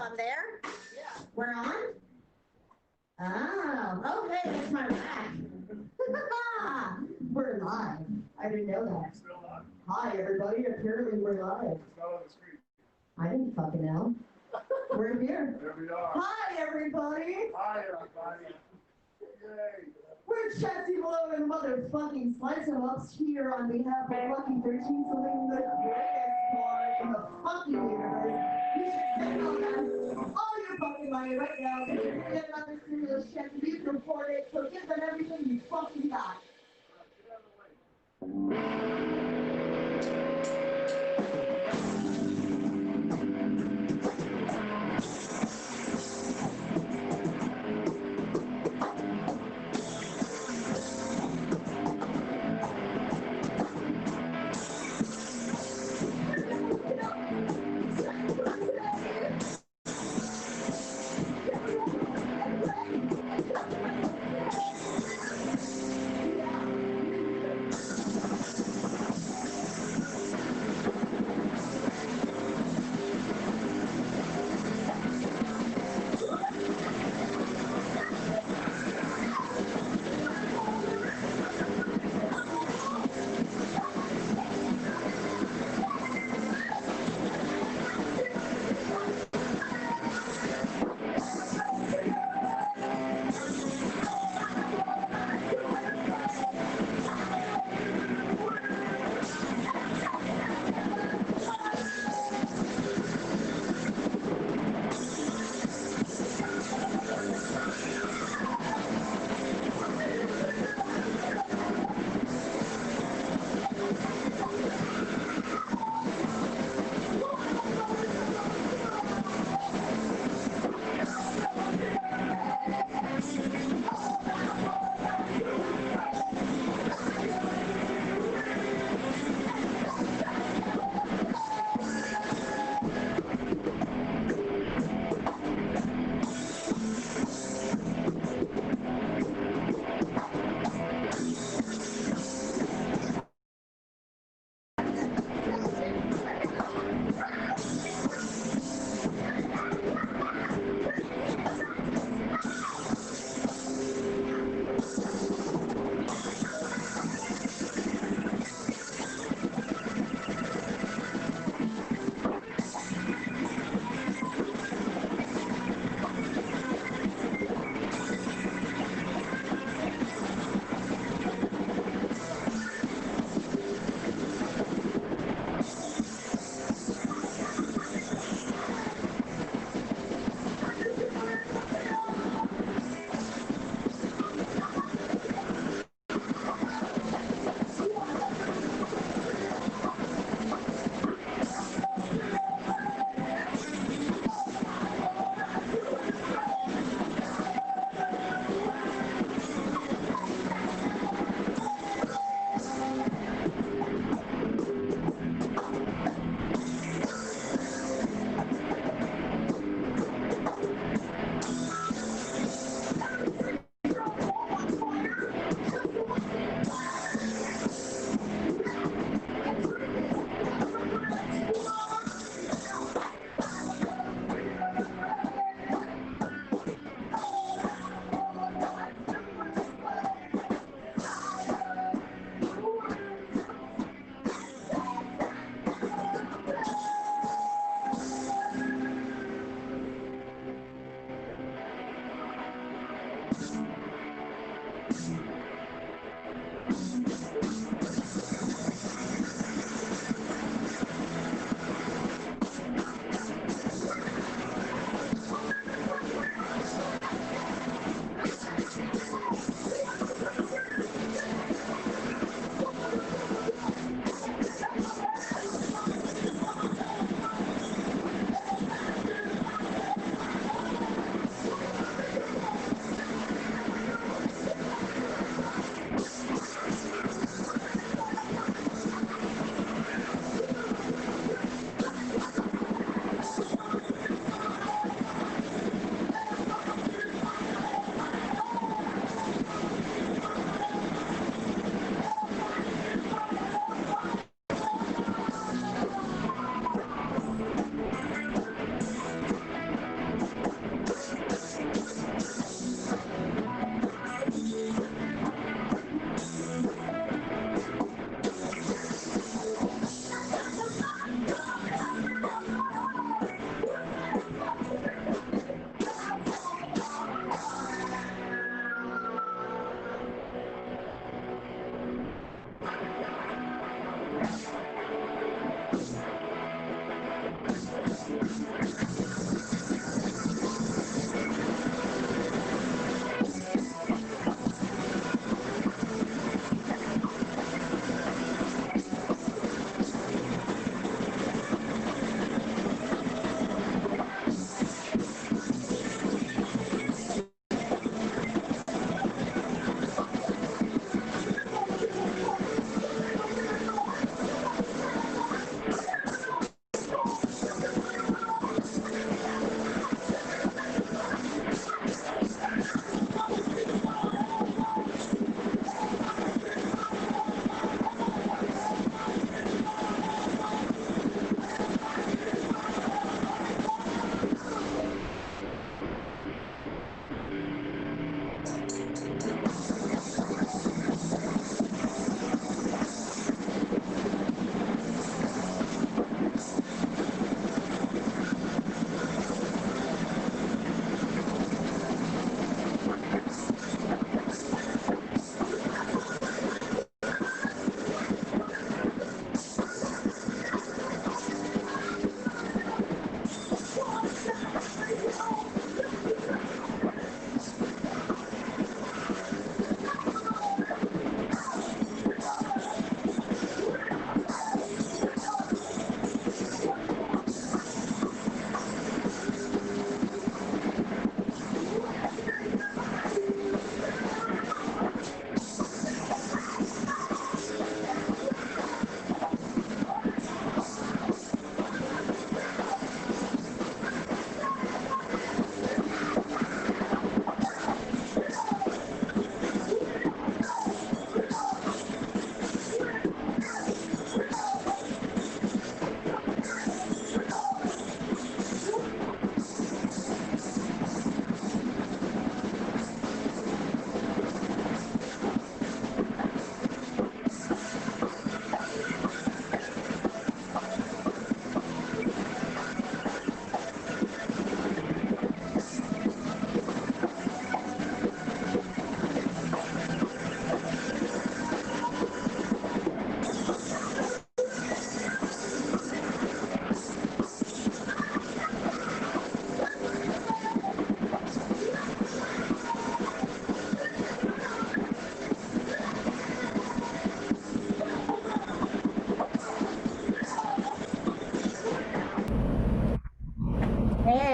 on there? Yeah. We're on? Oh, hey, that's my rack. We're live. I didn't know that. Still live. Hi, everybody. Apparently, we're live. It's not on the screen. I didn't fucking know. We're here. There we are. Hi, everybody. Hi, everybody. Yay. We're Chelsea Below and motherfucking Slice 'em Ups here on behalf of Lucky 13 for living the greatest sport in the fucking universe. You should spend on us all your fucking money right now. If you get another stimulus check, you can afford it, so give them everything you fucking got. Get out of the way.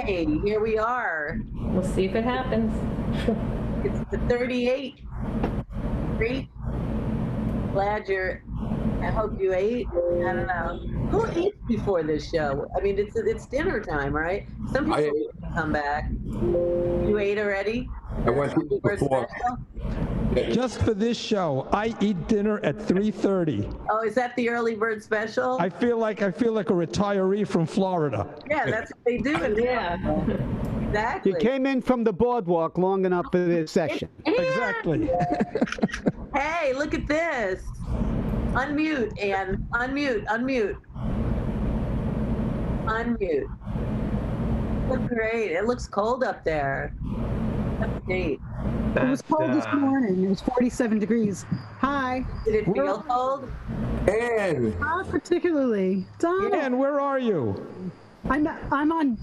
Okay, here we are. We'll see if it happens. It's the 38. Great. Glad I hope you ate. I don't know. Who eats before this show? I mean, it's dinner time, right? Some people come back. You ate already? I went before. Just for this show, I eat dinner at 3:30. Oh, is that the early bird special? I feel like a retiree from Florida. Yeah, that's what they do. Yeah. Exactly. You came in from the boardwalk long enough for this session. Exactly. Hey, look at this. Unmute, Ann. Unmute. Look great. It looks cold up there. That's neat. It was cold this morning. It was 47 degrees. Hi. Did it feel cold? And Not particularly. Donald, And where are you? I'm on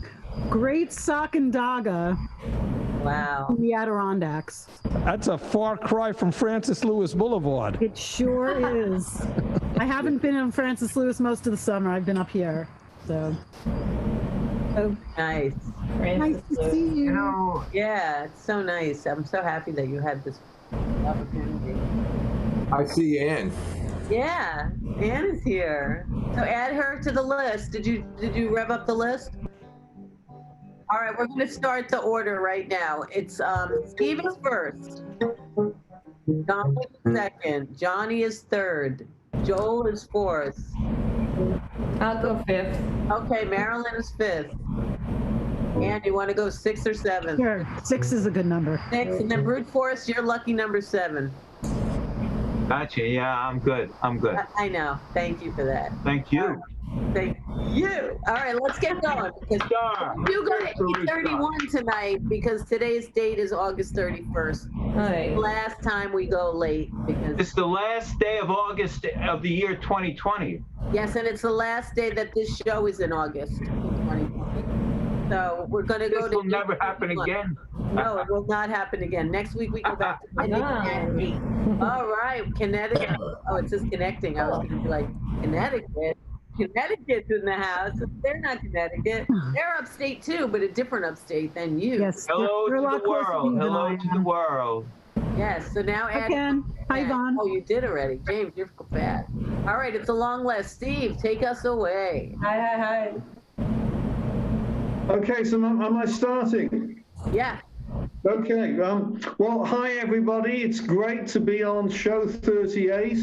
Great Sacandaga Wow. in the Adirondacks. That's a far cry from Francis Lewis Boulevard. It sure is. I haven't been in Francis Lewis most of the summer. I've been up here. So Nice. nice to see you. Yeah, it's so nice. I'm so happy that you had this opportunity. I see Ann. Yeah, Ann is here. So add her to the list. Did you rev up the list? All right, we're going to start the order right now. It's Steve is first. Dominic is second. Johnny is third. Joel is fourth. I'll go fifth. Okay, Marilyn is fifth. Ann, you want to go 6 or 7? Sure. 6 is a good number. 6, and then brute force, you're lucky number 7. Gotcha. Yeah, I'm good. I know. Thank you for that. Thank you. Thank you. All right, let's get going. Because you go to 31 tonight because today's date is August 31st. All right. Last time we go late because It's the last day of August of the year 2020. yes, and it's the last day that this show is in August 2020. So we're going to go to. This will never happen again. No, it will not happen again. Next week we go back to Connecticut. All right, Connecticut. Oh, it says connecting. I was going to be like, Connecticut? Connecticut's in the house. They're not Connecticut. They're upstate too, but a different upstate than you. Yes. Hello you're a to lot the closer to world. me than Hello I to am. the world. Yes, so now Hi, add. Ken. Hi, Yvonne. Oh, you did already. James, you're bad. All right, it's a long list. Steve, take us away. Hi. Okay, so am I starting? Yeah. Okay, well, hi everybody. It's great to be on show 38.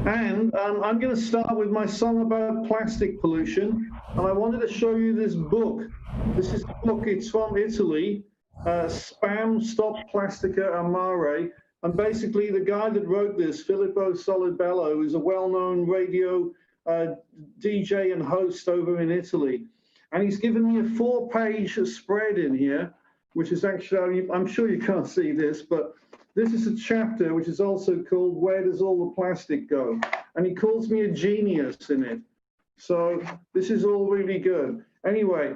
And I'm going to start with my song about plastic pollution. And I wanted to show you this book. This is a book, it's from Italy, Spam, Stop Plastica Amare. And basically the guy that wrote this, Filippo Solibello, is a well-known radio DJ and host over in Italy. And he's given me a 4-page spread in here, which is actually, I'm sure you can't see this, but this is a chapter which is also called Where Does All the Plastic Go? And he calls me a genius in it. So this is all really good. Anyway,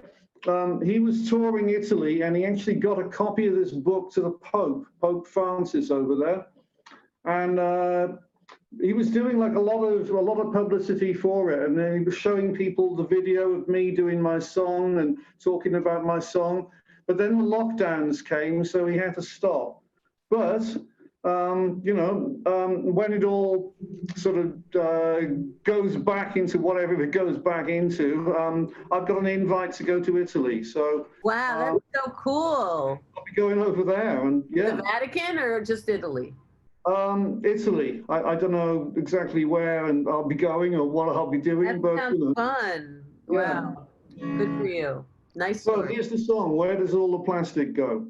he was touring Italy and he actually got a copy of this book to the Pope, Pope Francis over there. And he was doing like a lot of publicity for it. And then he was showing people the video of me doing my song and talking about my song. But then the lockdowns came, so he had to stop. But, when it all sort of goes back into whatever it goes back into, I've got an invite to go to Italy. So Wow, that's so cool. I'll be going over there. And yeah, The Vatican or just Italy? Italy. I don't know exactly where and I'll be going or what I'll be doing. That sounds fun. Yeah. Wow. Good for you. Nice So story. here's the song, Where Does All the Plastic Go?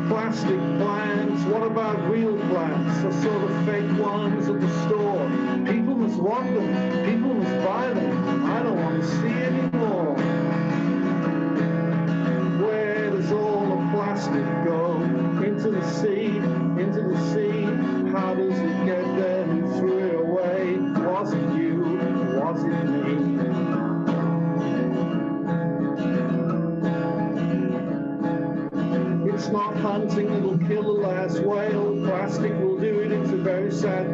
Plastic plants, what about real plants? I saw the fake ones at the store. People must want them, people must buy them. I don't want to see anymore. Where does all the plastic go? Into the sea, into the sea. How does it get there? Who threw it away? Was it you? Was it me? It's not hunting that'll kill the last whale. Plastic will do it. It's a very sad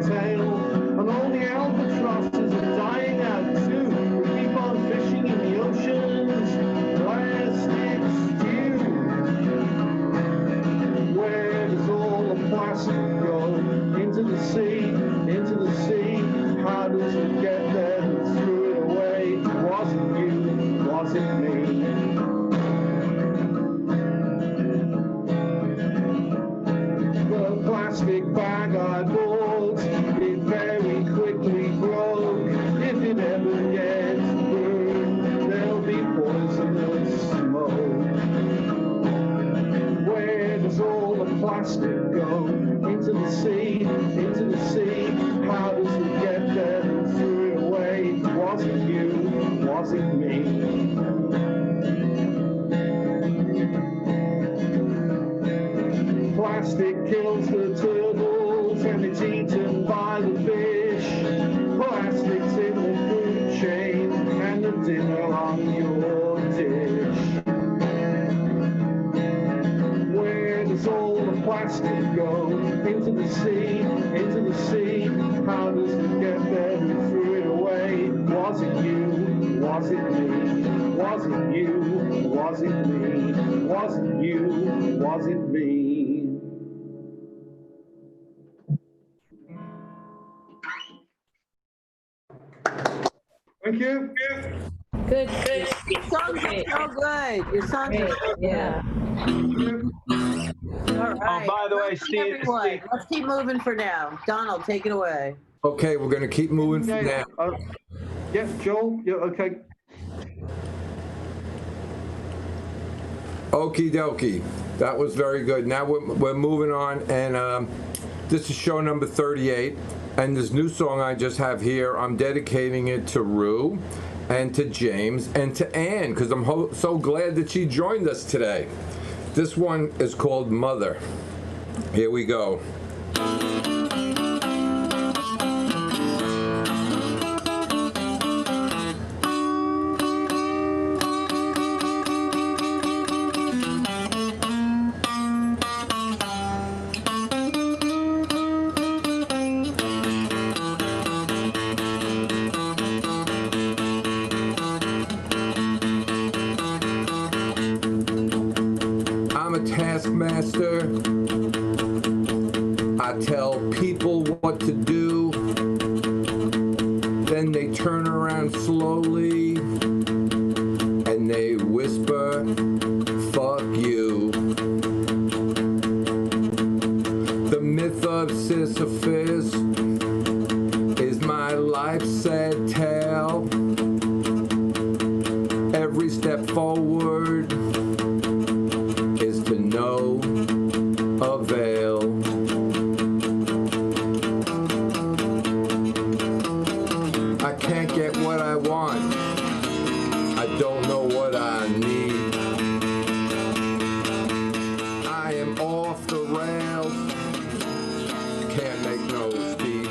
it me? The plastic bag I bought, it very quickly broke. If it ever gets burned, there'll be poisonous smoke. Where does all the plastic go? Into the sea, into the sea. How does it get there and threw it away? Was it you? Was it me? Plastic kills the turtles and it's eaten by the fish. Plastic's in the food chain and the dinner on your dish. Where does all the plastic go? Into the sea, into the sea. How does it get there? We threw it away. Was it you? Was it me? Was it you? Was it me? Was it you? Was it me? Thank you. Good. Your songs are so good. Your songs are so good. Yeah. All right. by the way, Welcome, Steve- everyone. Steve- Let's keep moving for now. Donald, take it away. Okay, we're gonna keep moving from Yeah, now. yeah, Joel, yeah, okay. Okie dokie. That was very good. Now we're moving on, and this is show number 38. And this new song I just have here, I'm dedicating it to ReW and to James and to Ann, because I'm so glad that she joined us today. This one is called Mother. Here we go. I'm a taskmaster. I tell people what to do. Then they turn around slowly and they whisper, "Fuck you." The myth of Sisyphus is my life's sad tale. Every step forward is to no avail. I can't get what I want. I don't know what I need. I am off the rails. Can't make no speed.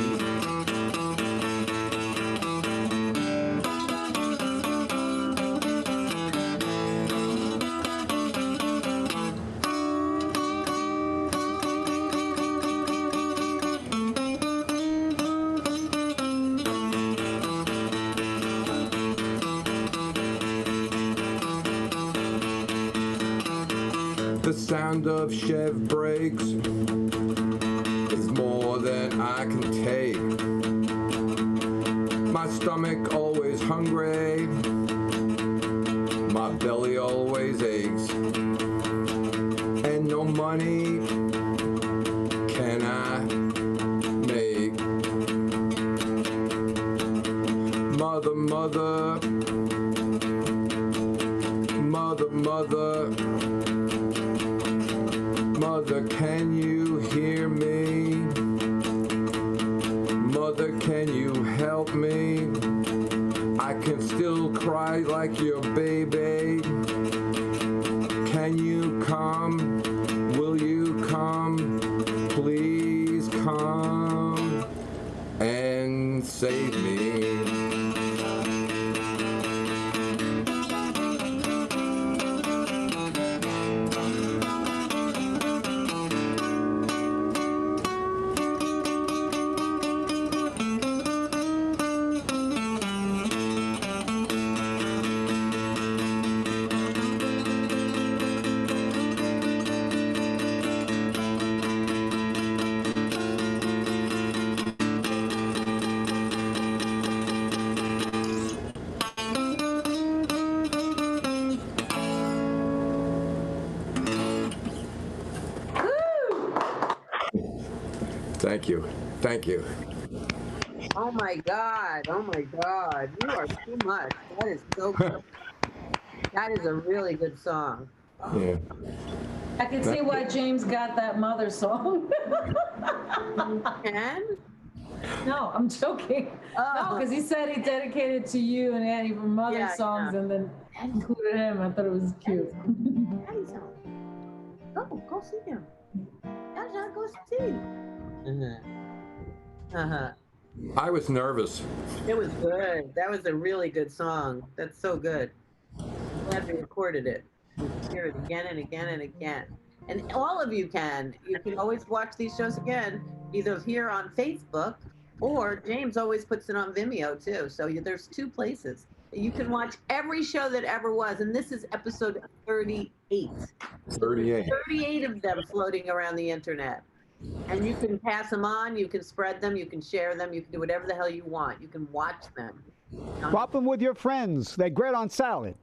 The sound of Chev brakes is more than I can take. My stomach always hungry. My belly always aches. And no money can I make. Mother, mother, mother, mother. Mother, can you hear me? Mother, can you help me? I can still cry like your baby. Can you come? Will you come? Please come and save me. Thank you. Thank you. Oh my God. Oh my God. You are too much. That is so good. That is a really good song. Yeah. I can see why James got that mother song. And? No, I'm joking. No, because he said he dedicated to you and Annie for mother Yeah, songs, yeah. and then included him. I thought it was cute. Daddy's home. Go see him. Dad, go see him. I was nervous. It was good. That was a really good song. That's so good. I'm glad we recorded it. We can hear it again and again and again. And all of you can. You can always watch these shows again, either here on Facebook or James always puts it on Vimeo too. So there's two places. You can watch every show that ever was. And this is episode 38. 38. 38 of them floating around the internet. And you can pass them on, you can spread them, you can share them, you can do whatever the hell you want. You can watch them. Swap them with your friends. They're great on salad.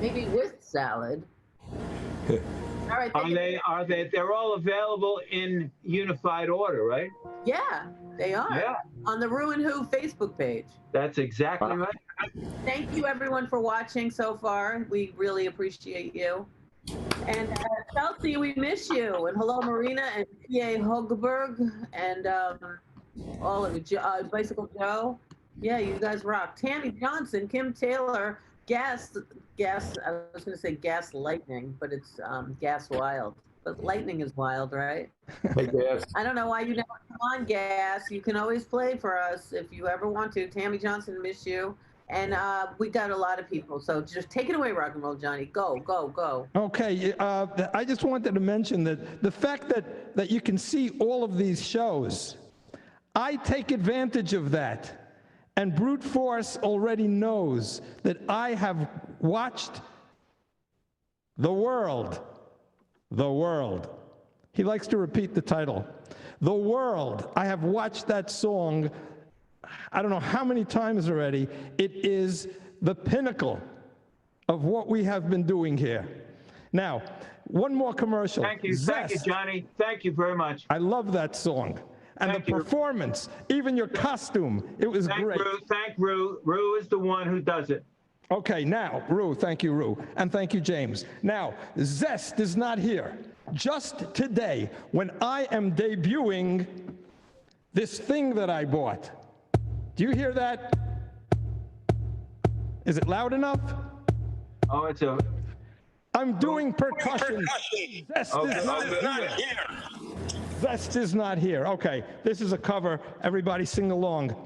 Maybe with salad. All right. They're all available in unified order, right? Yeah, they are. Yeah. On the Ruin Who Facebook page. That's exactly right. Thank you everyone for watching so far. We really appreciate you. And Chelsea, we miss you. And hello, Marina and P.A. Hogeberg and all of you. Bicycle Joe. Yeah, you guys rock. Tammy Johnson, Kim Taylor, Gas. I was going to say Gas Lightning, but it's Gas Wild. But Lightning is wild, right? Hey, Gas. I don't know why you never come on, Gas. You can always play for us if you ever want to. Tammy Johnson, miss you. And we got a lot of people. So just take it away, Rock and Roll Johnny. Go, go, go. Okay, I just wanted to mention that the fact that you can see all of these shows, I take advantage of that. And Brute Force already knows that I have watched The World. The World. He likes to repeat the title. The World. I have watched that song I don't know how many times already. It is the pinnacle of what we have been doing here. Now, one more commercial. Thank you, Johnny. Thank you very much. I love that song. And the performance, even your costume, it was great. Thank Rue. Rue is the one who does it. Okay, now, Rue, thank you, Rue. And thank you, James. Now, Zest is not here. Just today, when I am debuting this thing that I bought. Do you hear that? Is it loud enough? Oh, it's a... I'm doing percussion. Zest is not here. Zest is not here. Okay, this is a cover. Everybody sing along.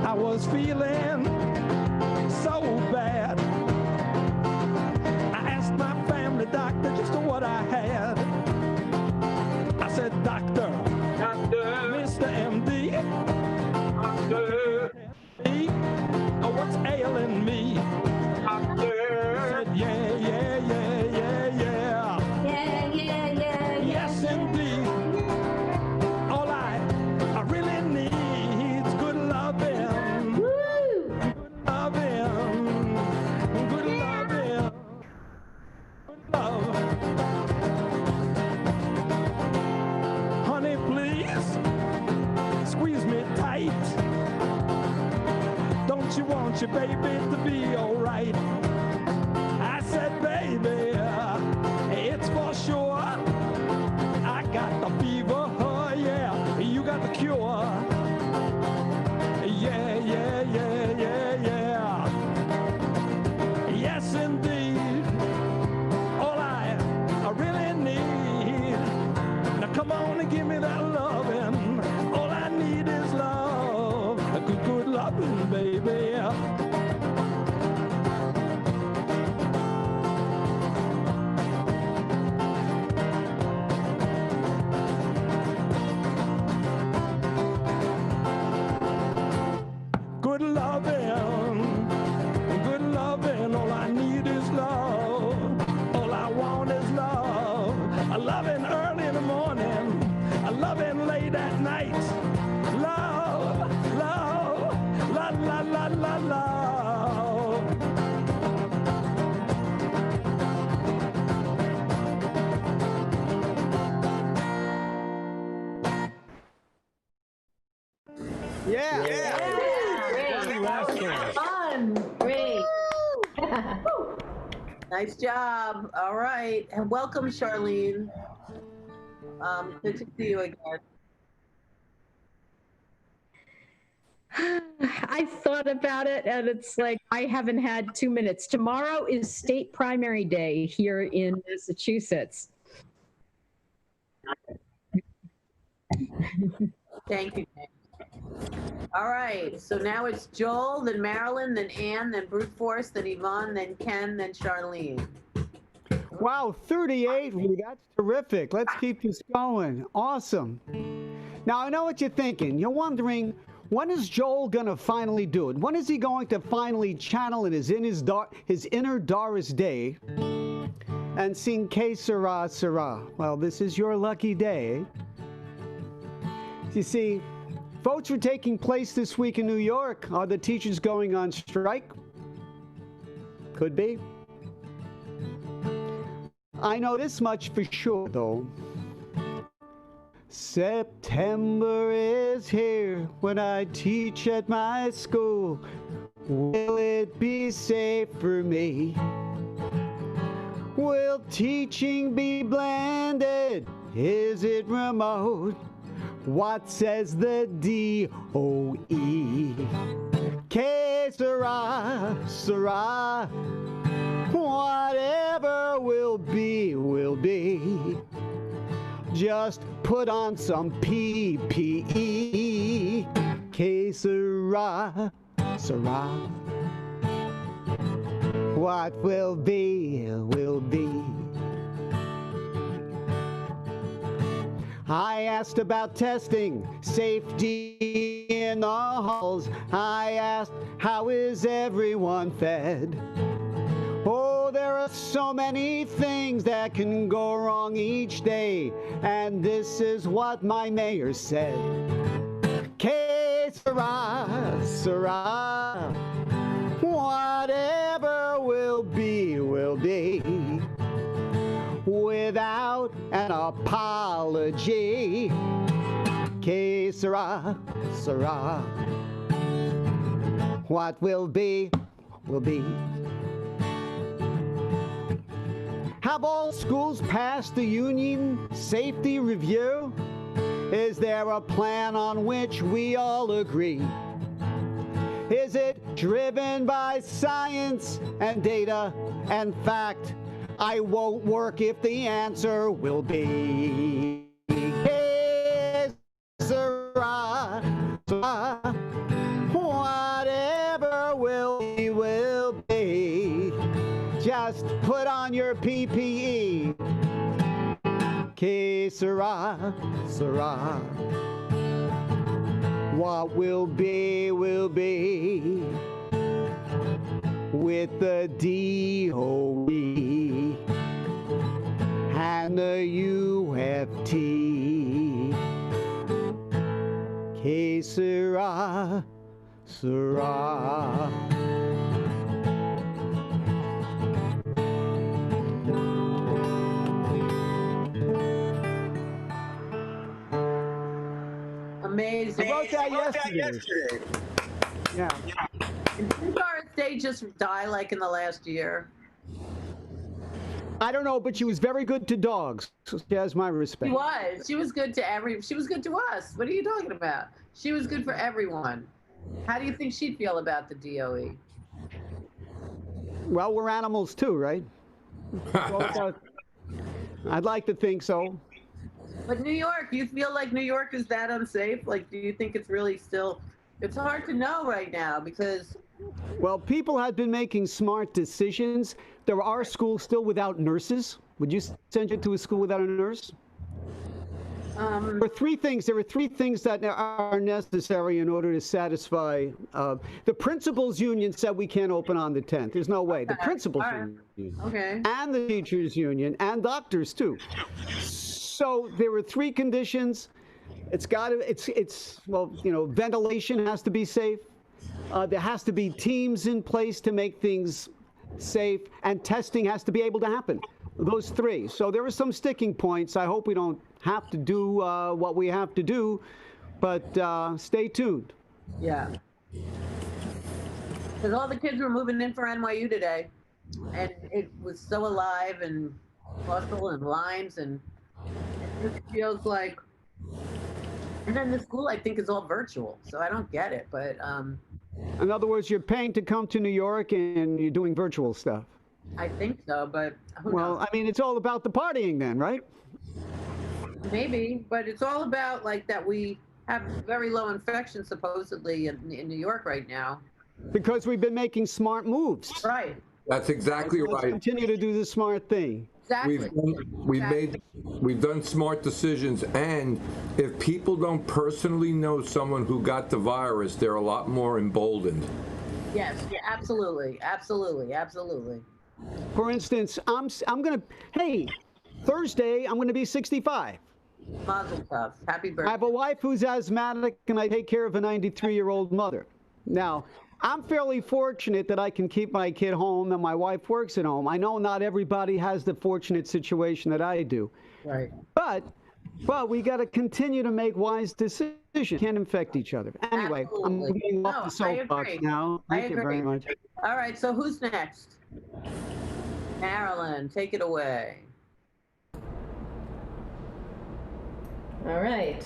I was feeling so bad. I asked my family doctor just what I had. I said, Doctor, Mr. MD, what's ailing me? Doctor. I said, yeah. Yes, indeed. All I really need is good loving. Woo! Good loving. Good loving. Good love. Honey, please squeeze me tight. Don't you want your baby to be all right? I said, baby, it's for sure. I got the fever, yeah. You got the cure. Yeah. Yes, indeed. All I really need. Now come on and give me that loving. All I need is love. A good loving, baby. Good loving, all I need is love. All I want is love. A loving early in the morning, a loving late at night. Love, la la la la la. Yeah. Fun. Great. Nice job. All right. And welcome, Charlene. Good to see you again. I thought about it, and it's like I haven't had 2 minutes. Tomorrow is state primary day here in Massachusetts. Thank you, James. All right. So now it's Joel, then Marilyn, then Ann, then Brute Force, then Yvonne, then Ken, then Charlene. Wow, 38. That's terrific. Let's keep this going. Awesome. Now, I know what you're thinking. You're wondering, when is Joel going to finally do it? When is he going to finally channel in his inner Doris Day and sing Que Sera, Sera? Well, this is your lucky day. You see, votes are taking place this week in New York. Are the teachers going on strike? Could be. I know this much for sure, though. September is here when I teach at my school. Will it be safe for me? Will teaching be blended? Is it remote? What says the DOE? Que sera, sera. Whatever will be, will be. Just put on some PPE. Que sera, sera. What will be, will be. I asked about testing, safety in the halls. I asked, how is everyone fed? Oh, there are so many things that can go wrong each day, and this is what my mayor said. Que sera, sera. Whatever will be, will be. Without an apology. Que sera, sera. What will be, will be. Have all schools passed the union safety review? Is there a plan on which we all agree? Is it driven by science and data and fact? I won't work if the answer will be. Que sera, sera. Whatever will be, will be. Just put on your PPE. Que sera, sera. What will be, will be. With the DOE and the UFT. Que sera, sera. Amazing. I wrote that yesterday. Yeah. Did Doris Day just die like in the last year? I don't know, but she was very good to dogs. She has my respect. She was. She was good to she was good to us. What are you talking about? She was good for everyone. How do you think she'd feel about the DOE? Well, we're animals too, right? I'd like to think so. But New York, you feel like New York is that unsafe? Like, do you think it's really still, it's hard to know right now because. Well, people have been making smart decisions. There are schools still without nurses. Would you send you to a school without a nurse? There are three things that are necessary in order to satisfy. The principals union said we can't open on the 10th. There's no way. The principals union, okay, and the teachers union, and doctors too. So there were three conditions. It's got to. Well, you know, ventilation has to be safe. There has to be teams in place to make things safe, and testing has to be able to happen. Those three. So there are some sticking points. I hope we don't have to do what we have to do, but stay tuned. Yeah. Because all the kids were moving in for NYU today, and it was so alive and bustle and lines, and it just feels like. And then the school, I think, is all virtual, so I don't get it. But in other words, you're paying to come to New York, and you're doing virtual stuff. I think so, but who well, knows? I mean, it's all about the partying then, right? Maybe, but it's all about like that we have very low infection supposedly in New York right now. Because we've been making smart moves. Right. That's exactly Let's right. continue to do the smart thing. Exactly. We've done smart decisions, and if people don't personally know someone who got the virus, they're a lot more emboldened. Yes, yeah, absolutely, absolutely, absolutely. For instance, I'm gonna, hey, Thursday I'm gonna be 65. Mazel tov. Happy birthday. I have a wife who's asthmatic, and I take care of a 93-year-old mother. Now, I'm fairly fortunate that I can keep my kid home and my wife works at home. I know not everybody has the fortunate situation that I do. Right. But we got to continue to make wise decisions. Can't infect each other. Anyway, Absolutely. I'm getting off the soapbox now. Thank you very much. All right, so who's next? Marilyn, take it away. All right.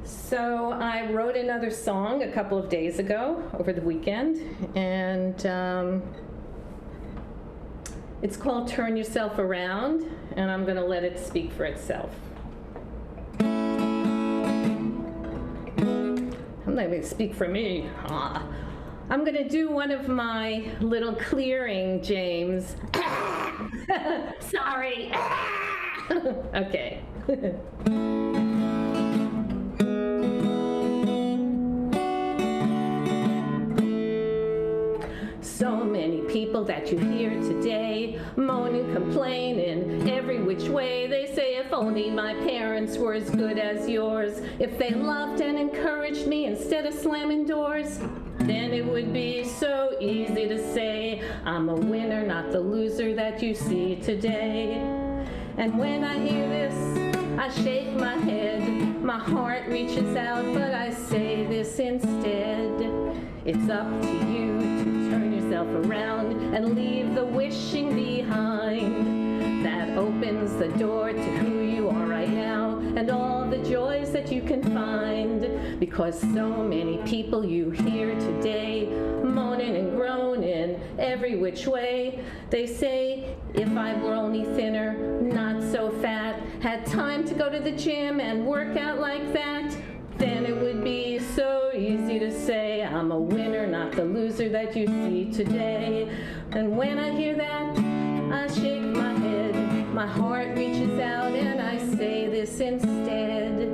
So I wrote another song a couple of days ago over the weekend, and it's called Turn Yourself Around, and I'm going to let it speak for itself. I'm not going to speak for me. I'm going to do one of my little clearing, James. Sorry. Okay. So many people that you hear today moaning, complaining every which way. They say, if only my parents were as good as yours, if they loved and encouraged me instead of slamming doors, then it would be so easy to say I'm a winner, not the loser that you see today. And when I hear this, I shake my head, my heart reaches out, but I say this instead. It's up to you to turn yourself around and leave the wishing behind. That opens the door to who you are right now and all the joys that you can find. Because so many people you hear today moaning and groaning every which way. They say, if I were only thinner, not so fat, had time to go to the gym and work out like that, then it would be so easy to say I'm a winner, not the loser that you see today. And when I hear that, I shake my head, my heart reaches out, and I say this instead.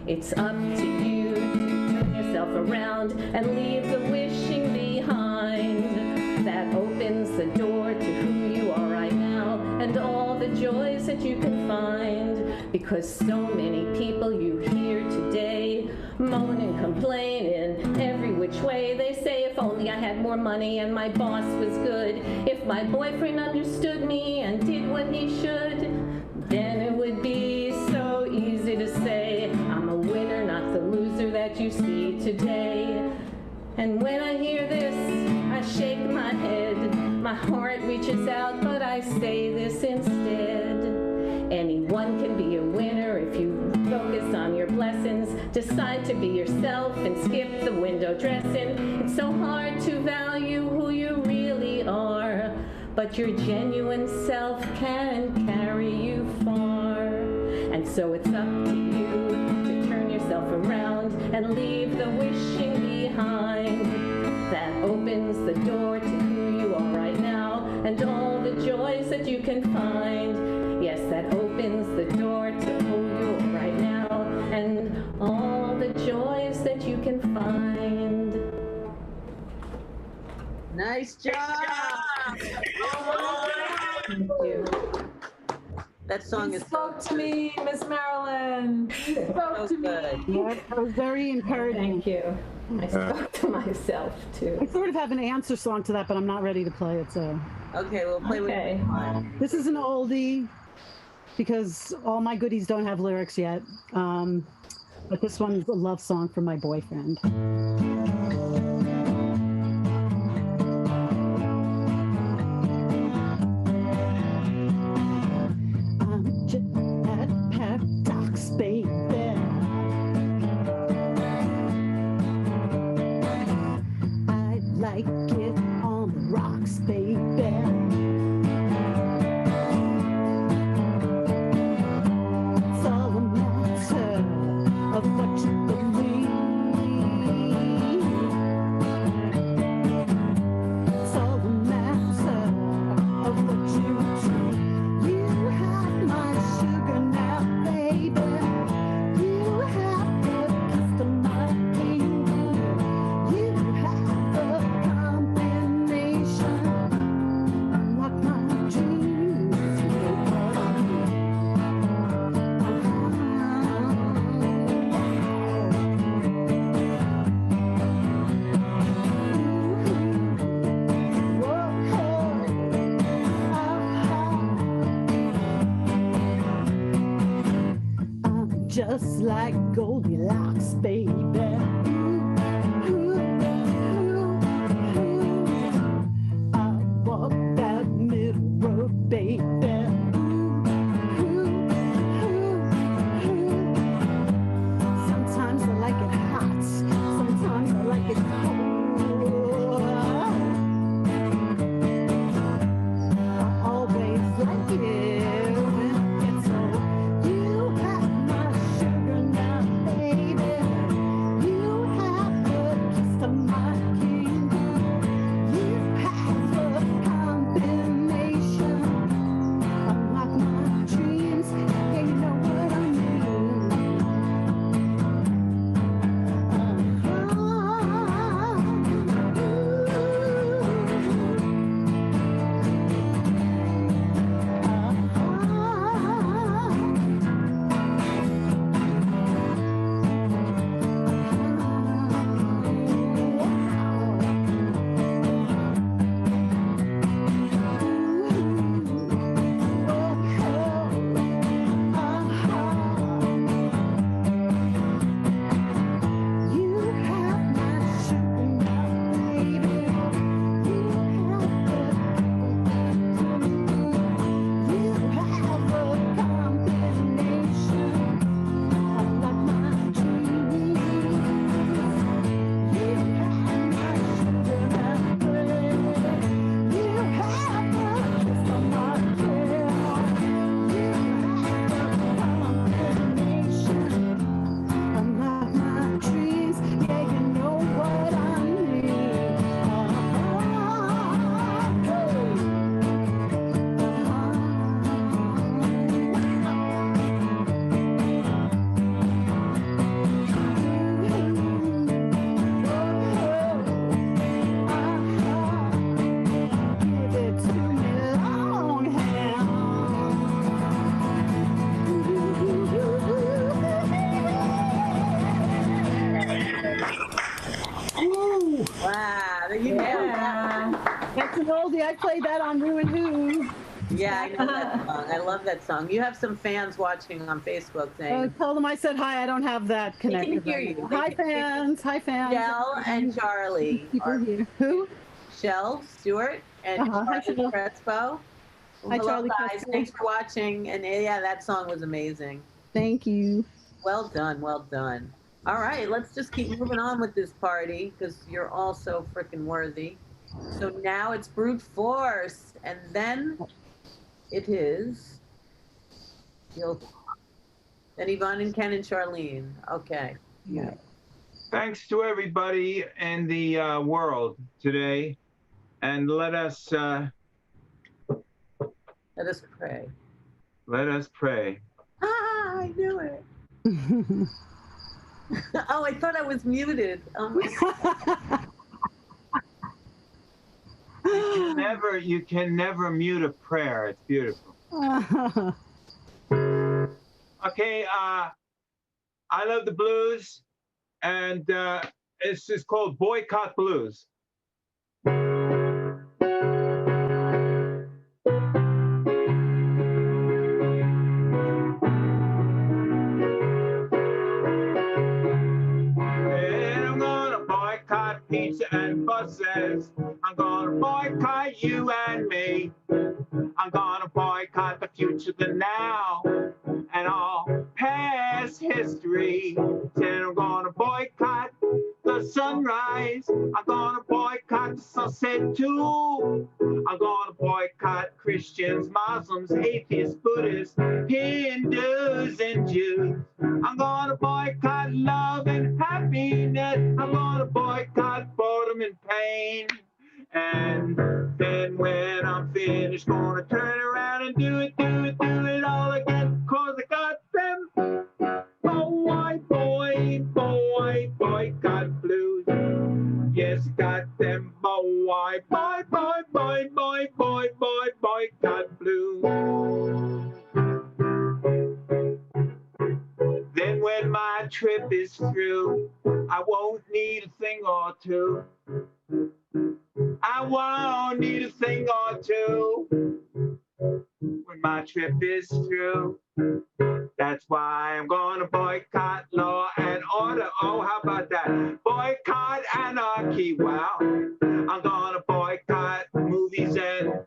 It's up to you to turn yourself around and leave the wishing behind. That opens the door to who you are right now and all the joys that you can find. Because so many people you hear today moaning, complaining every which way. They say, if only I had more money and my boss was good, if my boyfriend understood me and did what he should, then it would be so easy to say I'm a winner, not the loser that you see today. And when I hear this, I shake my head, my heart reaches out, but I say this instead. Anyone can be a winner if you focus on your blessings, decide to be yourself and skip the window dressing. It's so hard to value who you really are, but your genuine self can carry you far. And so it's up to you to turn yourself around and leave the wishing behind. That opens the door to who you are right now and all the joys that you can find. Yes, that opens the door to who you are right now and all the joys that you can find. Nice job. Thank you. That song You is spoke to me, Miss Marilyn. You spoke so to good. me. That was very encouraging. Thank you. I spoke to myself I too. sort of have an answer song to that, but I'm not ready to play it. So Okay, we'll play Okay. with this is an oldie because all my goodies don't have lyrics yet. But this one's a love song for my boyfriend. I'm just at paradox, baby. I like it on the rocks, baby. It's all a matter of what you believe. It's all a matter of what you do. You have my sugar now, baby. You have the kiss of my finger. You have the combination. Unlock my dreams. You know what I mean. I'm just like Goldilocks, baby. I walk that middle road, baby. Sometimes I like it hot, sometimes I like it cold. I always like it when it gets old. You have my sugar now, baby. You have the kiss of my king. You have the combination. Unlock my dreams, yeah, you know what I mean. You have my sugar now, baby. You have the combination. Unlock my dreams. You have my sugar now, baby. You have the kiss of my kill. You have the combination. Unlock my dreams, yeah, you know what I mean. Give it to me long hand. Wow, you know that. That's an oldie. I played that on ReW and Who. Yeah, I know that song. I love that song. You have some fans watching on Facebook saying, Tell them I said hi. I don't have that They can connected. hear right you. now. They Hi, can hear you. fans. Hi, fans. Shell and Charlie. People are here. Who? Shell Stewart and Hi, Charlie Shell. Crespo. Hi, Hello, Charlie guys. Crespo. Thanks for watching. And yeah, that song was amazing. Thank you. Well done. Well done. All right, let's just keep moving on with this party because you're all so freaking worthy. So now it's brute force, and then it is. Then Yvonne and Ken and Charlene. Okay. Yeah. Thanks to everybody in the world today, and let us pray. Let us pray. Ah, I knew it. Oh, I thought I was muted. You can never mute a prayer. It's beautiful. Okay, I love the blues, and it's just called Boycott Blues. And I'm gonna boycott pizza and buses. I'm gonna boycott you and me. I'm gonna boycott the future, the now, and all past history. Then I'm gonna boycott the sunrise. I'm gonna boycott the sunset too. I'm gonna boycott Christians, Muslims, atheists, Buddhists, Hindus, and Jews. I'm gonna boycott love and happiness. I'm gonna boycott boredom and pain. And then when I'm finished, gonna turn around and do it all again. 'Cause I got them boycott blues. Yes, got them boycott blues. Then when my trip is through, I won't need a thing or two. I won't need a thing or two when my trip is through. That's why I'm gonna boycott law and order. Oh, how about that? Boycott anarchy. Wow. I'm gonna boycott movies and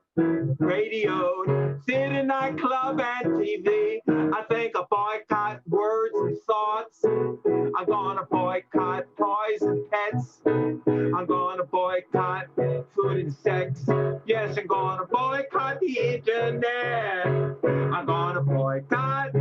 radio, theater, nightclub, and TV. I think I'll boycott words and thoughts. I'm gonna boycott toys and pets. I'm gonna boycott food and sex. Yes, I'm gonna boycott the internet. I'm gonna boycott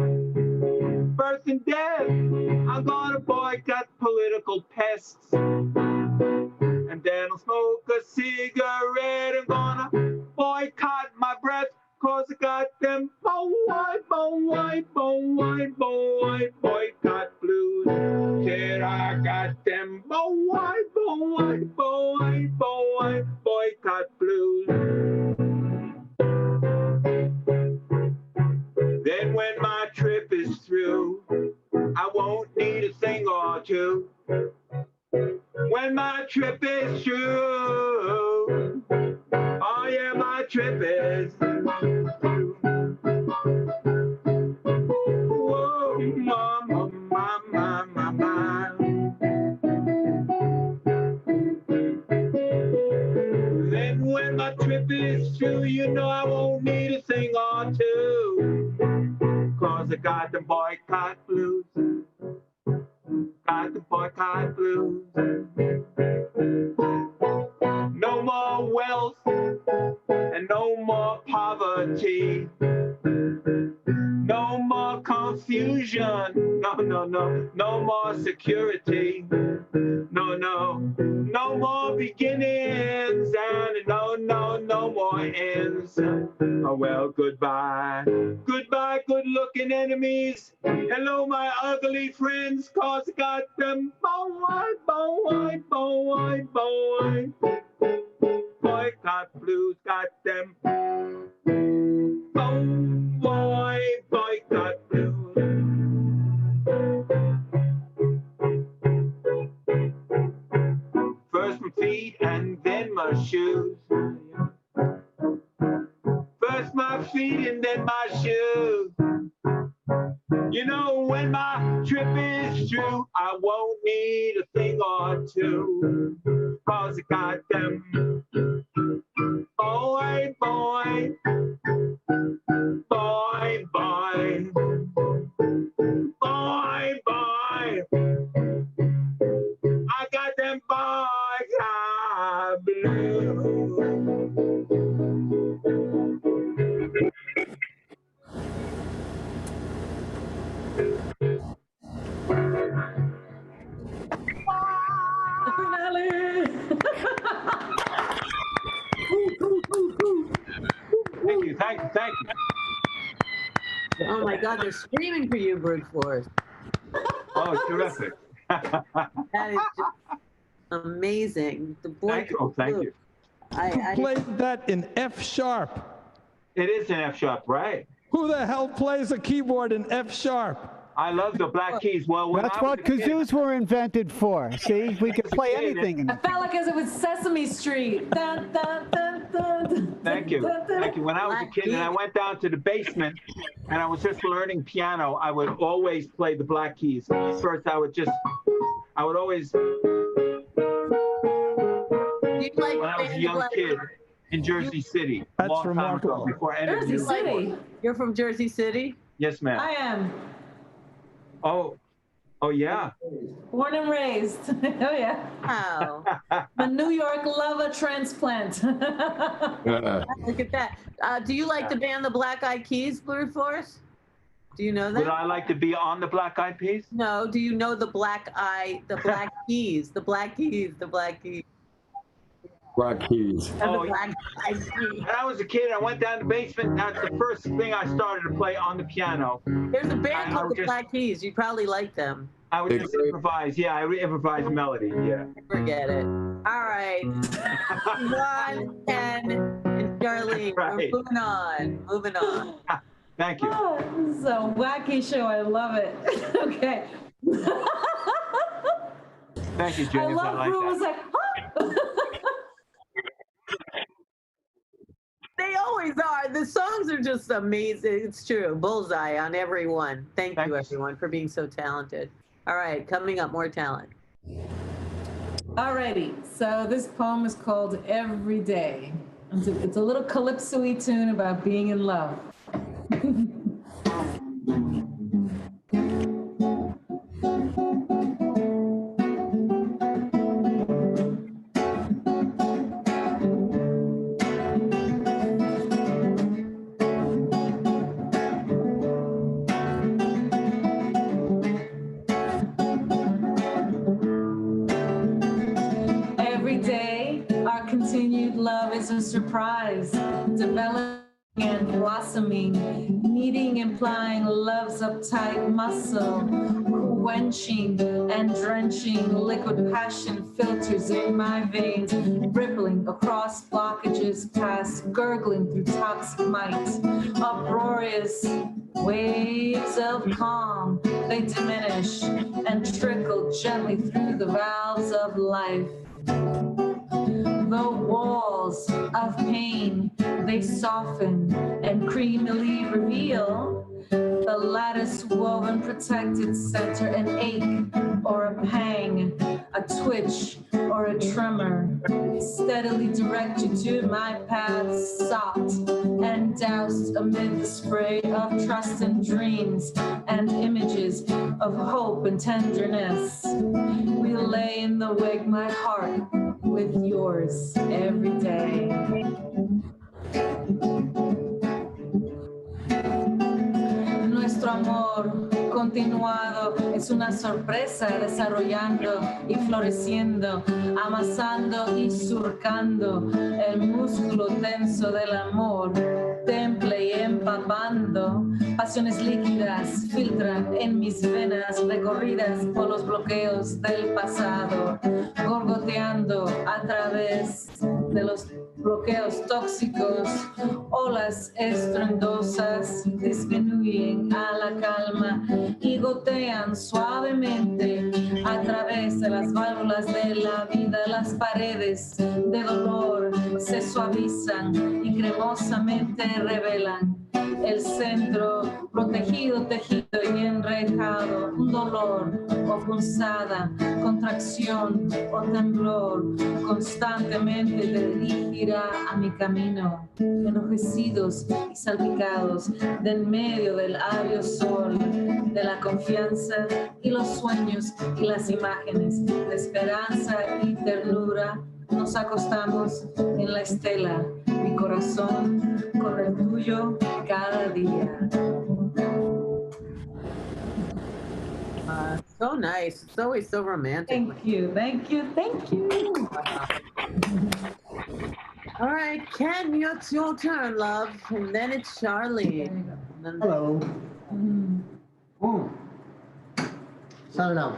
birth and death. I'm gonna boycott political pests. And then I'll smoke a cigarette. I'm gonna boycott my breath. 'Cause I got them boycott blues. Said I got them boycott blues. Then when my trip is through, I won't need a thing or two. When my trip is through, oh yeah, my trip is through. Whoa, mama, mama. Then when my trip is through, you know I won't need a thing or two. 'Cause I got the boycott blues. Got the boycott blues. No more wealth and no more poverty. No more confusion. No more security. No more beginnings and no more ends. Oh well, goodbye. Goodbye, good-looking enemies. Hello, my ugly friends. 'Cause I got them boycott blues. Got them boycott blues. First my feet and then my shoes. First my feet and then my shoes. You know, when my trip is through, I won't need a thing or two. 'Cause I got them boy. I got them boycott blues. Thank you. Oh my God, they're screaming for you, brute force. Oh, terrific. That is just amazing. The boy. Thank you. You played that in F sharp. It is an F sharp, right? Who the hell plays a keyboard in F sharp? I love the black keys. Well, when That's I was what a kid, kazoos were invented for. See, we could play kid, anything in I felt like as it was Sesame Street. Dun, dun, dun, dun, Thank you. dun, dun. Thank you. When I was a kid and I went down to the basement and I was just learning piano, I would always play the black keys. First, I would always, Do you like when I was a playing the young black kid in Jersey City, a That's long time ago, remarkable. before any of Jersey you. City. You're from Jersey City? Yes, I ma'am. am. Oh, yeah. Born and raised. Oh, yeah. Wow. A New York lover transplant. Look at that. Do you like the band the Black Eyed Keys, Blue Force? Do you know Would that? I like to be on the Black Eyed Peas? No. Do you know the Black Keys, the Black Keys, the Black Keys? Black Keys. And Oh, the Black Eyed Keys. When I was a kid, I went down the basement. That's the first thing I started to play on the piano. There's a band I called would the just- Black Keys. You probably like them. I would just improvise. Yeah, I would improvise melody. Yeah. Forget it. All right. Ron, Ken, and Charlene. Right. We're moving on. Moving on. Thank you. Oh, this is a wacky show. I love it. Okay. Thank you, I James. I love like Rue was that. like, huh? They always are. The songs are just amazing. It's true. Bullseye on everyone. Thank you, everyone, for being so talented. All right, coming up, more talent. Alrighty, so this poem is called Every Day. It's a little calypso-y tune about being in love. Every day, our continued love is a surprise, developing and blossoming, needing, implying love's uptight muscle, quenching and drenching liquid passion filters in my veins, rippling across blockages past, gurgling through toxic might, uproarious waves of calm, they diminish and trickle gently through the valves of life. The walls of pain, they soften and creamily reveal the lattice woven protected center, an ache or a pang, a twitch or a tremor, steadily direct you to my path, sought and doused amid the spray of trust and dreams and images of hope and tenderness. We lay in the wake, my heart with yours every day. Nuestro amor continuado es una sorpresa, desarrollando y floreciendo, amasando y surcando el músculo tenso del amor, temple y empapando. Pasiones líquidas filtran en mis venas recorridas por los bloqueos del pasado, gorgoteando a través de los bloqueos tóxicos, olas estruendosas disminuyen a la calma y gotean suavemente a través de las válvulas de la vida. Las paredes de dolor se suavizan y cremosamente revelan el centro protegido, tejido y enrejado, un dolor o punzada, contracción o temblor constantemente te dirigirá a mi camino, enrojecidos y salpicados de en medio del avio sol, de la confianza y los sueños y las imágenes de esperanza y ternura. Nos acostamos en la estela, mi corazón con el tuyo cada día. So nice. It's always so romantic. Thank you, thank you, thank you. All right, Ken, it's your turn, love. And then it's Charlene. Hello. So now.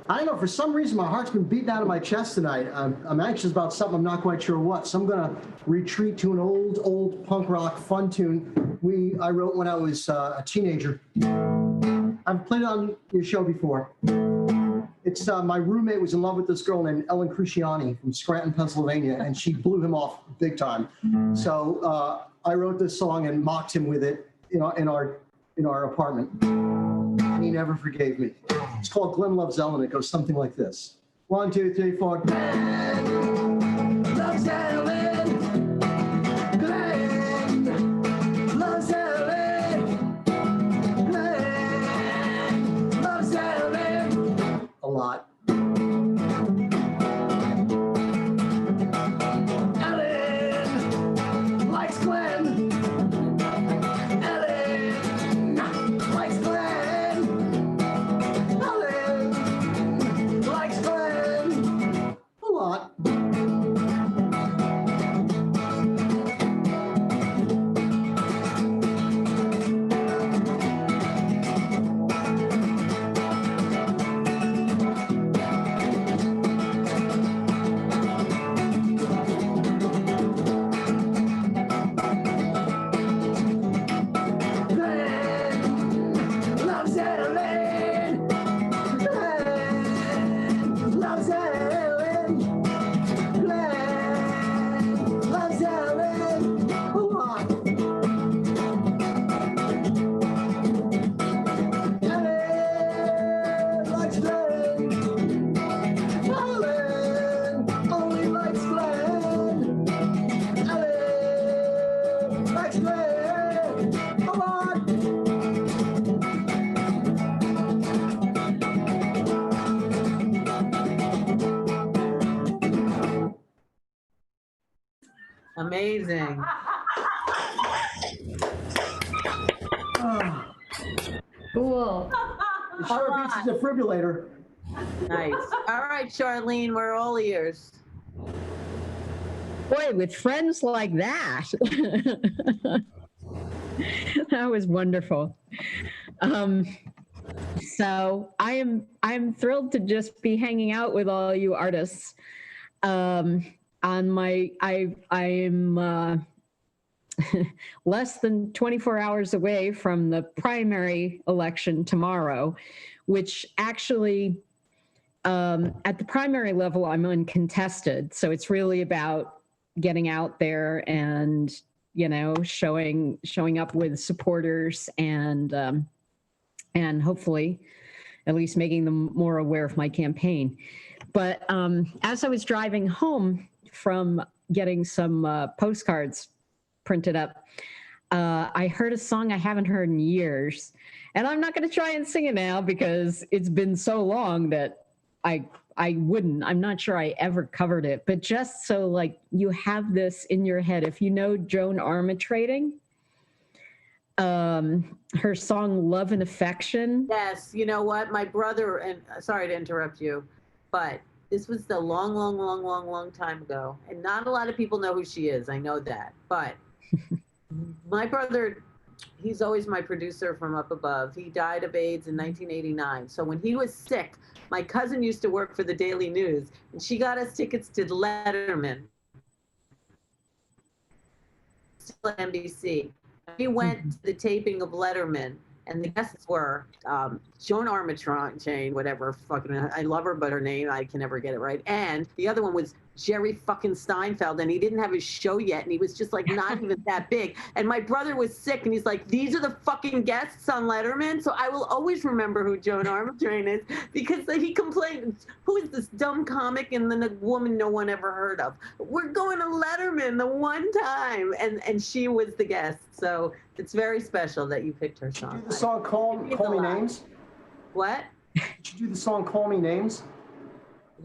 I don't know if for some reason, my heart's been beating out of my chest tonight. I'm anxious about something. I'm not quite sure what. So I'm going to retreat to an old punk rock fun tune I wrote when I was a teenager. I've played it on your show before. It's my roommate was in love with this girl named Ellen Cruciani from Scranton, Pennsylvania, and she blew him off big time. So I wrote this song and mocked him with it in our apartment. And he never forgave me. It's called Glenn Loves Ellen. It goes something like this. 1, 2, 3, 4. Glenn loves Ellen. Glenn loves Ellen. Glenn loves Ellen. A lot. Ellen likes Glenn. Ellen likes Glenn. Ellen likes Glenn. A lot. Amazing. Cool. It sure beats a defibrillator. Nice. All right, Charlene, we're all ears. Boy, with friends like that. That was wonderful. So I'm thrilled to just be hanging out with all you artists. I'm less than 24 hours away from the primary election tomorrow, which actually at the primary level, I'm uncontested. So it's really about getting out there and, you know, showing up with supporters and hopefully at least making them more aware of my campaign. But as I was driving home from getting some postcards printed up, I heard a song I haven't heard in years. And I'm not going to try and sing it now because it's been so long that I wouldn't. I'm not sure I ever covered it. But just so like you have this in your head, if you know Joan Armatrading, her song Love and Affection. Yes, you know what? My brother, and sorry to interrupt you, but this was the long time ago. And not a lot of people know who she is. I know that. But my brother, he's always my producer from up above. He died of AIDS in 1989. So when he was sick, my cousin used to work for the Daily News, and she got us tickets to Letterman, still at NBC. We went to the taping of Letterman, and the guests were Joan Armatrading, whatever, fucking, I love her, but her name, I can never get it right. And the other one was Jerry fucking Steinfeld, and he didn't have his show yet, and he was just like not even that big. And my brother was sick, and he's like, these are the fucking guests on Letterman? So I will always remember who Joan Armatrading is, because he complained, who is this dumb comic? And then a woman no one ever heard of. We're going to Letterman the one time, and she was the guest. So it's very special that you picked her song. Did you do the song Call Me Names? What? Did you do the song Call Me Names?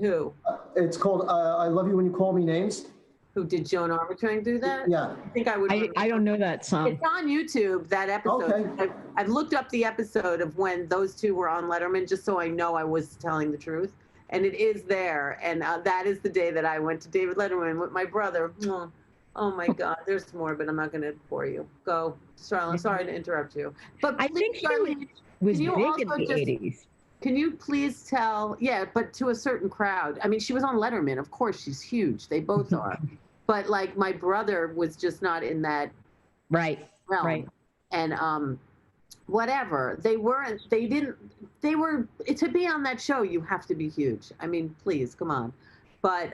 Who? It's called I Love You When You Call Me Names. Who did Joan Armatrading do that? Yeah. I think I would. I don't know that song. It's on YouTube, that episode. Okay. I've looked up the episode of when those two were on Letterman, just so I know I was telling the truth. And it is there. And that is the day that I went to David Letterman with my brother. Oh my God, there's more, but I'm not going to bore you. Go, Charlotte. Sorry to interrupt you. But I think he was big in the 80s. Can you please tell? Yeah, but to a certain crowd. I mean, she was on Letterman. Of course, she's huge. They both are. But like, my brother was just not in that Right. realm. Right. And whatever. They weren't. They didn't. They were. To be on that show, you have to be huge. I mean, please, come on. But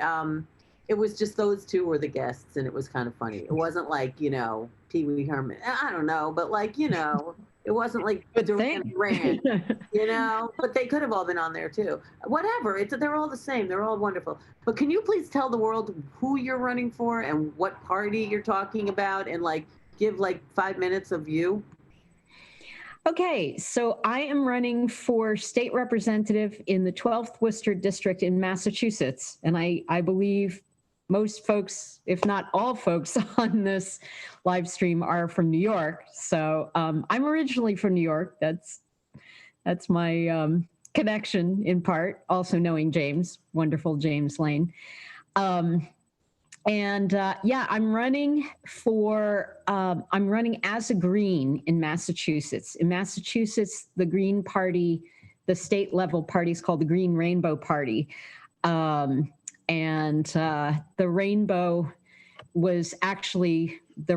it was just those two were the guests, and it was kind of funny. It wasn't like, you know, Pee Wee Herman. I don't know, but like, you know. It wasn't like Duran Duran, you know, but they could have all been on there too. Whatever, they're all the same. They're all wonderful. But can you please tell the world who you're running for and what party you're talking about, and like give like 5 minutes of you? Okay, so I am running for state representative in the 12th Worcester District in Massachusetts, and I believe most folks, if not all folks on this live stream, are from New York. So I'm originally from New York. That's my connection in part. Also knowing James, wonderful James Lane. Yeah, I'm running as a Green in Massachusetts. In Massachusetts, the Green Party, the state level party is called the Green Rainbow Party. The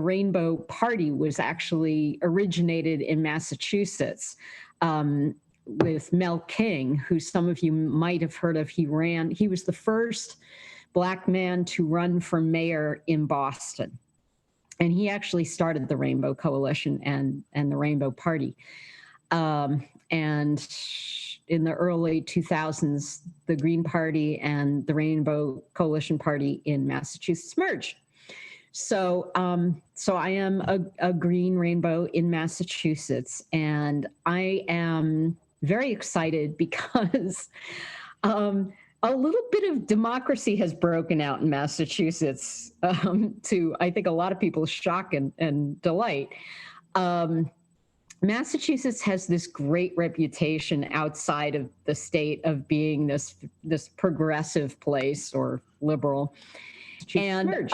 Rainbow Party was actually originated in Massachusetts with Mel King, who some of you might have heard of. He was the first Black man to run for mayor in Boston. And he actually started the Rainbow Coalition and the Rainbow Party. And in the early 2000s, the Green Party and the Rainbow Coalition Party in Massachusetts merged. So I am a Green Rainbow in Massachusetts, and I am very excited because a little bit of democracy has broken out in Massachusetts, to, I think, a lot of people's shock and delight. Massachusetts has this great reputation outside of the state of being this progressive place or liberal. And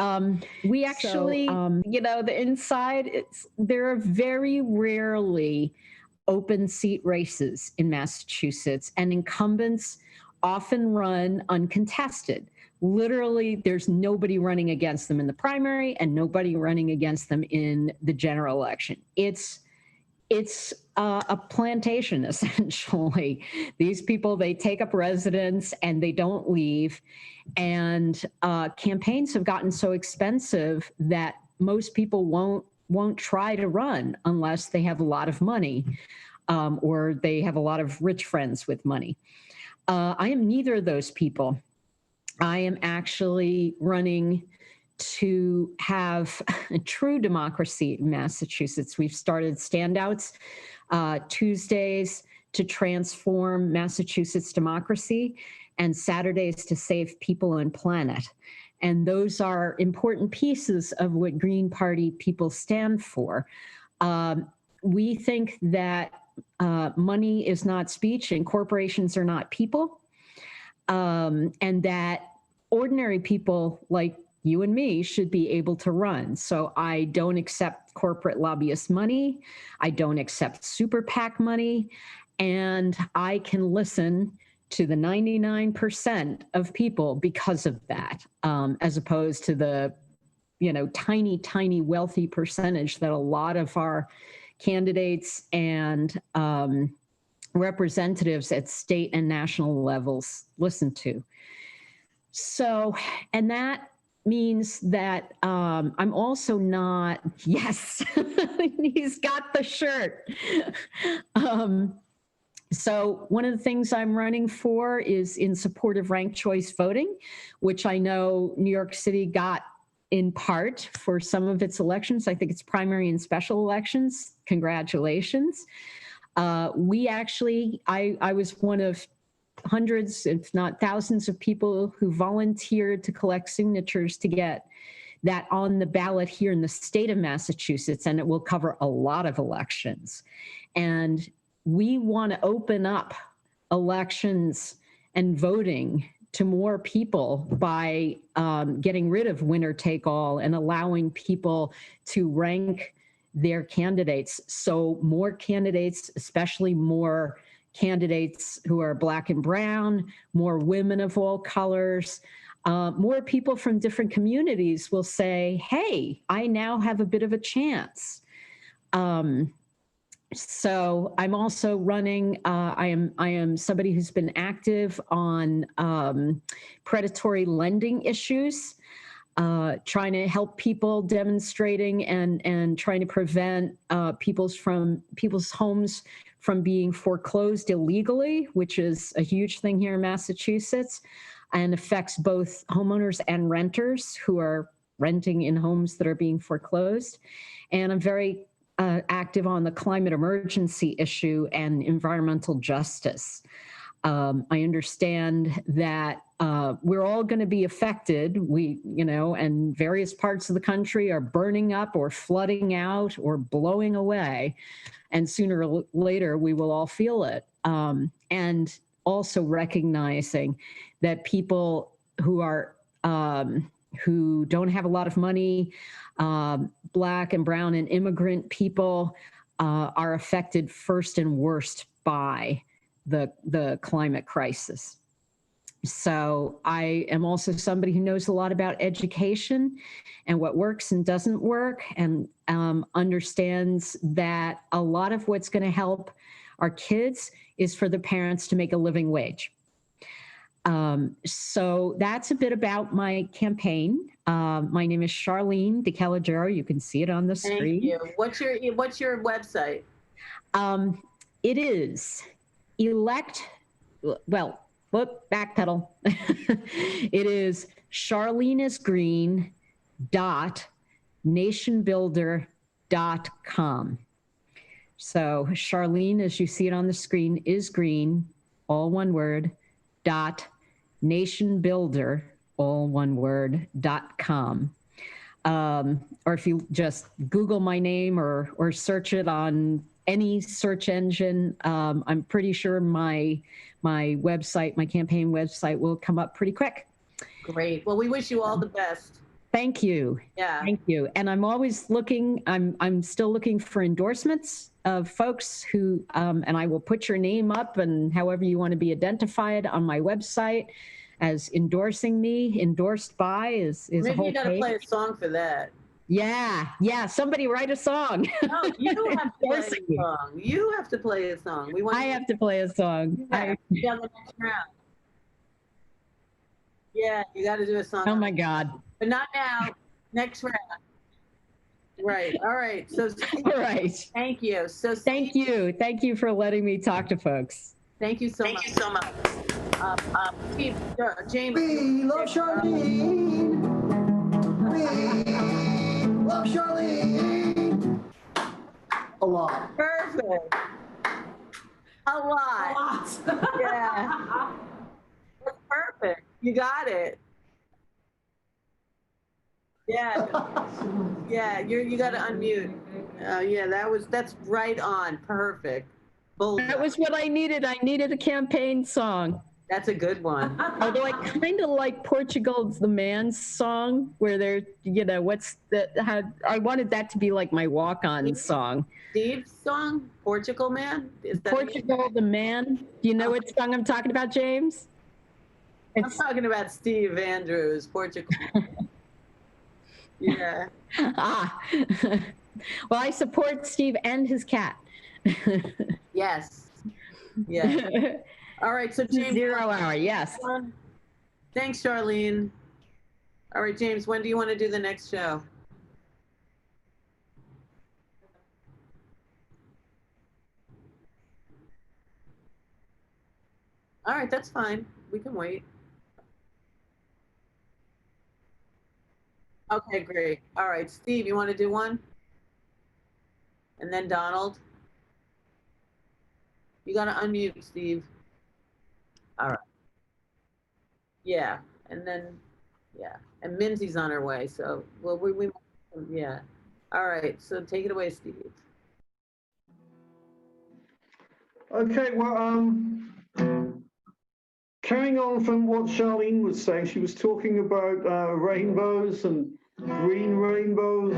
we actually, you know, the inside, there are very rarely open seat races in Massachusetts, and incumbents often run uncontested. Literally, there's nobody running against them in the primary and nobody running against them in the general election. It's a plantation, essentially. These people, they take up residence and they don't leave. And campaigns have gotten so expensive that most people won't try to run unless they have a lot of money, or they have a lot of rich friends with money. I am neither of those people. I am actually running to have a true democracy in Massachusetts. We've started standouts Tuesdays to transform Massachusetts democracy, and Saturdays to save people and planet. And those are important pieces of what Green Party people stand for. We think that money is not speech and corporations are not people, and that ordinary people like you and me should be able to run. So I don't accept corporate lobbyist money. I don't accept super PAC money. And I can listen to the 99% of people because of that, as opposed to the, you know, tiny, tiny wealthy percentage that a lot of our candidates and representatives at state and national levels listen to. So, and that means that I'm also not, yes, he's got the shirt. So one of the things I'm running for is in support of ranked choice voting, which I know New York City got in part for some of its elections. I think it's primary and special elections. Congratulations. We actually, I was one of hundreds, if not thousands of people who volunteered to collect signatures to get that on the ballot here in the state of Massachusetts, and it will cover a lot of elections. And we want to open up elections and voting to more people by getting rid of winner take all and allowing people to rank their candidates. So more candidates, especially more candidates who are Black and brown, more women of all colors. More people from different communities will say, hey, I now have a bit of a chance. So I'm also running, I am somebody who's been active on predatory lending issues, trying to help people, demonstrating and trying to prevent people's homes from being foreclosed illegally, which is a huge thing here in Massachusetts, and affects both homeowners and renters who are renting in homes that are being foreclosed. And I'm very active on the climate emergency issue and environmental justice. I understand that we're all going to be affected. And various parts of the country are burning up or flooding out or blowing away. And sooner or later, we will all feel it. And also recognizing that people who are who don't have a lot of money, Black and brown and immigrant people are affected first and worst by the climate crisis. So I am also somebody who knows a lot about education and what works and doesn't work, and understands that a lot of what's going to help our kids is for the parents to make a living wage. So that's a bit about my campaign. My name is Charlene DeCalagero. You can see it on the screen. Thank you. What's your website? It is backpedal. It is charleneisgreen.nationbuilder.com. So Charlene, as you see it on the screen, is green, all one word, .nationbuilder, all one word, .com. Or if you just Google my name or search it on any search engine, I'm pretty sure my website, my campaign website, will come up pretty quick. Great. Well, we wish you all the best. Thank you. Yeah. Thank you. And I'm always looking, I'm still looking for endorsements of folks who, and I will put your name up and however you want to be identified on my website as endorsing me. Endorsed by is a Maybe whole you got to page. play a song for that. Yeah. Somebody write a song. No, you have to play a song. You have to play a song. I have to play a song. Yeah, the next round. Yeah, you got to do a song. Oh my God. But not now. Next round. Right. All right. So all right. Thank you. So thank you. Thank you for letting me talk to folks. Thank you so much. Thank you so much. Steve, James. We love Charlene. We love Charlene. A lot. Perfect. A lot. Yeah. That's perfect. You got it. Yeah. Yeah. You got to unmute. Yeah. That's right on. Perfect. Bullseye. That was what I needed. I needed a campaign song. That's a good one. Although I kind of like Portugal's The Man's song, where they're, I wanted that to be like my walk-on song. Steve's song, Portugal Man? Is that Portugal The Man. Do you know what song I'm talking about, James? I'm talking about Steve Andrews, Portugal. Yeah. Well, I support Steve and his cat. Yes. Yeah. All right, so James. 0 hour, yes. Thanks, Charlene. All right, James, when do you want to do the next show? All right, that's fine. We can wait. Okay, great. All right, Steve, you want to do one? And then Donald? You got to unmute, Steve. All right. Yeah, and then, yeah. And Minzy's on her way, so, well, we yeah. All right, so take it away, Steve. Okay, well, carrying on from what Charlene was saying, she was talking about rainbows and green rainbows,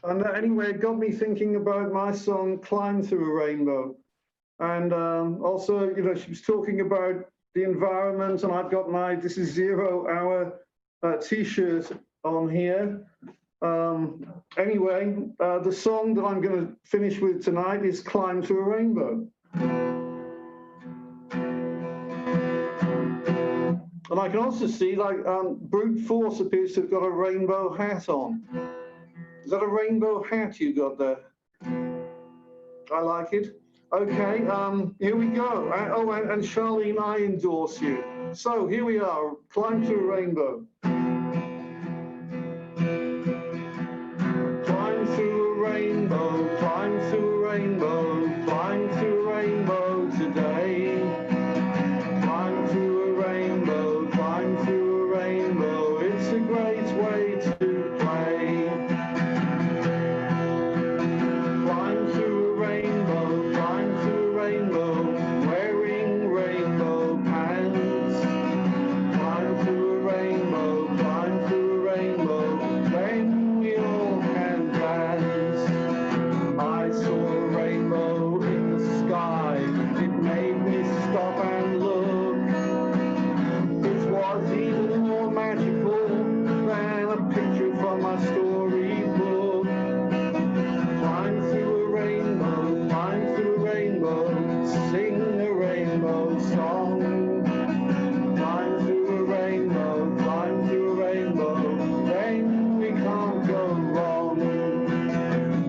and anyway, it got me thinking about my song, Climb Through a Rainbow. And also, you know, she was talking about the environment, and I've got my This Is 0 Hour t-shirt on here. Anyway, the song that I'm going to finish with tonight is Climb to a Rainbow. And I can also see, like, Brute Force appears to have got a rainbow hat on. Is that a rainbow hat you got there? I like it. Okay, here we go. Oh, and Charlene, I endorse you. So here we are, Climb to a Rainbow. Climb through a rainbow, climb through a rainbow, climb through a rainbow today. Climb through a rainbow, climb through a rainbow. It's a great way to play. Climb through a rainbow, climb through a rainbow, wearing rainbow pants. Climb through a rainbow, climb through a rainbow, when we all can dance. I saw a rainbow in the sky, it made me stop and look. It was even more magical than a picture from my storybook. Climb through a rainbow, climb through a rainbow, sing a rainbow song. Climb through a rainbow, climb through a rainbow, then we can't go wrong.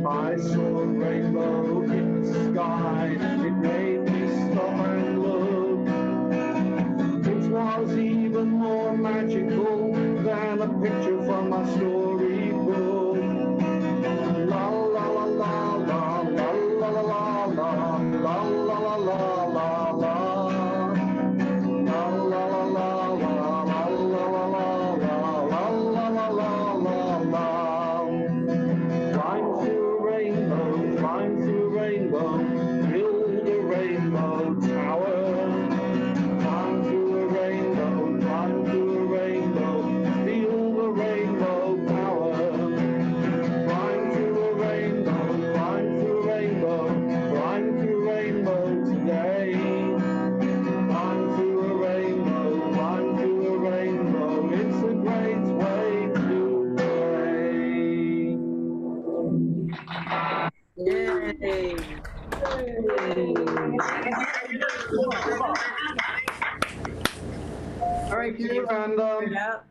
I saw a rainbow in the sky, it made me stop and look. It was even more magical than a picture from my storybook. La la la la la la la la la la la la la la la la. La la la la la la la la la la la la la. Climb through a rainbow, climb through a rainbow, build a rainbow tower. Climb through a rainbow, climb through a rainbow, feel the rainbow power. Climb through a rainbow, climb through a rainbow, climb through a rainbow today. Climb through a rainbow, climb through a rainbow, it's a great way to play. Yay. All right, Thank you, Steve, and figure it out.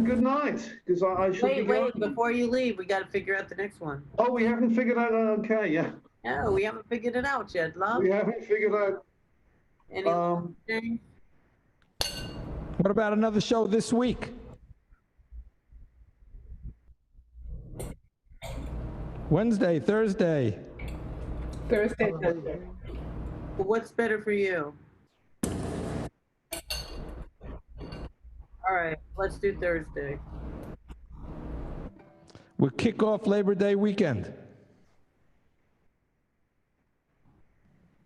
good night, because I should be Wait, going. before you leave, we got to figure out the next one. Oh, we haven't figured out, okay, yeah. No, we haven't figured it out yet, love. We haven't figured out, Anything? What about another show this week? Wednesday, Thursday. Thursday. Well, what's better for you? All right, let's do Thursday. We'll kick off Labor Day weekend.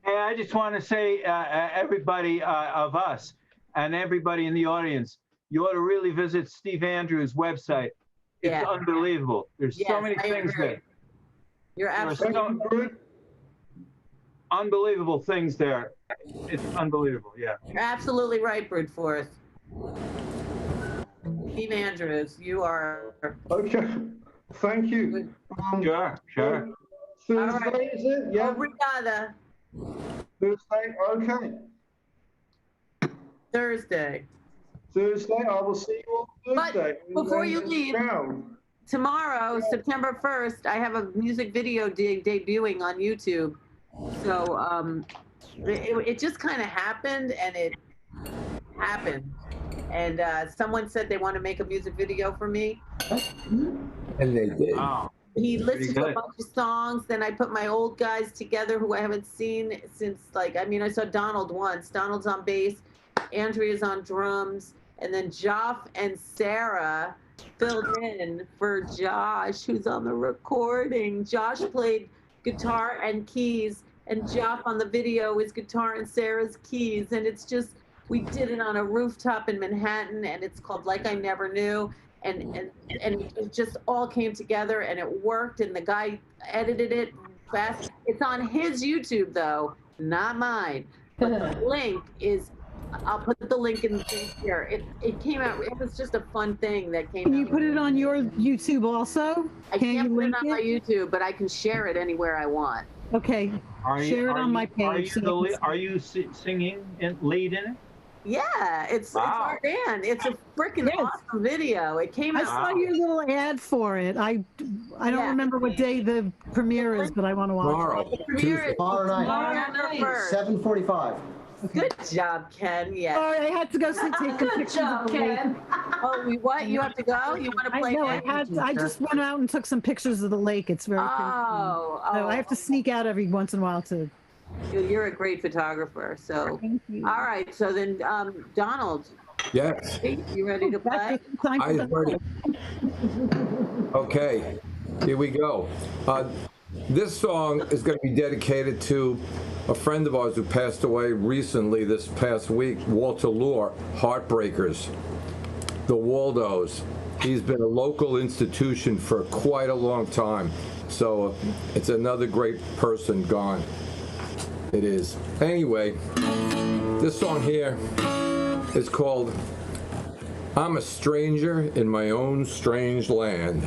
Hey, I just want to say, everybody of us and everybody in the audience, you ought to really visit Steve Andrews' website. It's Yeah. unbelievable. There's so Yes, many I things agree. there. You're There are absolutely, unbelievable things there. It's unbelievable, yeah. you're absolutely right, Brute Force. Steve Andrews, you are. okay, thank you. Sure. Thursday, All right. is it? Yeah, Obrigada. Thursday, okay. Thursday. Thursday, I will see you on But Thursday. before you leave, Ciao. tomorrow, September 1st, I have a music video debuting on YouTube. So it just kind of happened, and it happened. And someone said they want to make a music video for me. And they did. Wow. He listened to a good. bunch of songs. Then I put my old guys together who I haven't seen since, like, I mean, I saw Donald once. Donald's on bass, Andrea's on drums, and then Joff and Sarah filled in for Josh, who's on the recording. Josh played guitar and keys, and Joff on the video is guitar and Sarah's keys. And it's just, we did it on a rooftop in Manhattan, and it's called Like I Never Knew. And it just all came together, and it worked, and the guy edited it fast. It's on his YouTube though, not mine. But the link is, I'll put the link in the thing here. It came out, it was just a fun thing that came Can out. you put it on your YouTube also? I Can can't you put it link on my YouTube, but I can share it anywhere I want. Okay. Share it on my page. Are you singing and lead in it? Yeah, it's our band. It's a freaking awesome video. It came I out. saw your little ad for it. I don't remember what day the premiere is, but I want to watch Tomorrow. it. The premiere is Tomorrow night. November 1st. 7:45. Good job, Ken. Yes. Sorry, I had to go take a Good picture job, of the lake. Ken. Oh, what? You have to go? You want to I play? know. Ken? I just went out and took some pictures of the lake. It's very pretty. Oh, So I have to sneak out every once in a while to. You're a great photographer. So, Thank you. all right. So then, Donald, Yes. you ready to play? Time I for the heard it. Okay, here we go. This song is going to be dedicated to a friend of ours who passed away recently this past week, Walter Lohr, Heartbreakers, the Waldos. He's been a local institution for quite a long time. So it's another great person gone. It is. Anyway, this song here is called I'm a Stranger in My Own Strange Land.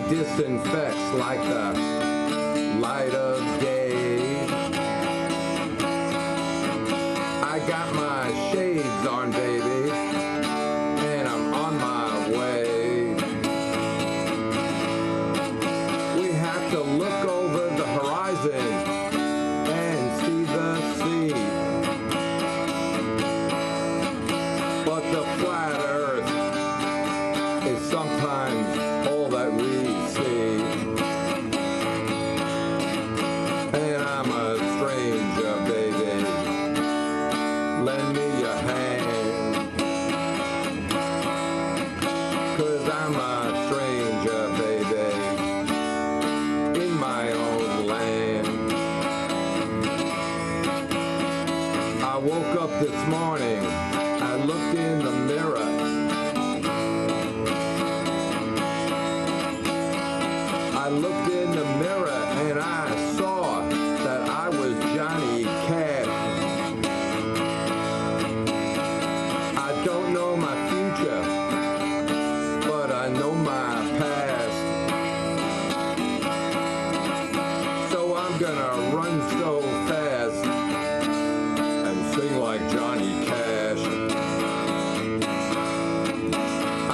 Disinfects like the light of day. I got my shades on, baby, and I'm on my way. We have to look over the horizon and see the sea. But the flat earth is sometimes all that we see. And I'm a stranger, baby. Lend me your hand. 'Cause I'm a stranger, baby, in my own land. I woke up this morning, I looked in the mirror. I looked in the mirror and I saw that I was Johnny Cash. I don't know my future, but I know my past. So I'm gonna run so fast and sing like Johnny Cash.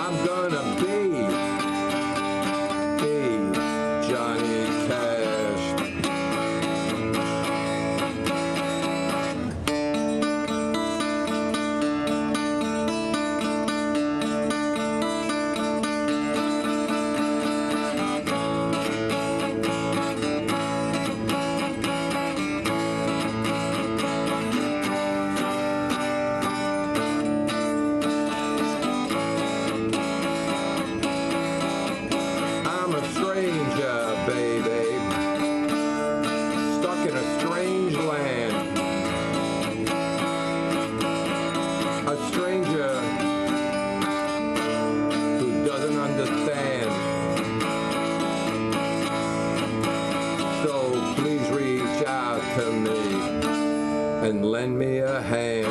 I'm gonna be Johnny Cash. I'm a stranger, baby, stuck in a strange land. A stranger who doesn't understand. So please reach out to me and lend me a hand.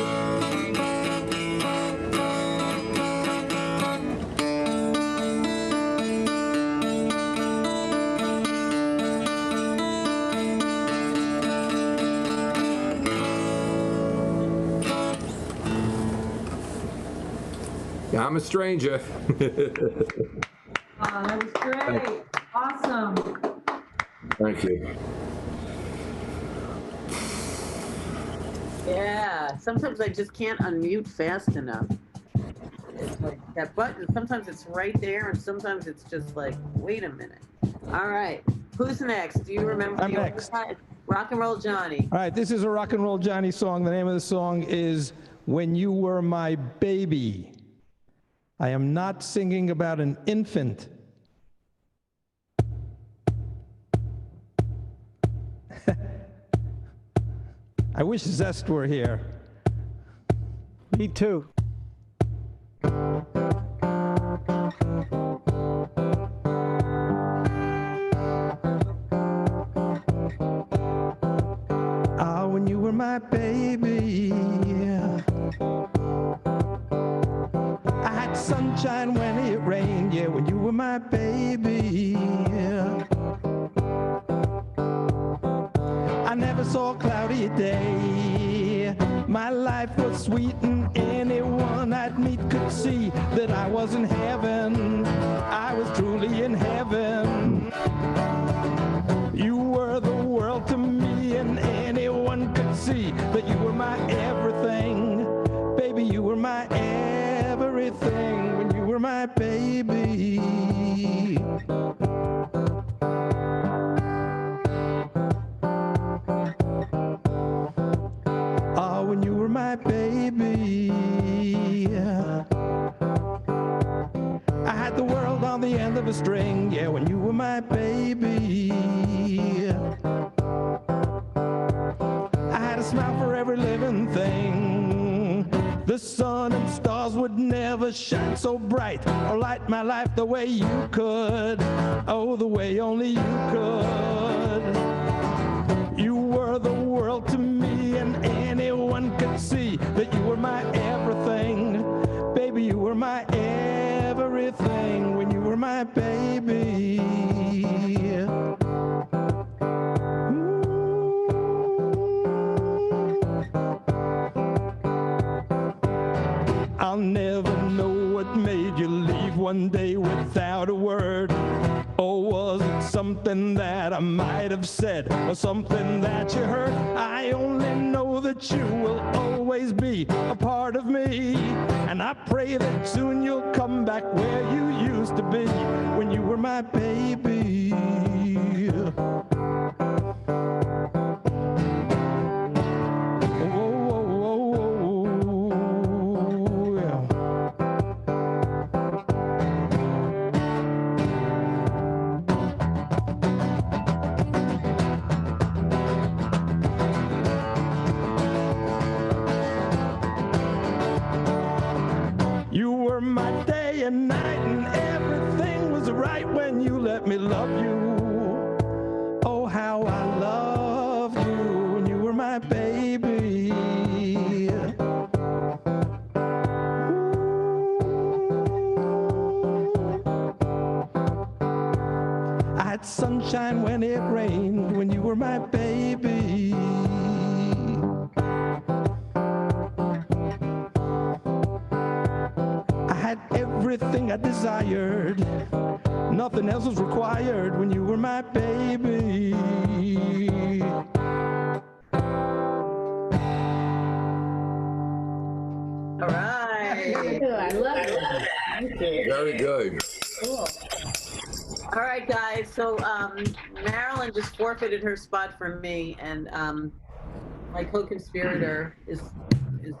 Yeah, I'm a stranger. Oh, that was great. Awesome. Thank you. Yeah, sometimes I just can't unmute fast enough. It's like that button, sometimes it's right there, and sometimes it's just like, wait a minute. All right, who's next? Do you remember? I'm the next. Rock and Roll Johnny. All right, this is a Rock and Roll Johnny song. The name of the song is When You Were My Baby. I am not singing about an infant. I wish Zest were here. Me too. Ah, when you were my baby, I had sunshine when it rained, yeah, when you were my baby. I never saw a cloudy day. My life was sweet and anyone I'd meet could see that I was in heaven. I was truly in heaven. You were the world to me and anyone could see that you were my everything. Baby, you were my everything when you were my baby. Oh, when you were my baby. I had the world on the end of a string, yeah, when you were my baby. I had a smile for every living thing. The sun and stars would never shine so bright or light my life the way you could. Oh, the way only you could. You were the world to me and anyone could see that you were my everything. Baby, you were my everything when you were my baby. I'll never know what made you leave one day without a word. Or was it something that I might have said, or something that you heard? I only know that you will always be a part of me, and I pray that soon you'll come back where you used to be when you were my baby. You were my day and night, and everything was right when you let me love you. Oh, how I loved you when you were my baby. I had sunshine when it rained, when you were my baby. I had everything I desired. Nothing else was required when you were my baby. All right. I love it. Thank you. Very good. Cool. All right, guys. So Marilyn just forfeited her spot for me, and my co-conspirator is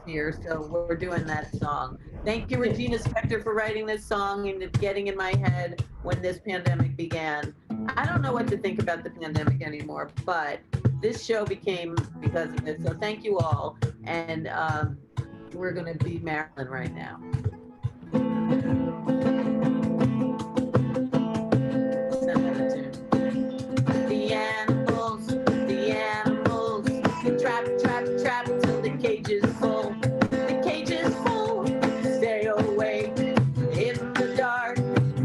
here, so we're doing that song. Thank you, Regina Spektor, for writing this song and it getting in my head when this pandemic began. I don't know what to think about the pandemic anymore, but this show became because of it. So thank you all, and we're going to be Marilyn right now. The animals, trap till the cage is full. The cage is full, stay awake in the dark,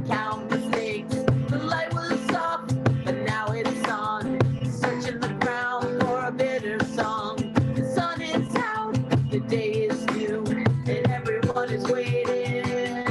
count mistakes. The light was off, but now it's on, searching the ground for a bitter song. The sun is out, the day is new, and everyone is waiting.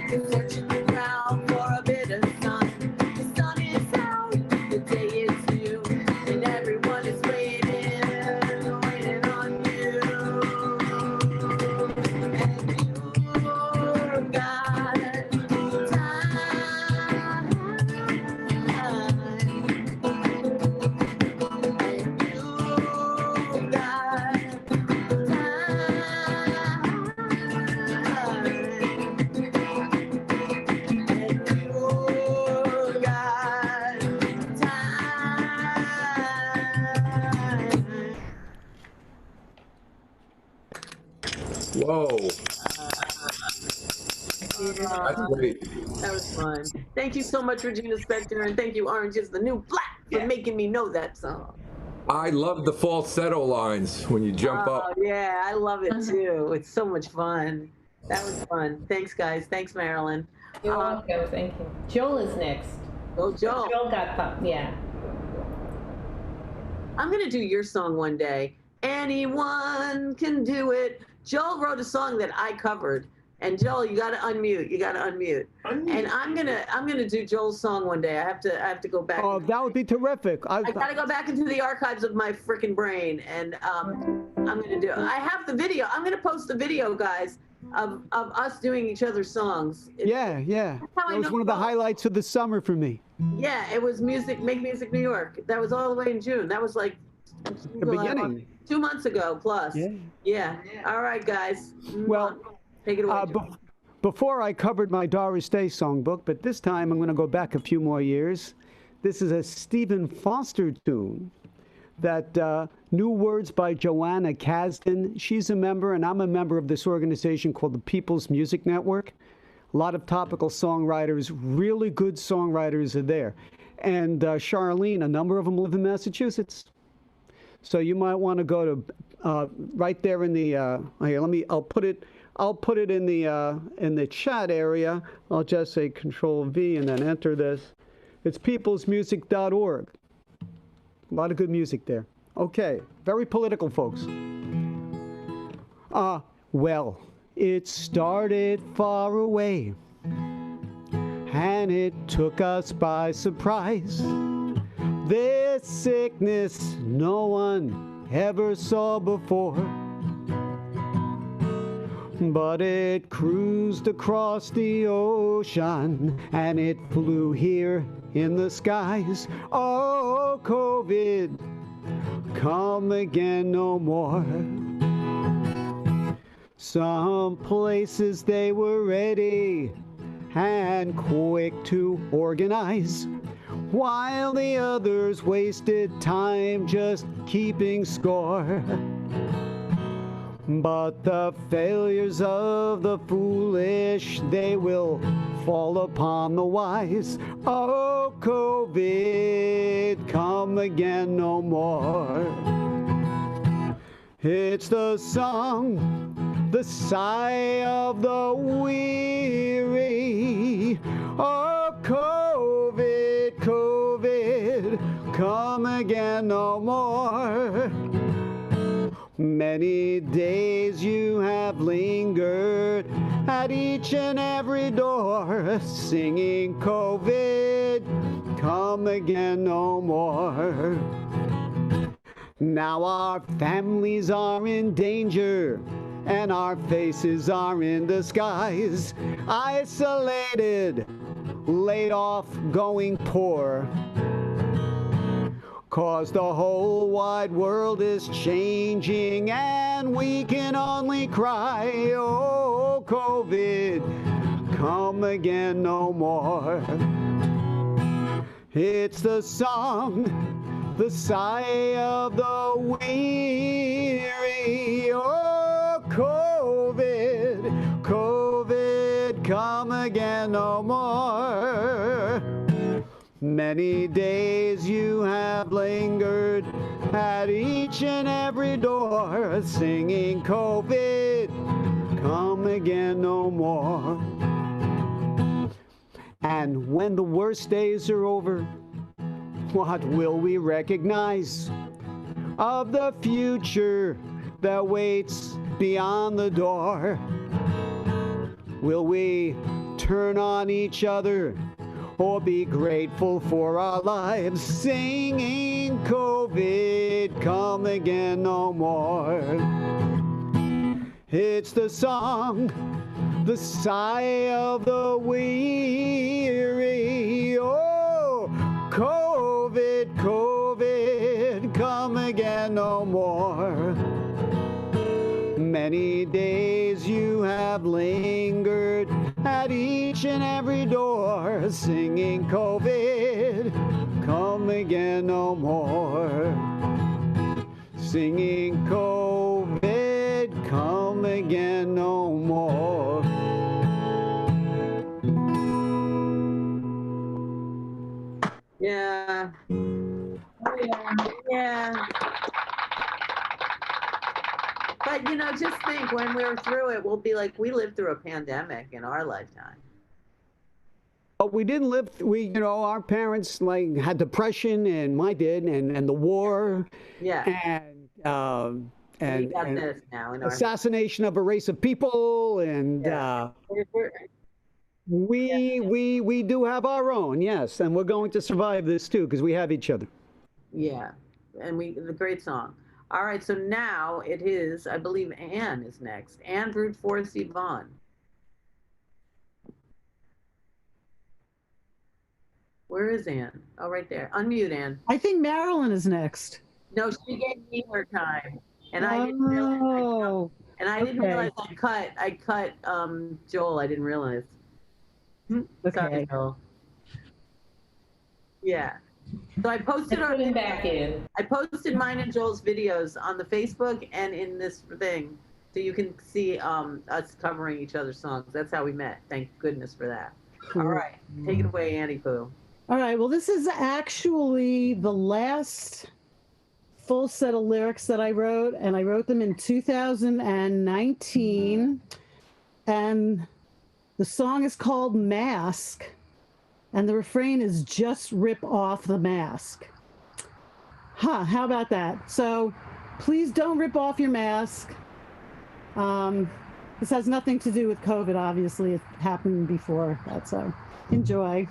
You're searching the ground for a bit of sun. The sun is out, the day is new, and everyone is waiting on you. And you've got time. And you've got Whoa, that's great. That was fun. Thank you so much, Regina Spektor, and thank you, Orange is the New Black, for making me know that song. I love the falsetto lines when you jump up. Oh, yeah, I love it too. It's so much fun. That was fun. Thanks, guys. Thanks, Marilyn. You're welcome. Thank you. Joel is next. Oh, Joel. Joel got popped. Yeah. I'm going to do your song one day. Anyone can do it. Joel wrote a song that I covered. And Joel, you got to unmute. You got to unmute. And I'm gonna do Joel's song one day. I have to go back. Oh, that would be terrific. I got to go back into the archives of my freaking brain, and I'm gonna do it. I have the video. I'm gonna post the video, guys, of us doing each other's sons. Yeah. how I That was know one of the about- highlights of the summer for me. Yeah, it was Make Music New York. That was all the way in June. That was like The beginning. 2 months ago plus. Yeah. All right, guys. Well, take it away. Joel. Before I covered my Doris Day songbook, but this time I'm going to go back a few more years. This is a Stephen Foster tune that New Words by Joanna Kasdan. She's a member, and I'm a member of this organization called the People's Music Network. A lot of topical songwriters, really good songwriters are there. And Charlene, a number of them live in Massachusetts. So you might want to go to right there in the here. I'll put it in the chat area. I'll just say Control V and then enter this. It's peoplesmusic.org. A lot of good music there. Okay, very political, folks. Well, it started far away, and it took us by surprise. This sickness no one ever saw before, but it cruised across the ocean and it flew here in the skies. Oh, COVID, come again no more. Some places they were ready and quick to organize, while the others wasted time just keeping score. But the failures of the foolish, they will fall upon the wise. Oh, COVID, come again no more. It's the song, the sigh of the weary. Oh, COVID, COVID, come again no more. Many days you have lingered at each and every door, singing COVID, come again no more. Now our families are in danger, and our faces are in disguise, isolated, laid off, going poor. 'Cause the whole wide world is changing, and we can only cry, oh, COVID, come again no more. It's the song, the sigh of the weary. Oh, COVID, COVID, come again no more. Many days you have lingered at each and every door, singing COVID, come again no more. And when the worst days are over, what will we recognize of the future that waits beyond the door? Will we turn on each other or be grateful for our lives, singing COVID, come again no more. It's the song, the sigh of the weary. Oh, COVID, COVID, come again no more. Many days you have lingered at each and every door, singing COVID, come again no more. Singing COVID, come again no more. Yeah. Oh, yeah. But, you know, just think when we're through it, we'll be like, we lived through a pandemic in our lifetime. But we didn't live, our parents like had depression, and mine did, and the war. Yeah. And we got this now in our assassination of a race of people, and we do have our own, yes, and we're going to survive this too because we have each other. Yeah, and the great song. All right, so now it is, I believe Anne is next. Anne Brute Force Yvonne. Where is Anne? Oh, right there. Unmute, Anne. I think Marilyn is next. No, she gave me her time, and I didn't realize. I didn't realize I cut Joel. I didn't realize. Sorry, Joel. Yeah. So I posted our back in. I posted mine and Joel's videos on the Facebook and in this thing, so you can see us covering each other's songs. That's how we met. Thank goodness for that. All right, take it away, Annie Pooh. All right, well, this is actually the last full set of lyrics that I wrote, and I wrote them in 2019. And the song is called Mask, and the refrain is just rip off the mask. How about that? So please don't rip off your mask. This has nothing to do with COVID, obviously. It happened before that, so enjoy.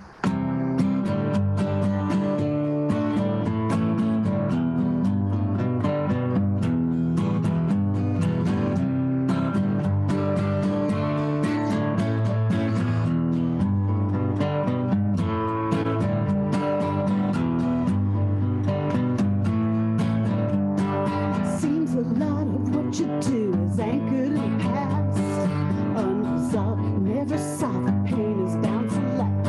Seems a lot of what you do is anchored in the past. Unresolved, never saw the pain is bound to last.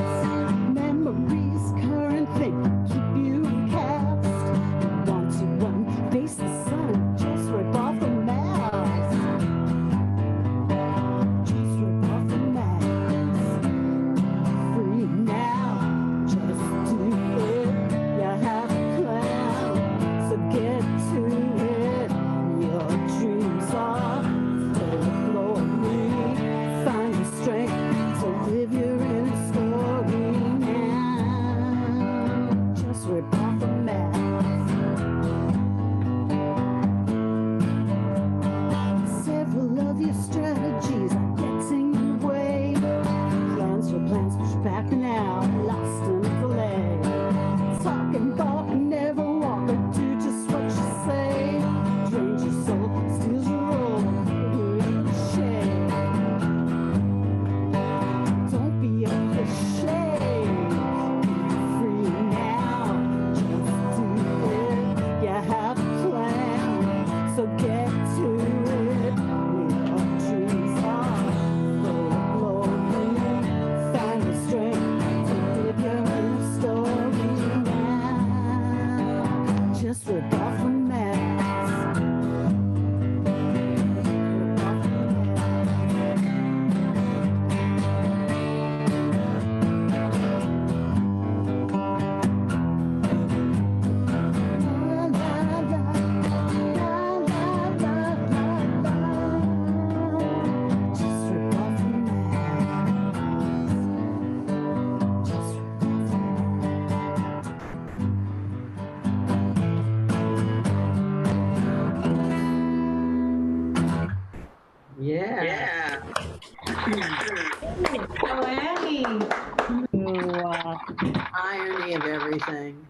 Irony of everything.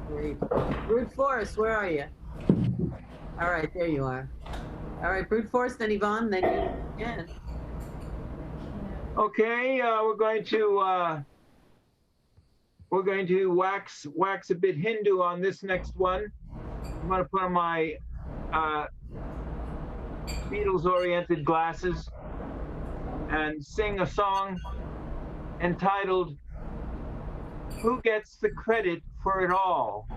Great. Brute force, where are you? All right, there you are. All right, brute force, then Yvonne, then you again. Okay, we're going to wax a bit Hindu on this next one. I'm going to put on my Beatles-oriented glasses and sing a song entitled "Who Gets the Credit for It All?"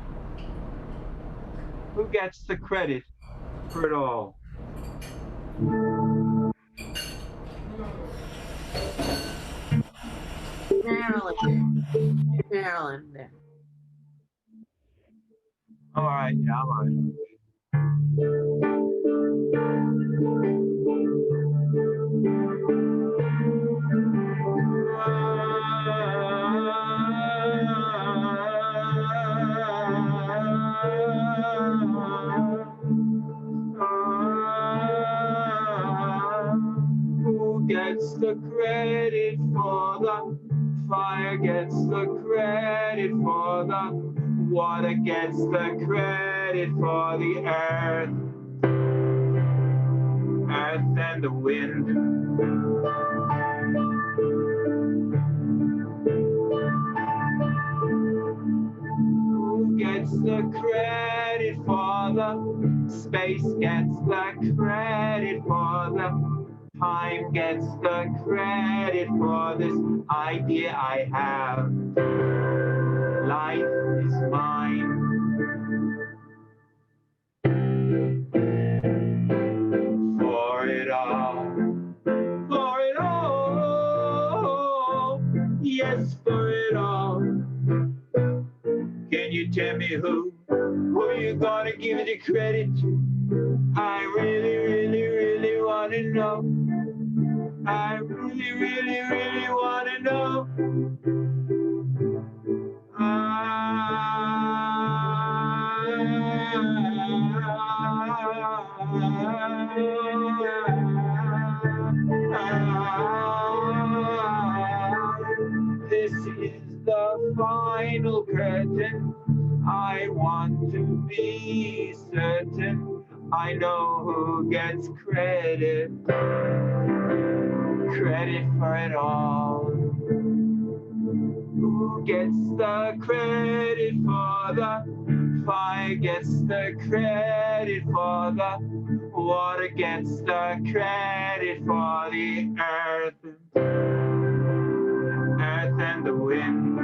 Who gets the credit for it all? Marilyn. Marilyn there. All right, yeah, all right. Who gets the credit for the fire? Gets the credit for the water? Gets the credit for the earth and the wind? Who gets the credit for the space? Gets the credit for the time? Gets the credit for this idea I have. Life is mine. For it all. For it all. Yes, for it all. Can you tell me who you gonna give the credit to? I really, really, really want to know. I really, really, really want to know. This is the final curtain. I want to be certain I know who gets credit for it all. Who gets the credit for the fire? Gets the credit for the water? Gets the credit for the earth and the wind?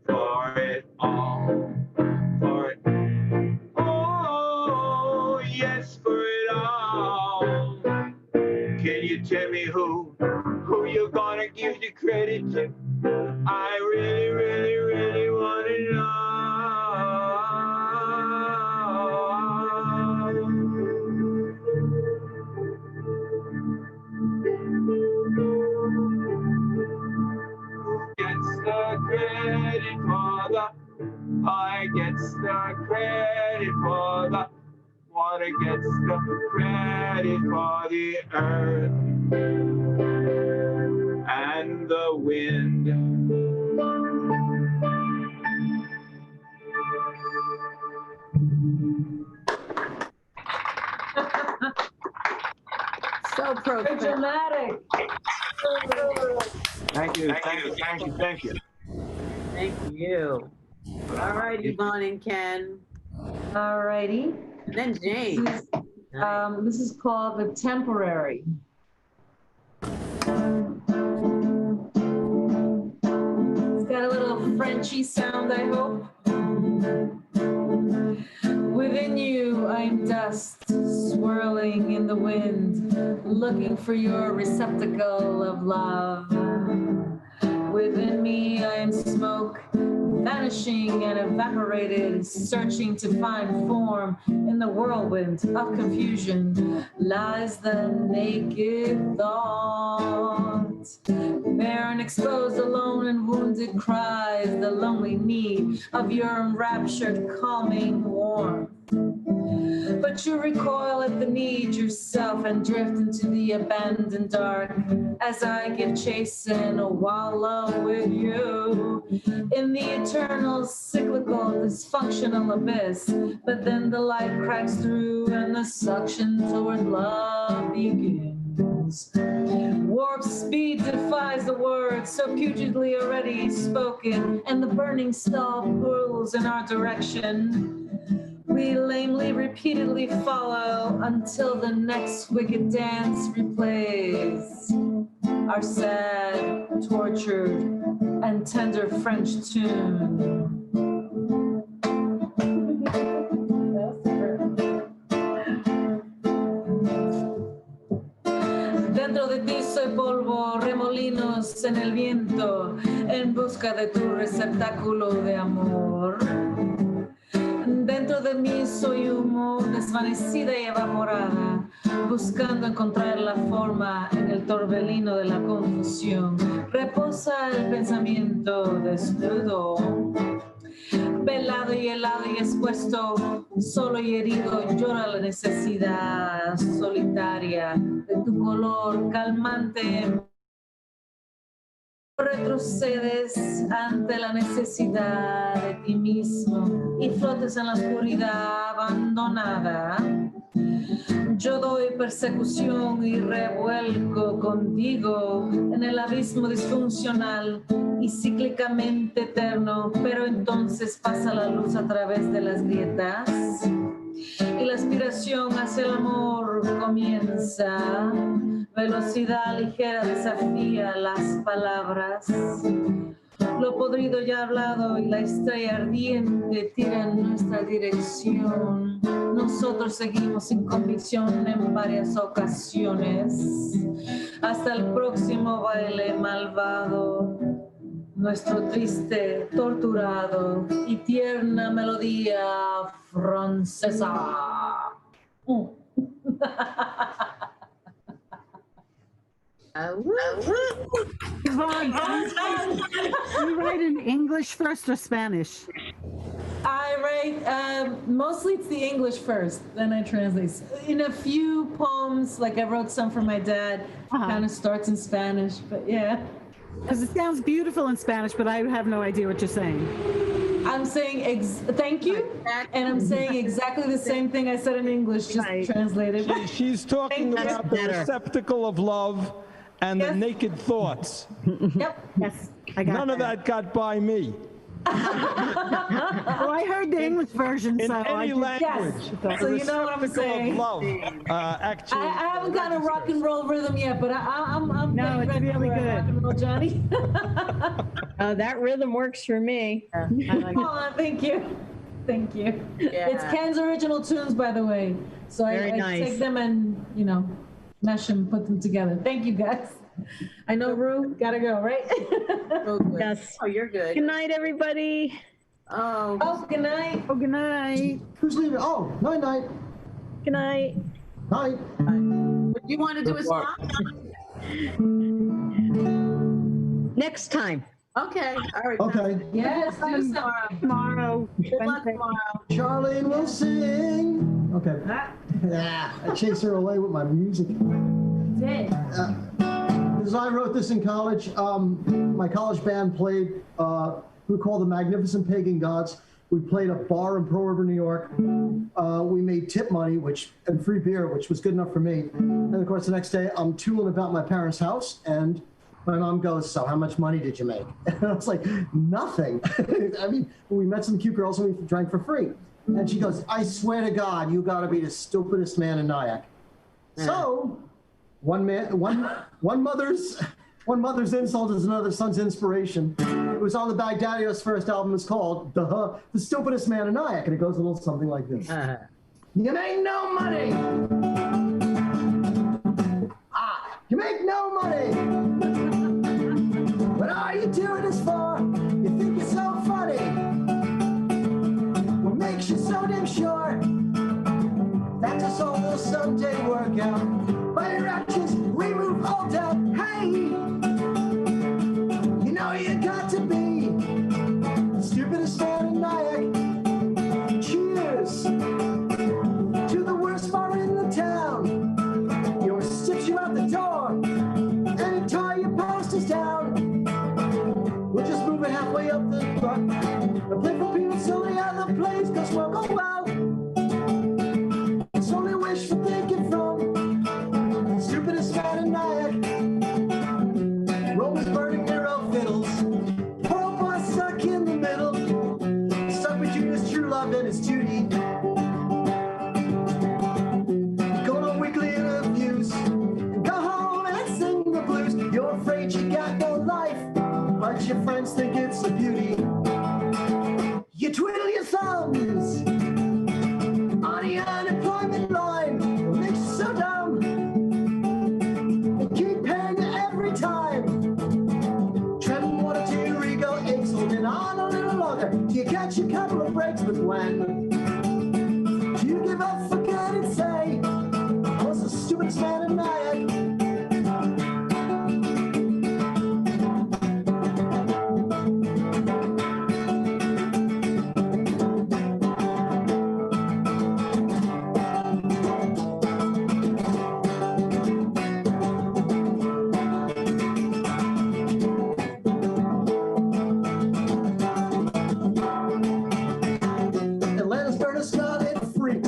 For it all, for it. Oh, yes, for it all. Can you tell me who you're gonna give the credit to? I really, really, really want to know. Gets the credit for the fire? Gets the credit for the water? Gets the credit for the earth and the wind? So profound. Dramatic. Thank you, thank you, thank you, thank you. Thank you. All right, Yvonne and Ken. All righty. And then James. This is called The Temporary. It's got a little Frenchy sound, I hope. Within you, I'm dust, swirling in the wind, looking for your receptacle of love. Within me, I am smoke, vanishing and evaporated, searching to find form. In the whirlwind of confusion lies the naked thought. Bare and exposed, alone and wounded cries the lonely need of your enraptured, calming warmth. warmth. But you recoil at the need yourself and drift into the abandoned dark as I give chase and wallow with you in the eternal cyclical dysfunctional abyss. But then the light cracks through and the suction toward love begins. Warp speed defies the words so putridly already spoken, and the burning star whirls in our direction. We lamely, repeatedly follow until the next wicked dance replays our sad, tortured, and tender French tune. Dentro de ti soy polvo, remolinos en el viento, en busca de tu receptáculo de amor. Dentro de mí soy humo, desvanecida y evaporada, buscando encontrar la forma en el torbellino de la confusión. Reposa el pensamiento desnudo, velado y helado y expuesto, solo y herido, llora la necesidad solitaria de tu color calmante. Retrocedes ante la necesidad de ti mismo y flotes en la oscuridad abandonada. Yo doy persecución y revuelco contigo en el abismo disfuncional y cíclicamente eterno, pero entonces pasa la luz a través de las grietas y la aspiración hacia el amor comienza. Velocidad ligera desafía las palabras. Lo podrido ya hablado y la estrella ardiente tira en nuestra dirección. Nosotros seguimos sin convicción en varias ocasiones. Hasta el próximo baile malvado. Nuestro triste, torturado y tierna melodía francesa. Yvonne, do you write in English first or Spanish? I write, mostly it's the English first, then I translate. In a few poems, like I wrote some for my dad, kind of starts in Spanish, but yeah. Because it sounds beautiful in Spanish, but I have no idea what you're saying. I'm saying thank you, and I'm saying exactly the same thing I said in English, just translated. She's talking about the receptacle of love and the naked thoughts. Yep. Yes, I got None of that got by me. Well, I heard the English version, In so any language. Yes. So you know what I'm saying. Of love, actually. I haven't got a rock and roll rhythm yet, but I'm No, it's ready really for good. rock and roll, Johnny. That rhythm works for me. Oh, thank you. Thank you. Yeah. It's Ken's original tunes, by the way. So Very I nice. take them and, mesh them, put them together. Thank you, guys. I know, Rue, gotta go, right? Yes. Oh, you're good. Good night, everybody. Oh, good night. Oh, good night. Who's leaving? Oh, night night. Good night. Night. Do you want to do a song? Next time. Okay. All right. Okay. Yes, do Tomorrow. Tomorrow. Good luck Wednesday. tomorrow. Charlene will sing. Okay. Yeah, I chase her away with my music. Did. Because I wrote this in college. My college band played, we call the Magnificent Pagan Gods. We played a bar in Pearl River, New York. We made tip money, and free beer, which was good enough for me. And of course, the next day, I'm tooling about my parents' house, and my mom goes, "So how much money did you make?" And I was like, "Nothing." I mean, we met some cute girls and we drank for free. And she goes, "I swear to God, you got to be the stupidest man in Nyack." So, one mother's insult is another son's inspiration. It was on the Baghdadio's first album. It's called The Stupidest Man in Nyack, and it goes a little something like this. You make no money. You make no money. What are you doing this for? You think it's so funny. What makes you so damn sure that this all will someday work out? By your actions, we move all down. Hey, you know you got to be the stupidest man in Nyack. Cheers. this world go well. It's only wishful thinking from the stupidest man in Nyack. Rome is burning Nero fiddles. Poor old boy stuck in the middle, stuck between his true love and his duty. Going on weekly interviews, go home and sing the blues. You're afraid you got no life, but your friends think it's a beauty. You twiddle your thumbs on the unemployment line. It makes you so dumb. They keep paying you every time. Trend one or two, Rigo aches, holding on a little longer. Do you catch a couple of breaks with when? Do you give up for good and say, I was the stupidest man in Nyack? Atlanta's burning scarlet freak.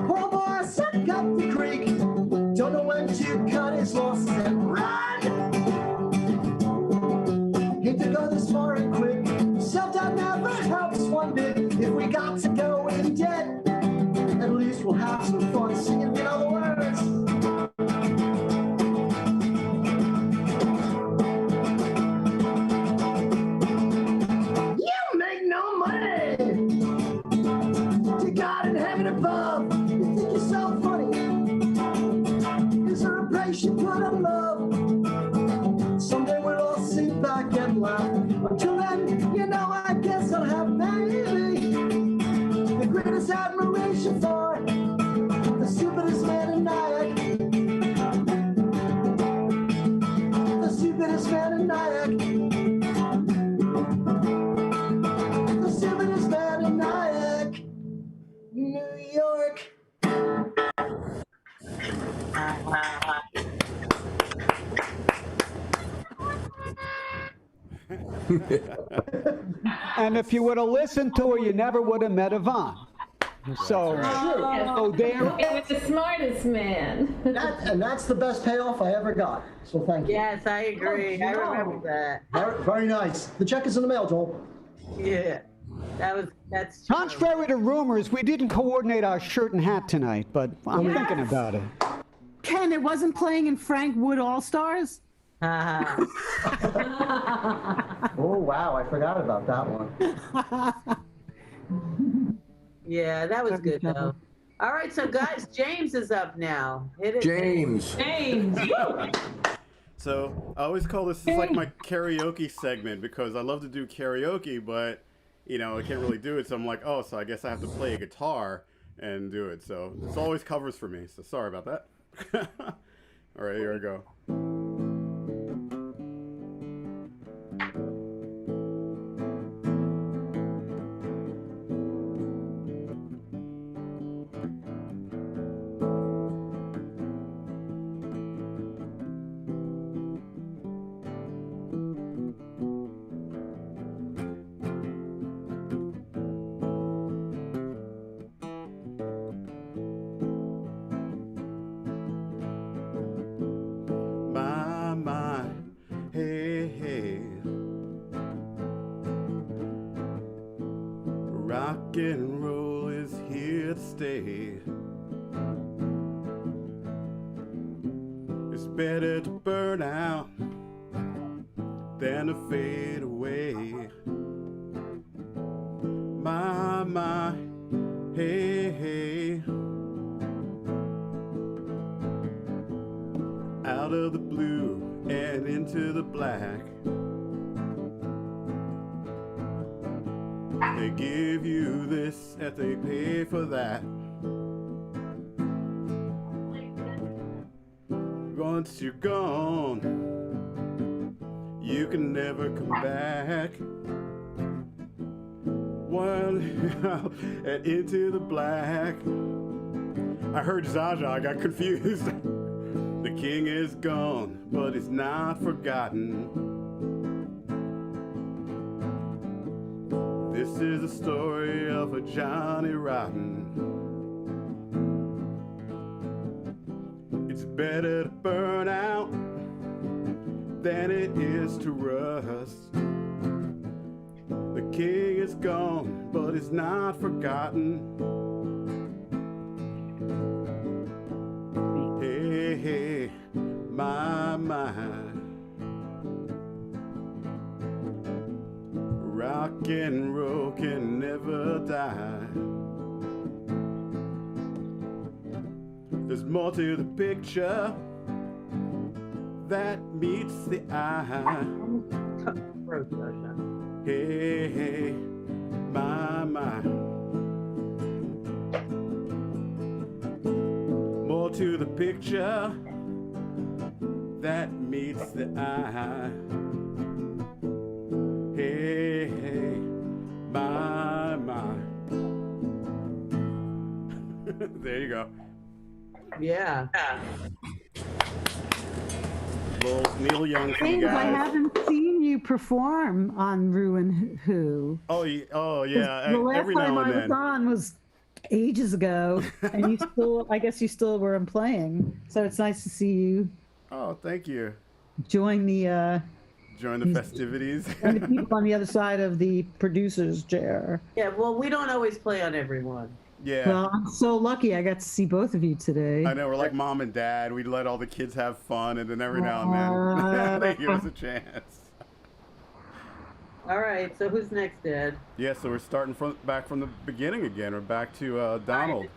Poor boy stuck up the creek. Don't know when to cut his losses and run. Hate to go this far and quick. Self-doubt never helps one bit. If we got to go in debt, at least we'll have some fun singing the other words. You make no money. To God in heaven above, you think you're so funny. Is there a price you put on love? Someday we'll all sit back and laugh. Until then, you know, I guess I'll have maybe the greatest admiration for the stupidest man in Nyack. The stupidest man in Nyack. The stupidest man in Nyack. New York. And if you would have listened to her, you never would have met Yvonne. So, so there. It was the smartest man. And that's the best payoff I ever got. So thank you. Yes, I agree. I remember that. Very, very nice. The check is in the mail, Joel. Yeah, that's true. Contrary to rumors, we didn't coordinate our shirt and hat tonight, but I'm thinking about it. Ken, it wasn't playing in Frank Wood All Stars? Oh, wow. I forgot about that one. Yeah, that was good though. All right, so guys, James is up now. Hit it, James. James. So I always call this like my karaoke segment because I love to do karaoke, but you know I can't really do it. So I'm like, oh, so I guess I have to play a guitar and do it. So it's always covers for me. So sorry about that. All right, here I go. Rock and roll is here to stay. It's better to burn out than to fade away. My, hey, hey. Out of the blue and into the black. They give you this and they pay for that. Once you're gone, you can never come back. One and into the black. I heard Zaza, I got confused. The king is gone, but it's not forgotten. This is the story of a Johnny Rotten. It's better to burn out than it is to rust. The king is gone, but he's not forgotten. Hey, hey, my. Rock and roll can never die. There's more to the picture that meets the eye. Hey, hey, my. More to the picture that meets the eye. Hey, hey, my. There you go. Yeah. Little Neil Young for you James, I guys. haven't seen you perform on Ruin Who. Oh, yeah. The last Every time now I and was then. on was ages ago, and you still, I guess you still were playing. So it's nice to see you Oh, thank you. join the Join the festivities. and the people on the other side of the producer's chair. Yeah, well, we don't always play on everyone. Yeah. Well, I'm so lucky I got to see both of you today. I know, we're like mom and dad. We let all the kids have fun, and then every now and then they give us a chance. All right, so who's next, Ed? Yeah, so we're starting back from the beginning again. We're back to Donald.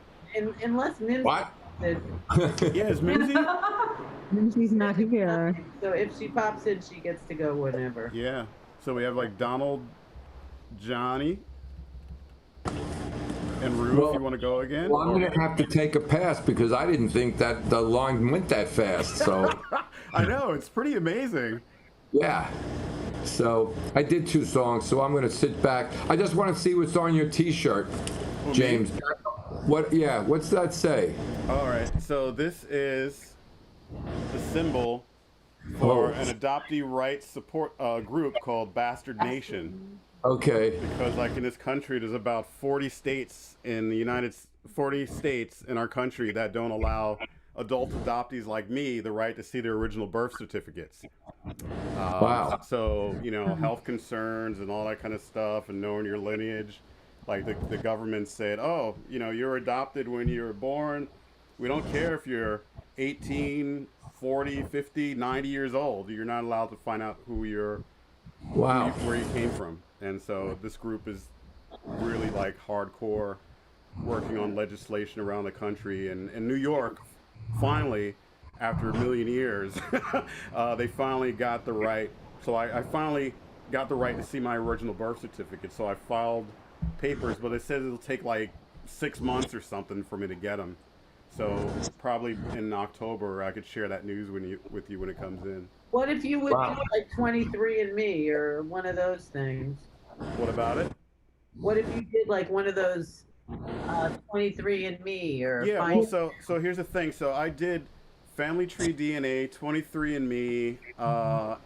Unless Mimsy. What? Yeah, is Mimsy? Mimsy's not here. So if she pops in, she gets to go whenever. Yeah. So we have like Donald, Johnny, and ReW if you want to go again. Well, I'm going to have to take a pass because I didn't think that the line went that fast. So I know, it's pretty amazing. yeah. So I did 2 songs, so I'm going to sit back. I just want to see what's on your T-shirt, James. What? Yeah. What's that say? All right. So this is the symbol for an adoptee rights support group called Bastard Nation. Okay. Because like in this country, there's about 40 states in the 40 states in our country that don't allow adult adoptees like me the right to see their original birth certificates. Wow. So, you know, health concerns and all that kind of stuff and knowing your lineage. Like the government said, oh, you know, you're adopted when you were born. We don't care if you're 18, 40, 50, 90 years old. You're not allowed to find out who you're, Wow. where you came from. And so this group is really like hardcore working on legislation around the country. And in New York, finally, after a million years, they finally got the right. So I finally got the right to see my original birth certificate. So I filed papers, but it says it'll take like 6 months or something for me to get them. So probably in October, I could share that news with you when it comes in. What if you would Wow. do like 23andMe or one of those things? What about it? What if you did like one of those 23andMe or Yeah, find- well, so here's the thing. So I did Family Tree DNA, 23andMe,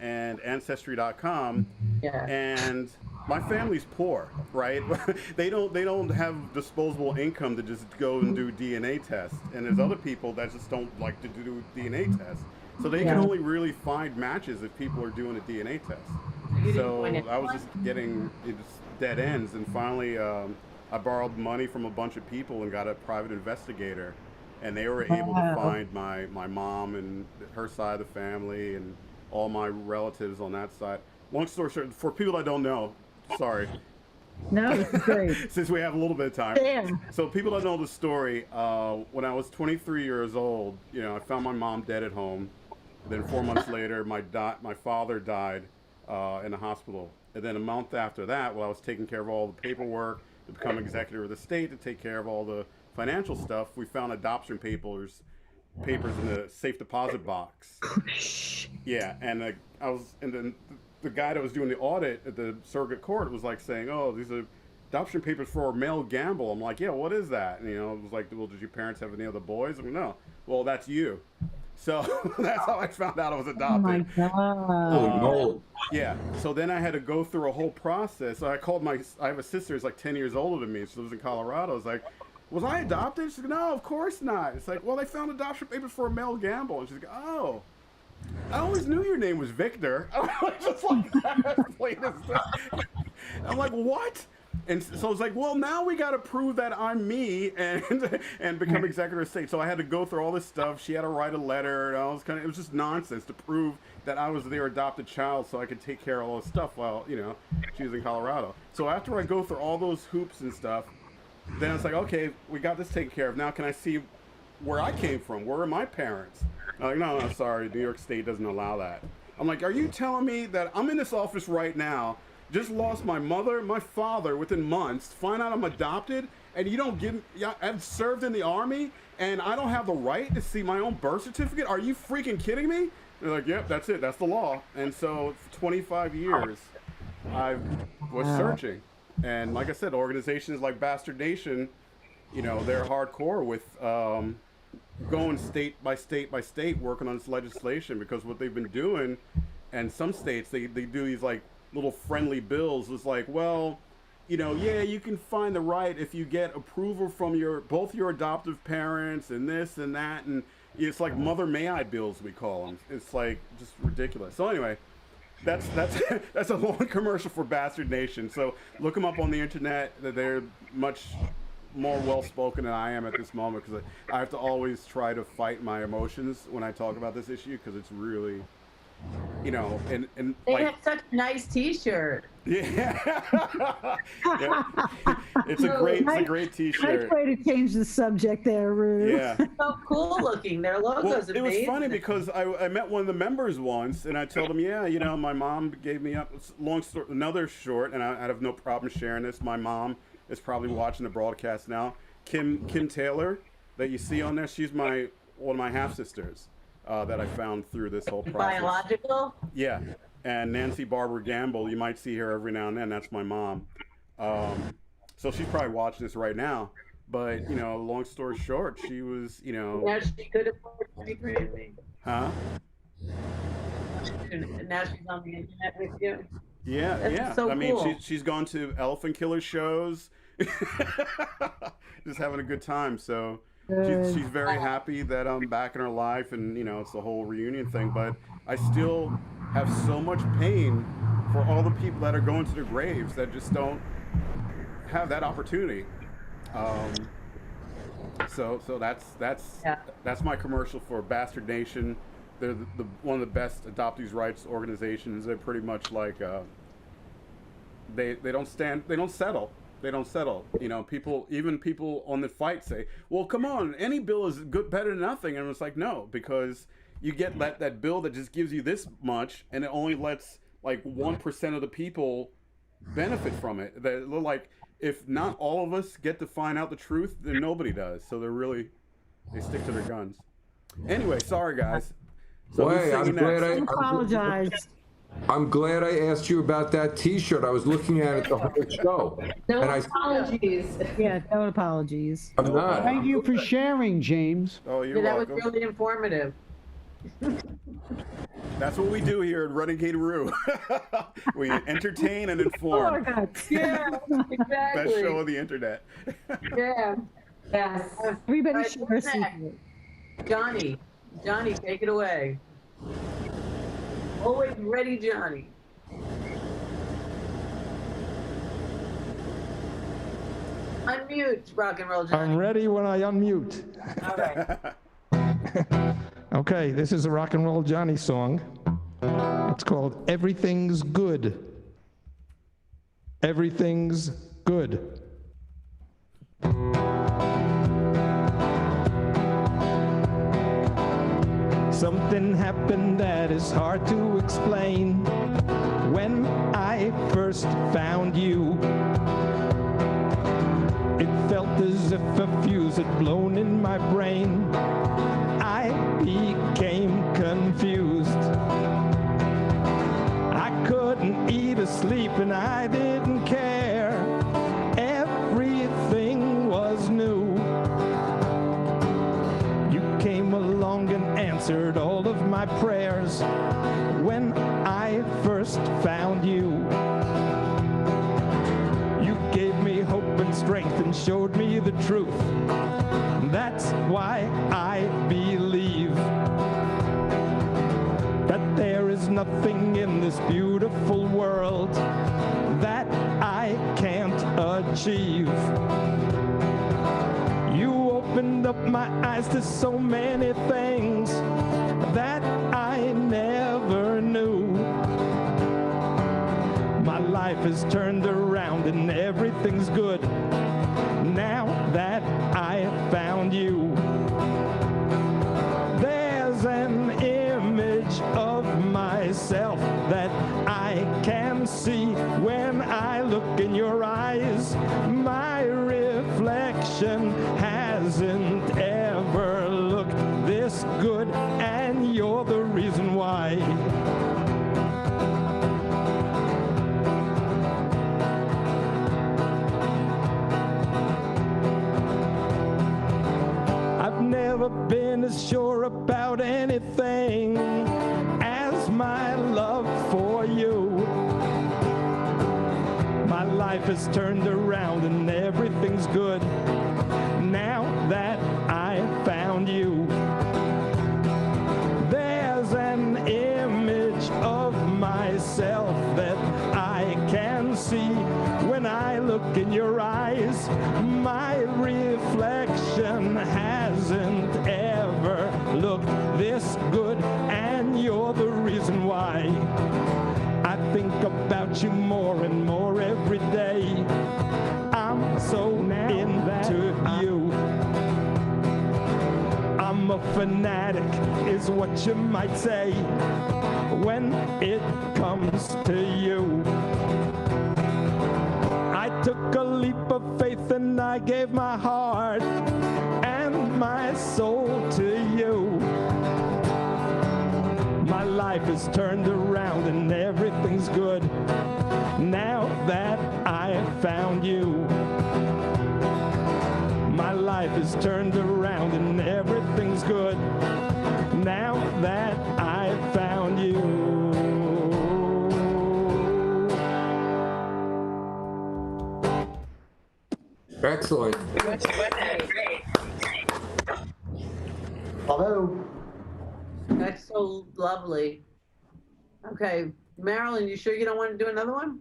and Ancestry.com, Yeah. and my family's poor, right? they don't have disposable income to just go and do DNA tests, and there's other people that just don't like to do DNA tests, so they can only really find matches if people are doing a DNA test. So I was just getting dead ends, and finally I borrowed money from a bunch of people and got a private investigator, and they were able to find my mom and her side of the family and all my relatives on that side. Long story short, for people that don't know, sorry. No, this is great. Since we have a little bit of time. Yeah. So people that know the story, when I was 23 years old, you know, I found my mom dead at home. Then 4 months later, my father died in the hospital. And then a month after that, while I was taking care of all the paperwork to become executor of the state, to take care of all the financial stuff, we found adoption papers in the safe deposit box. Yeah, and then the guy that was doing the audit at the circuit court was like saying, "Oh, these are adoption papers for Mel Gamble." I'm like, "Yeah, what is that?" And you know, it was like, "Well, did your parents have any other boys?" I'm like, "No." "Well, that's you." So that's how I found out I was adopted. Oh my God. Oh, no. Yeah. So then I had to go through a whole process. So I called I have a sister who's like 10 years older than me. She lives in Colorado. I was like, was I adopted? She's like, no, of course not. It's like, well, they found adoption papers for Mel Gamble. And she's like, oh, I always knew your name was Victor. I was just like that. Plain as that. I'm like, what? And so it's like, well, now we got to prove that I'm me and become executor of state. So I had to go through all this stuff. She had to write a letter. And all this it was just nonsense to prove that I was their adopted child so I could take care of all this stuff while, she was in Colorado. So after I go through all those hoops and stuff, then it's like, okay, we got this taken care of. Now can I see where I came from? Where are my parents? I'm like, no, sorry, New York State doesn't allow that. I'm like, are you telling me that I'm in this office right now, just lost my mother, my father within months, find out I'm adopted, and you don't give me, I've served in the Army, and I don't have the right to see my own birth certificate? Are you freaking kidding me? They're like, yep, that's it, that's the law. And so for 25 years, I was searching. And like I said, organizations like Bastard Nation, they're hardcore with going state by state by state working on this legislation, because what they've been doing, and some states, they do these like little friendly bills. It's like, well, yeah, you can find the right if you get approval from both your adoptive parents and this and that, and it's like Mother May I bills, we call them. It's like just ridiculous. So anyway, that's that's a long commercial for Bastard Nation. So look them up on the internet. They're much more well-spoken than I am at this moment, because I have to always try to fight my emotions when I talk about this issue, because it's really, and they like, have such a nice T-shirt. Yeah. Yeah. It's a great T-shirt. Nice way to change the subject there, Rue. Yeah. So cool looking. Their logo's It amazing. was funny because I met one of the members once, and I told him, yeah, my mom gave me up. Long story, another short, and I have no problem sharing this. My mom is probably watching the broadcast now. Kim Taylor, that you see on there, she's one of my half sisters that I found through this whole process. Biological? Yeah. And Nancy Barber Gamble, you might see her every now and then. That's my mom. So she's probably watching this right now. But, long story short, she was, Now she could afford to be crazy. Huh? Now she's on the internet with you. Yeah, That's yeah. so I mean, cool. she's gone to Elephant Killer shows. Just having a good time. So she's very happy that I'm back in her life, and, it's the whole reunion thing. But I still have so much pain for all the people that are going to their graves that just don't have that opportunity. So that's my commercial for Bastard Nation. They're one of the best adoptees' rights organizations. They're pretty much like they don't settle. They don't settle. People on the fight say, well, come on, any bill is good, better than nothing. And it's like, no, because you get that bill that just gives you this much, and it only lets like 1% of the people benefit from it. They're like, if not all of us get to find out the truth, then nobody does. So they stick to their guns. Anyway, sorry guys. So I'm glad I asked you about that T-shirt. I was looking at it the whole show. No apologies. Yeah, no apologies. I'm not. Thank you for sharing, James. Oh, you're welcome. That was really informative. That's what we do here at Renegade ReW. We entertain and inform. Yeah, exactly. Best show on the internet. Yeah. Yes. Everybody should receive it. Johnny, take it away. Always ready, Johnny. Unmute, rock and roll, Johnny. I'm ready when I unmute. All right. Okay, this is a Rock and Roll Johnny song. It's called Everything's Good. Everything's Good. Something happened that is hard to explain. When I first found you, it felt as if a fuse had blown in my brain. I became confused. I couldn't eat or sleep and I didn't care. Everything was new. You came along and answered all of my prayers when I first found you. You gave me hope and strength and showed me the truth. That's why I believe that there is nothing in this beautiful world that I can't achieve. You opened up my eyes to so many things that I never knew. My life has turned around and everything's good now that I found you. There's an image of myself that I can see when I look in your eyes. My reflection hasn't ever looked this good, and you're the reason why. I've never been as sure about anything as my love for you. My life has turned around and everything's good now that I found you. There's an image of myself that I can see when I look in your eyes. My reflection hasn't ever looked this good, and you're the reason why. I think about you more and more every day. I'm so into you. I'm a fanatic, is what you might say, when it comes to you. I took a leap of faith and I gave my heart and my soul to you. My life has turned around and everything's good now that I found you. My life has turned around and everything's good now that I found you. Excellent. Hello. That's so lovely. Okay, Marilyn, you sure you don't want to do another one?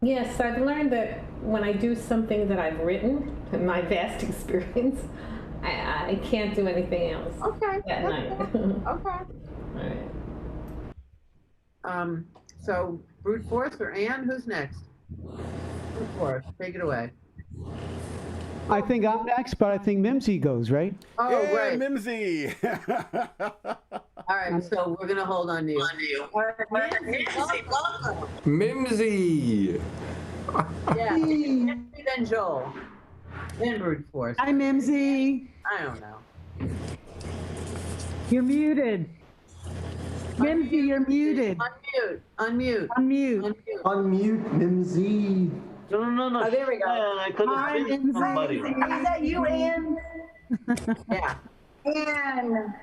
Yes, I've learned that when I do something that I've written, in my vast experience, I can't do anything else. Okay. That night. Okay. All right. So brute force or Anne? Who's next? Brute force. Take it away. I think I'm next, but I think Mimsy goes, right? Oh, Yeah, right. Mimsy. All right, so we're gonna hold on to you. All right, Mimsy, welcome. Mimsy. Yeah, Mimsy, then Joel, then brute force. Hi, Mimsy. I don't know. You're muted. Mimsy, you're muted. Unmute. Unmute, Mimsy. No. Oh, there we go. I couldn't Hi, see somebody. Is that you, Ann? Yeah. Ann.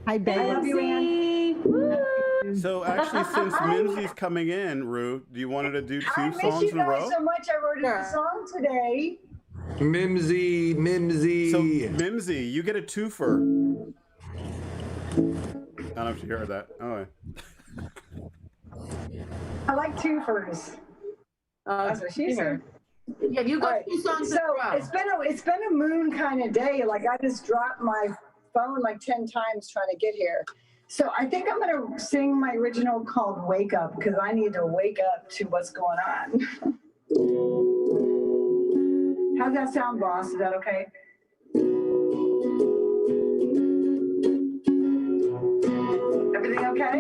Hi, baby. I love you, Ann. So actually, since Mimsy's coming in, Rue, do you want her to do I two miss songs you in a row? guys so much. I wrote a song today. Mimsy. So Mimsy, you get a twofer. I don't know if you heard that. Oh. I like twofers. That's what she said. Yeah, you got Right. two songs in So a row. it's been a moon kind of day. Like I just dropped my phone like 10 times trying to get here. So I think I'm gonna sing my original called "Wake Up" because I need to wake up to what's going on. How's that sound, boss? Is that okay? Everything okay?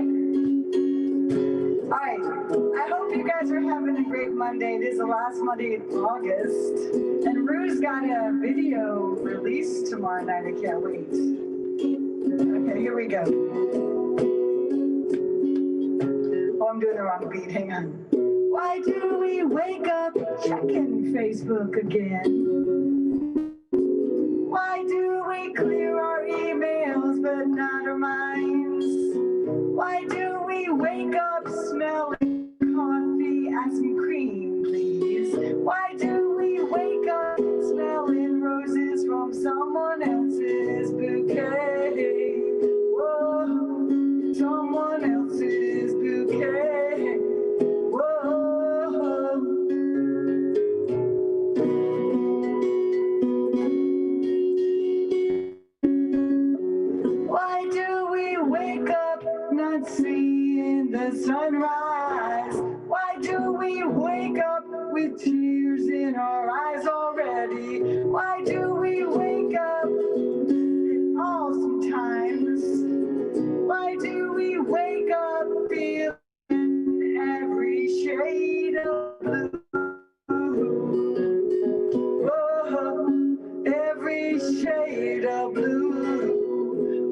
All right. I hope you guys are having a great Monday. It is the last Monday in August. And Rue's got a video release tomorrow night. I can't wait. Okay, here we go. Oh, I'm doing the wrong beat. Hang on. Why do we wake up checking Facebook again? Why do we clear our emails minds? Why do we wake up smelling coffee, asking cream, please? Why do we wake up smelling roses from someone else's bouquet? Whoa, someone else's bouquet. Whoa. Why do we wake up not seeing the sunrise? Why do we wake up with tears in our eyes already? Why do we wake up all sometimes? Why do we wake up feeling every shade of blue? Whoa, every shade of blue.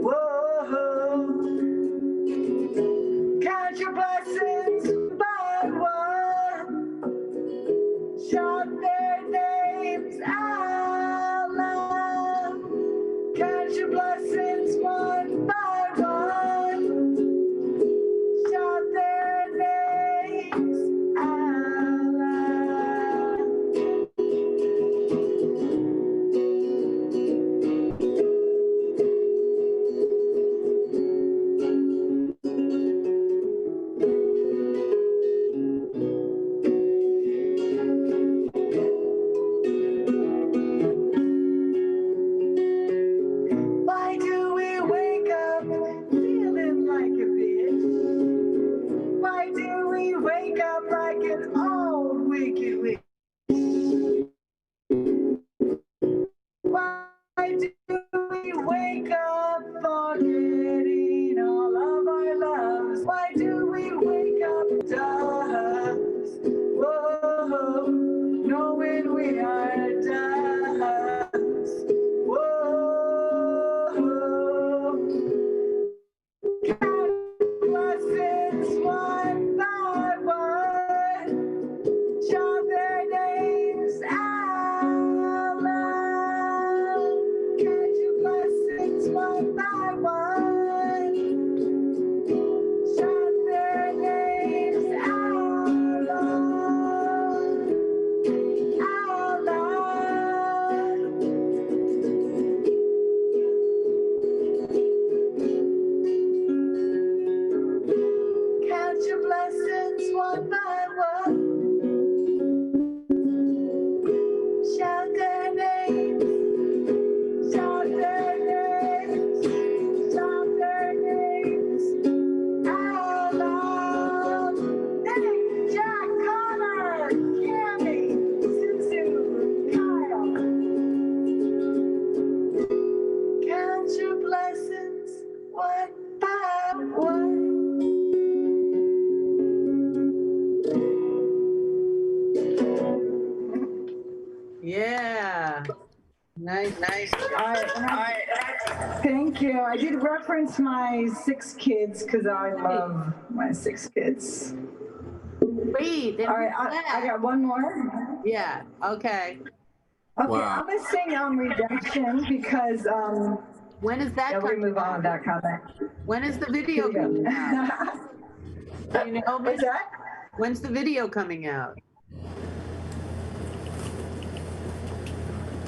Whoa, count your blessings by one. Shout their names out loud. Count your blessings one by one. Shout their names out loud. Why do we wake up feeling like a bitch? Why do we wake up like an old wicked witch? Why do we wake up forgetting all of our loves? Why do we wake up dust? Whoa, knowing we are dust. Whoa, count blessings one by one. Shout their names out loud. Count your blessings one by one. Shout their names out loud. Out loud. Count your blessings one by one. Shout their names. Shout their names. Shout their names out loud. Nick, Jack, Connor, Cammy, Suzu, Kyle. Count your blessings one by one. Yeah. Nice, nice. Thank you. I did reference my 6 kids because I love my 6 kids. Wait. All right, I got one more. Yeah. Okay. Okay, Wow. I'm gonna sing Redemption because When is that yeah, we're coming gonna move on out? with that comment. When is the video Here we coming go. out? Do you know, What's that? When's the video coming out?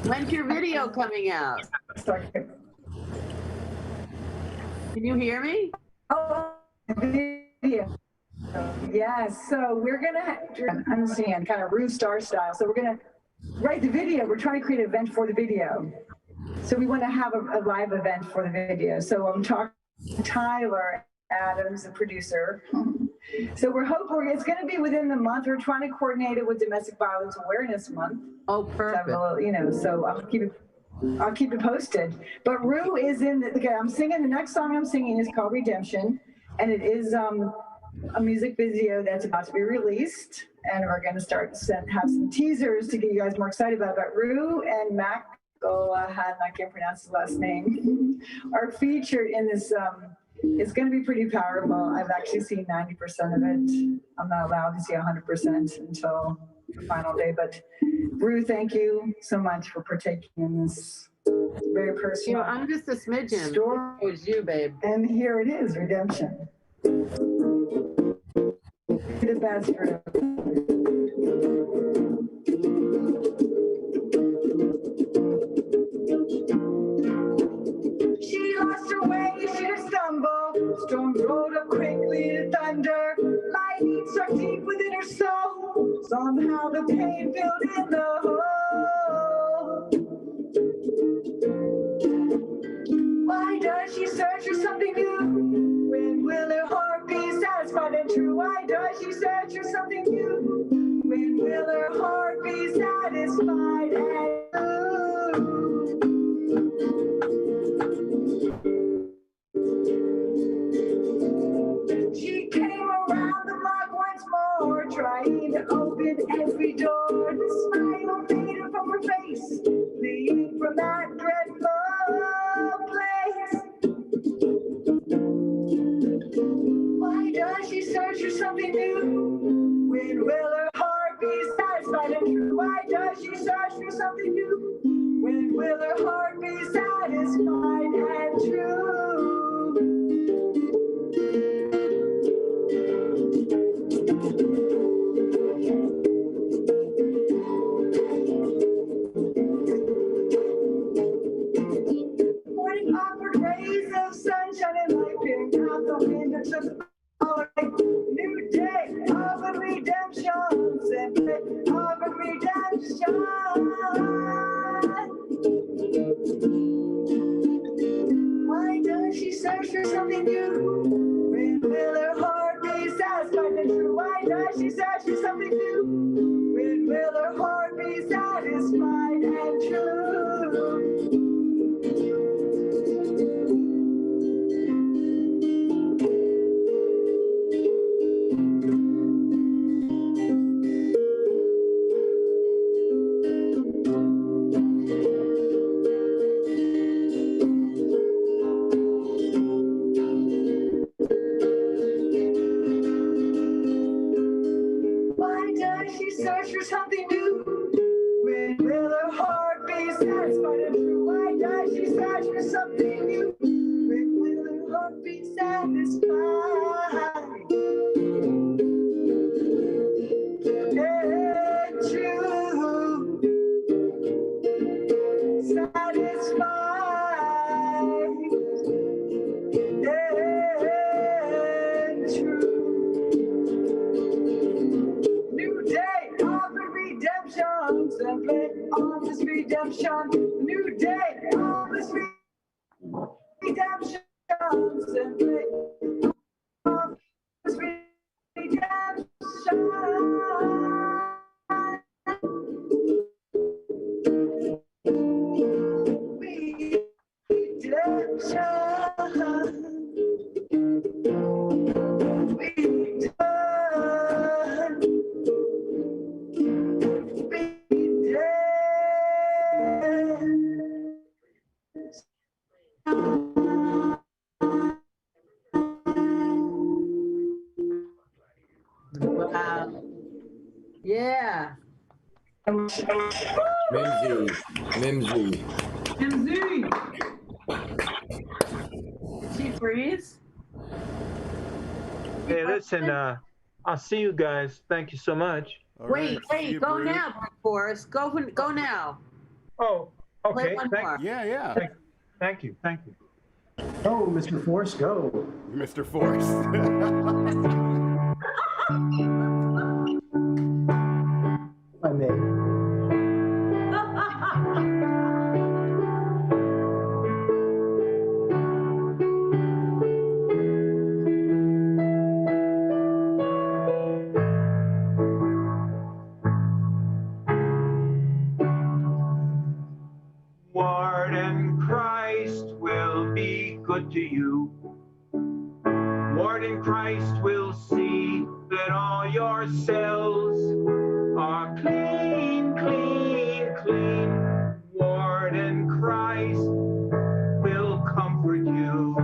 When's your video coming out? Can you hear me? Oh, video. Yes, so we're gonna understand kind of ReW Star style. So we're gonna write the video. We're trying to create an event for the video. So we want to have a live event for the video. So I'm talking to Tyler Adams, the producer. So we're hoping it's going to be within the month. We're trying to coordinate it with Domestic Violence Awareness Month. Oh, perfect. So I'll keep it posted. But ReW is in the, okay, I'm singing, the next song I'm singing is called Redemption. And it is a music video that's about to be released. And we're going to start to have some teasers to get you guys more excited about it. But ReW and Mac Golahan, I can't pronounce his last name, are featured in this. It's going to be pretty powerful. I've actually seen 90% of it. I'm not allowed to see 100% until the final day. But ReW, thank you so much for partaking in this Very personal. I'm just a smidgen. Story. It was you, babe. And here it is, redemption. The best for She lost her way, she stumbled. Storm rolled up quickly to thunder. Lightning struck deep within her soul. Somehow the pain filled in the hole. Why does she search for something new? When will her heart be satisfied and true? Why does she search for something new? When will her heart be satisfied and true? She came around the block once more, trying to open every door. The smile faded from her face, fleeing from that dreadful place. Why does she search for something new? When will her heart be satisfied and true? Why does she search for something new? When will her heart be satisfied and true? Morning awkward rays of sunshine and light peering out the window took all night. New day of a redemption, simply of a redemption. Why does she search for something new? When will her heart be satisfied and true? Why does she search for something new? When will her heart be satisfied and true? Why does she search for something new? When will her heart be satisfied and true? Why does she search for something new? When will her heart be satisfied and true? Satisfied and true. New day of the redemption, simply on this redemption. New day of this redemption, simply on this redemption. Wow. Yeah. Mimsy. She freeze? Hey, listen, I'll see you guys. Thank you so much. Wait, go now, Forrest. Go now. Oh, Play okay. one more. Yeah. Thank you. Oh, Mr. Force, go. Mr. Force. If I may. Warden Christ will be good to you. Warden Christ will see that all your cells are clean, clean, clean. Warden Christ will comfort you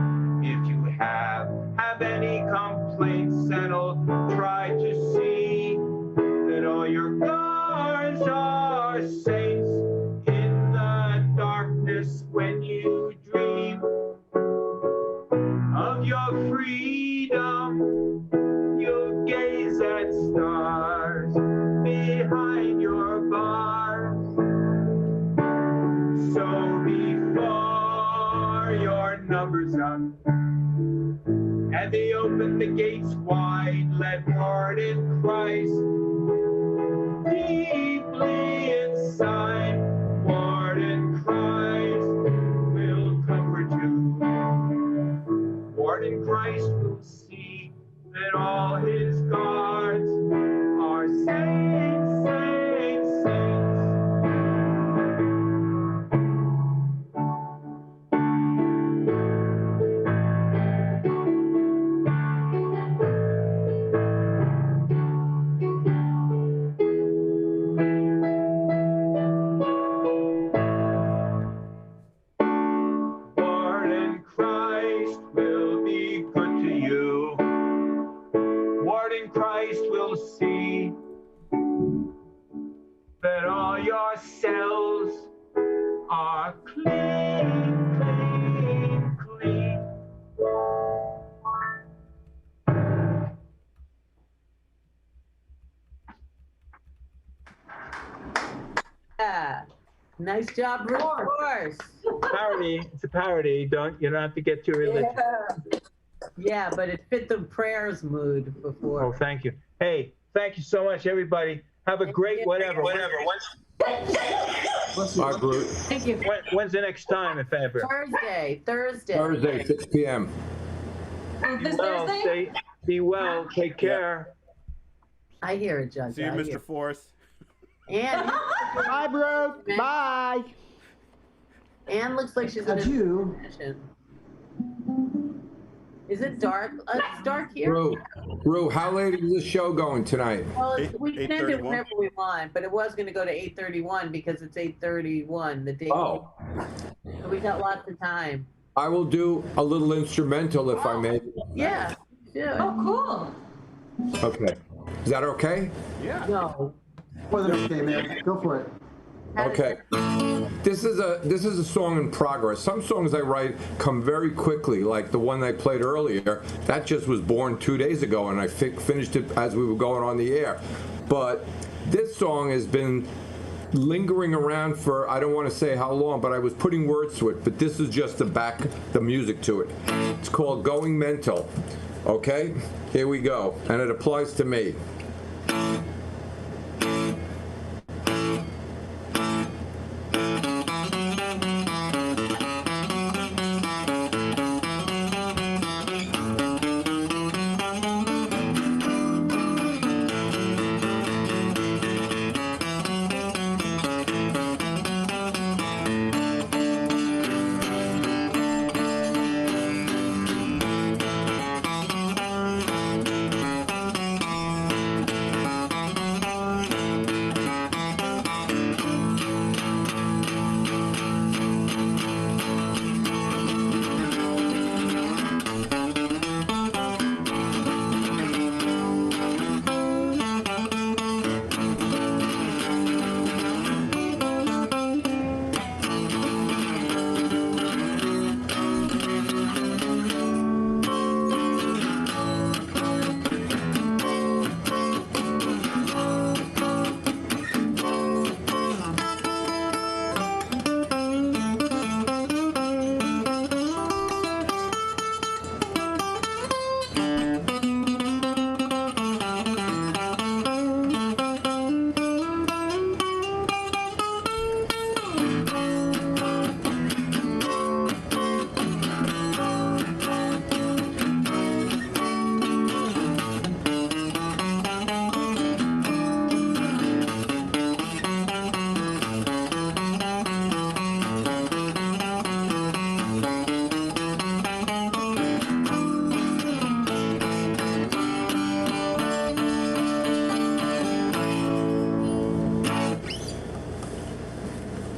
if you have any complaints, and he'll try to see that all your guards are saints in the darkness covers up. And they open the gates wide, let Lord in Christ deeply inside. Lord in Christ will comfort you. Lord in Christ will see that all his guards are saints, saints, saints. Lord in Christ will be good to you. Lord in Christ will see that all your cells are clean, clean, clean. Yeah. Nice job, Bruce Force. Parody. It's a parody. You don't have to get too religious. Yeah, but it fit the prayers mood before. Oh, thank you. Hey, thank you so much, everybody. Have a great whatever. Bye, Bruce. Thank you. When's the next time, if ever? Thursday. 6 p.m. This Well, Thursday? be well. Take care. I hear it, Judge. See you, Mr. Force. And bye, bro. Bye. Anne looks like she's in a position. Is it dark? It's dark here. Rue, how late is this show going tonight? Well, we can end it whenever we want, but it was going to go to 8:31 because it's 8:31 the day. Oh. So we got lots of time. I will do a little instrumental if I may. Yeah. Oh, cool. Okay. Is that okay? Yeah. No. More than okay, man. Go for it. Okay. This is a song in progress. Some songs I write come very quickly, like the one I played earlier. That just was born 2 days ago, and I finished it as we were going on the air. But this song has been lingering around for, I don't want to say how long, but I was putting words to it. But this is just the music to it. It's called Going Mental. Okay? Here we go. And it applies to me.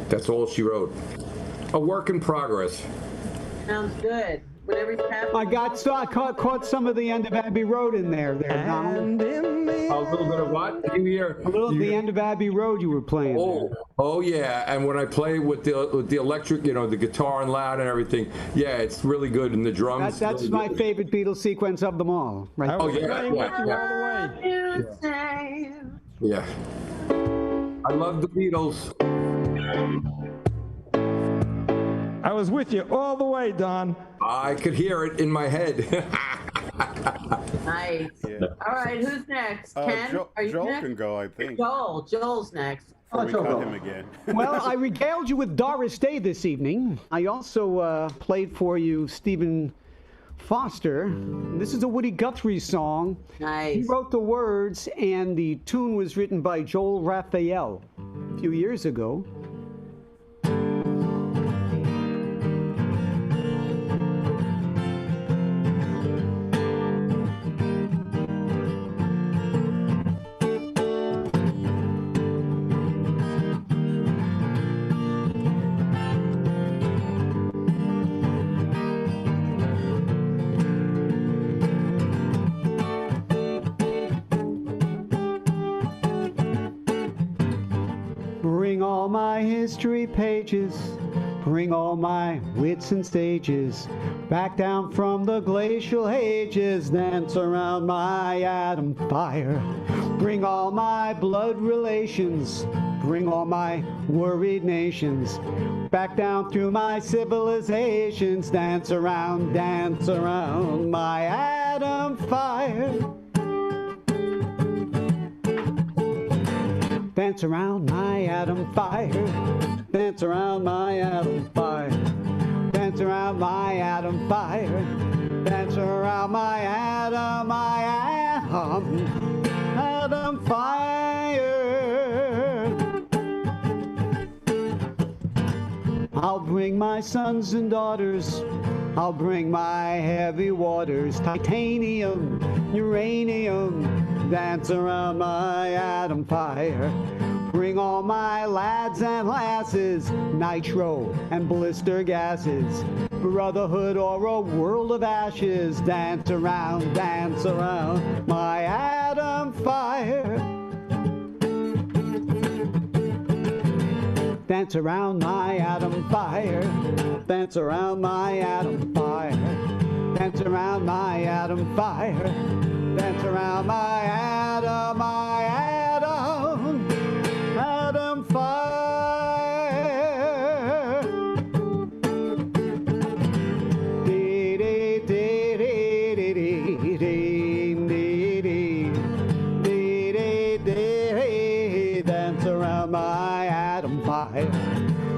That's all she wrote. A work in progress. Sounds good. Whatever's happening. I caught some of the end of Abbey Road in there, Donald. A little bit of what? You hear? A little of the end of Abbey Road you were playing. Oh yeah. And when I play with the electric, the guitar and loud and everything, yeah, it's really good. And the drums. That's really my good. favorite Beatles sequence of them all. Right. Oh yeah. Yeah. I love the Beatles. I I was with you all the way, Don. I could hear it in my head. Nice. Yeah. All right, who's next? Ken? Are you Joel next? can go, I think. Joel's next. Before we cut him again. Well, I regaled you with Doris Day this evening. I also played for you Stephen Foster. This is a Woody Guthrie song. Nice. He wrote the words, and the tune was written by Joel Raphael a few years ago. Bring all my history pages, bring all my wits and stages, back down from the glacial ages, dance around my atom fire. Bring all my blood relations, bring all my worried nations, back down through my civilizations, dance around my atom fire. Dance around my atom fire. Dance around my atom fire. Dance around my atom fire. Dance around my atom fire. I'll bring my sons and daughters. I'll bring my heavy waters, titanium, uranium, dance around my atom fire. Bring all my lads and lasses, nitro and blister gases, brotherhood or a world of ashes, dance around my atom fire. Dance around my atom fire. Dance around my atom fire. Dance around my atom fire. Dance around my atom fire. Dee dee dee dee dee dee dee dee dee dee. Dance around my atom fire.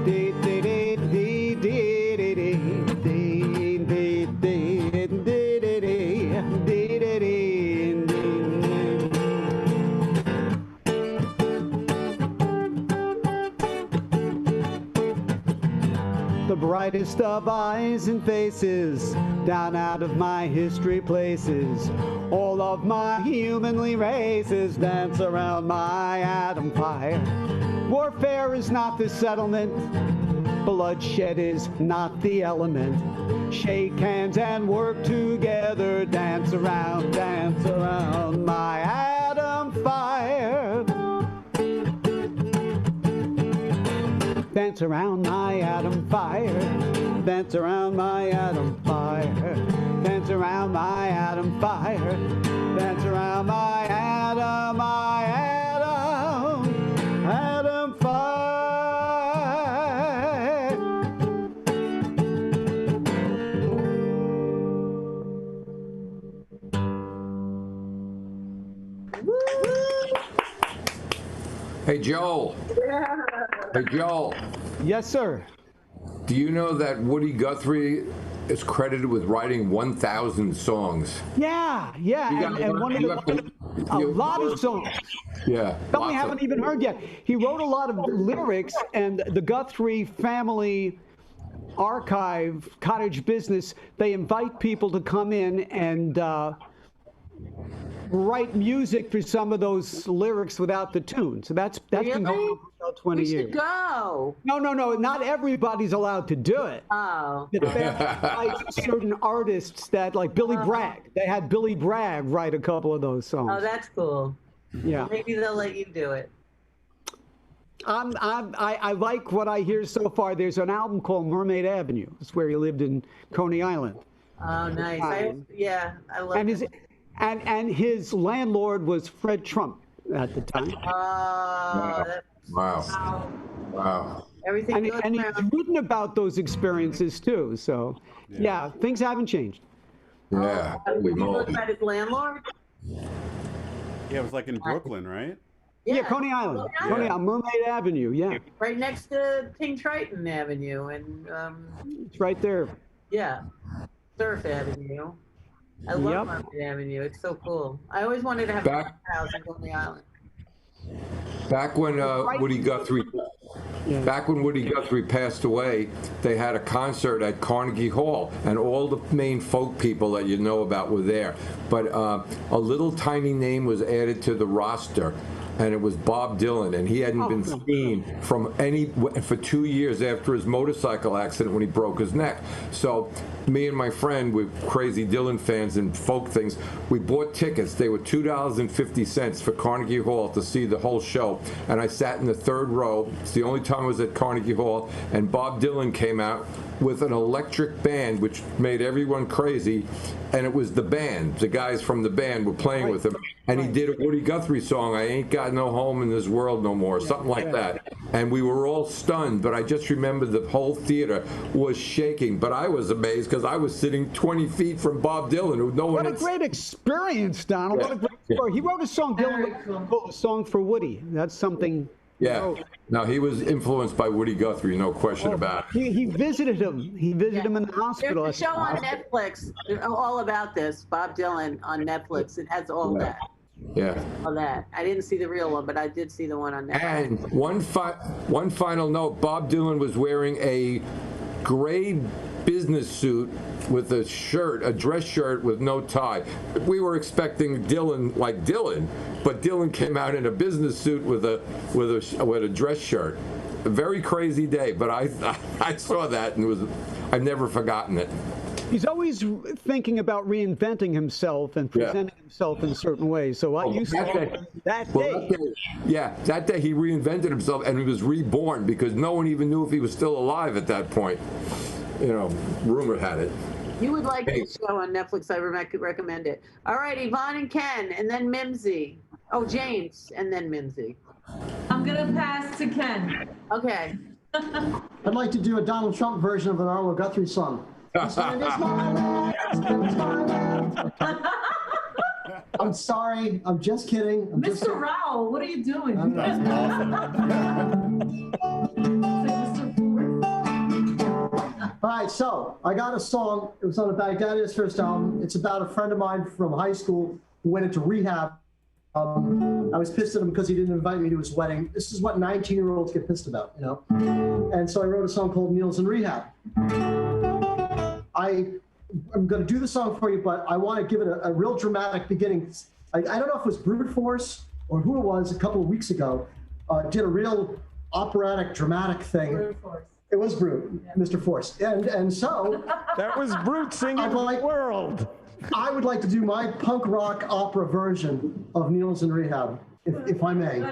Dee dee dee dee dee dee dee dee dee dee dee dee dee dee. The brightest of eyes and faces, down out of my history places, all of my humanly races, dance around my atom fire. Warfare is not the settlement, bloodshed is not the element. Shake hands and work together, dance around my atom fire. Dance around my atom fire. Dance around my atom fire. Dance around my atom fire. Dance around my atom fire. Hey, Joel. Hey, Joel. Yes, sir. Do you know that Woody Guthrie is credited with writing 1,000 songs? Yeah, and one of a lot of songs. Yeah. Some we haven't even heard yet. He wrote a lot of lyrics, and the Guthrie family archive, cottage business, they invite people to come in and write music for some of those lyrics without the tune. So that's been going on for about 20 years. We should go. No, not everybody's allowed to do it. Oh. The family likes certain artists that, like Billy Bragg. They had Billy Bragg write a couple of those songs. Oh, that's cool. Yeah. Maybe they'll let you do it. I like what I hear so far. There's an album called Mermaid Avenue. It's where he lived in Coney Island. Oh, nice. I love and it. And his landlord was Fred Trump at the time. Oh, Wow. Everything And, goes and he's around. written about those experiences too. So, yeah, things haven't changed. Yeah, holy He moly. looks at his landlord. Yeah, it was like in Brooklyn, right? Yeah, Coney Island. Coney Island, Mermaid Avenue. Yeah, Right next to King Triton Avenue and it's right there. yeah, Surf Avenue. I love Yep. Mermaid Avenue. It's so cool. I always wanted to have a house in Coney Island. Back when Woody Guthrie passed away, they had a concert at Carnegie Hall, and all the main folk people that you know about were there. But a little tiny name was added to the roster, and it was Bob Dylan, and he hadn't been seen for 2 years after his motorcycle accident when he broke his neck. So me and my friend, we're crazy Dylan fans and folk things, we bought tickets. They were $2.50 for Carnegie Hall to see the whole show, and I sat in the third row. It's the only time I was at Carnegie Hall, and Bob Dylan came out with an electric band, which made everyone crazy, and it was the band. The guys from the band were playing with him, and he did a Woody Guthrie song, "I Ain't Got No Home in This World No More," something like that. And we were all stunned, but I just remember the whole theater was shaking, but I was amazed because I was sitting 20 feet from Bob Dylan, who no one What a had great experience, Donald. What a great story. He wrote a song, Dylan wrote a song for Woody. That's something. Yeah. No, he was influenced by Woody Guthrie, no question about it. He visited him. He visited him in the hospital. There's a show on Netflix all about this. Bob Dylan on Netflix. It has all that. Yeah. All that. I didn't see the real one, but I did see the one on Netflix. And one final note, Bob Dylan was wearing a gray business suit with a shirt, a dress shirt with no tie. We were expecting Dylan like Dylan, but Dylan came out in a business suit with a dress shirt. A very crazy day, but I saw that and I've never forgotten it. He's always thinking about reinventing himself and presenting himself in certain ways. So what you saw that day. That day he reinvented himself and he was reborn because no one even knew if he was still alive at that point. You know, rumor had it. You would like this show on Netflix. I recommend it. All right, Yvonne and Ken, and then Mimsy. Oh, James, and then Mimsy. I'm going to pass to Ken. Okay. I'd like to do a Donald Trump version of an Arlo Guthrie song. This land is my land, this land is my land. I'm sorry. I'm just kidding. Mr. Rao, what are you doing? All right, so I got a song. It was on the Baghdadi's first album. It's about a friend of mine from high school who went into rehab. I was pissed at him because he didn't invite me to his wedding. This is what 19-year-olds get pissed about, you know? And so I wrote a song called Meals in Rehab. I'm going to do the song for you, but I want to give it a real dramatic beginning. I don't know if it was Brute Force or who it was a couple of weeks ago, did a real operatic, dramatic thing. Brute Force. It was Brute, yeah. Mr. Force. And so... That was Brute singing the world. I would like to do my punk rock opera version of Meals in Rehab, if I may.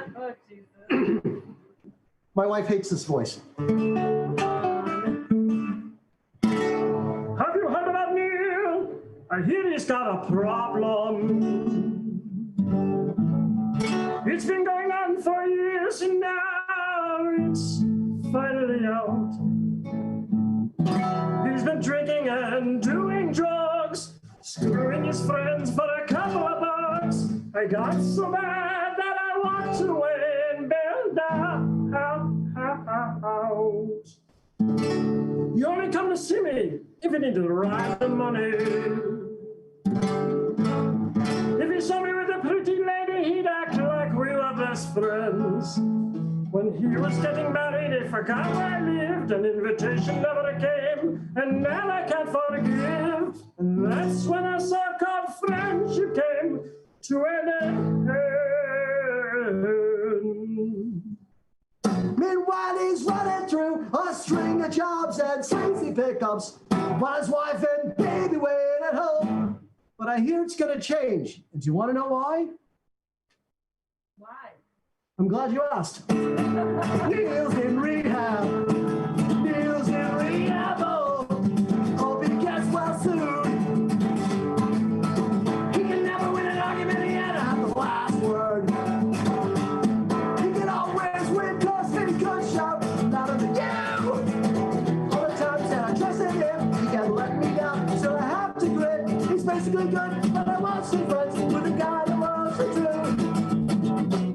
My wife hates this voice. Have you heard about Neil? I hear he's got a problem. It's been going on for years and now it's finally out. He's been drinking and doing drugs, screwing his friends for a couple of bucks. I got so mad that I walked away and bailed out. You only come to see me if you need to write the money. If you saw me with a pretty lady, he'd act like we were best friends. When he was getting married, he forgot where I lived. An invitation never came, and now I can't forgive. And that's when a so-called friendship came to an end. Meanwhile, he's running through a string of jobs and sleazy pickups while his wife and baby wait at home. But I hear it's going to change. And do you want to know why? Why? I'm glad you asked. Neil's in rehab. Neil's in rehab. Oh, hope he gets well soon. He can never win an argument. He had to have the last word. He can always win 'cause he could shout louder than you. physically good, but I want some friends with a guy that loves me too.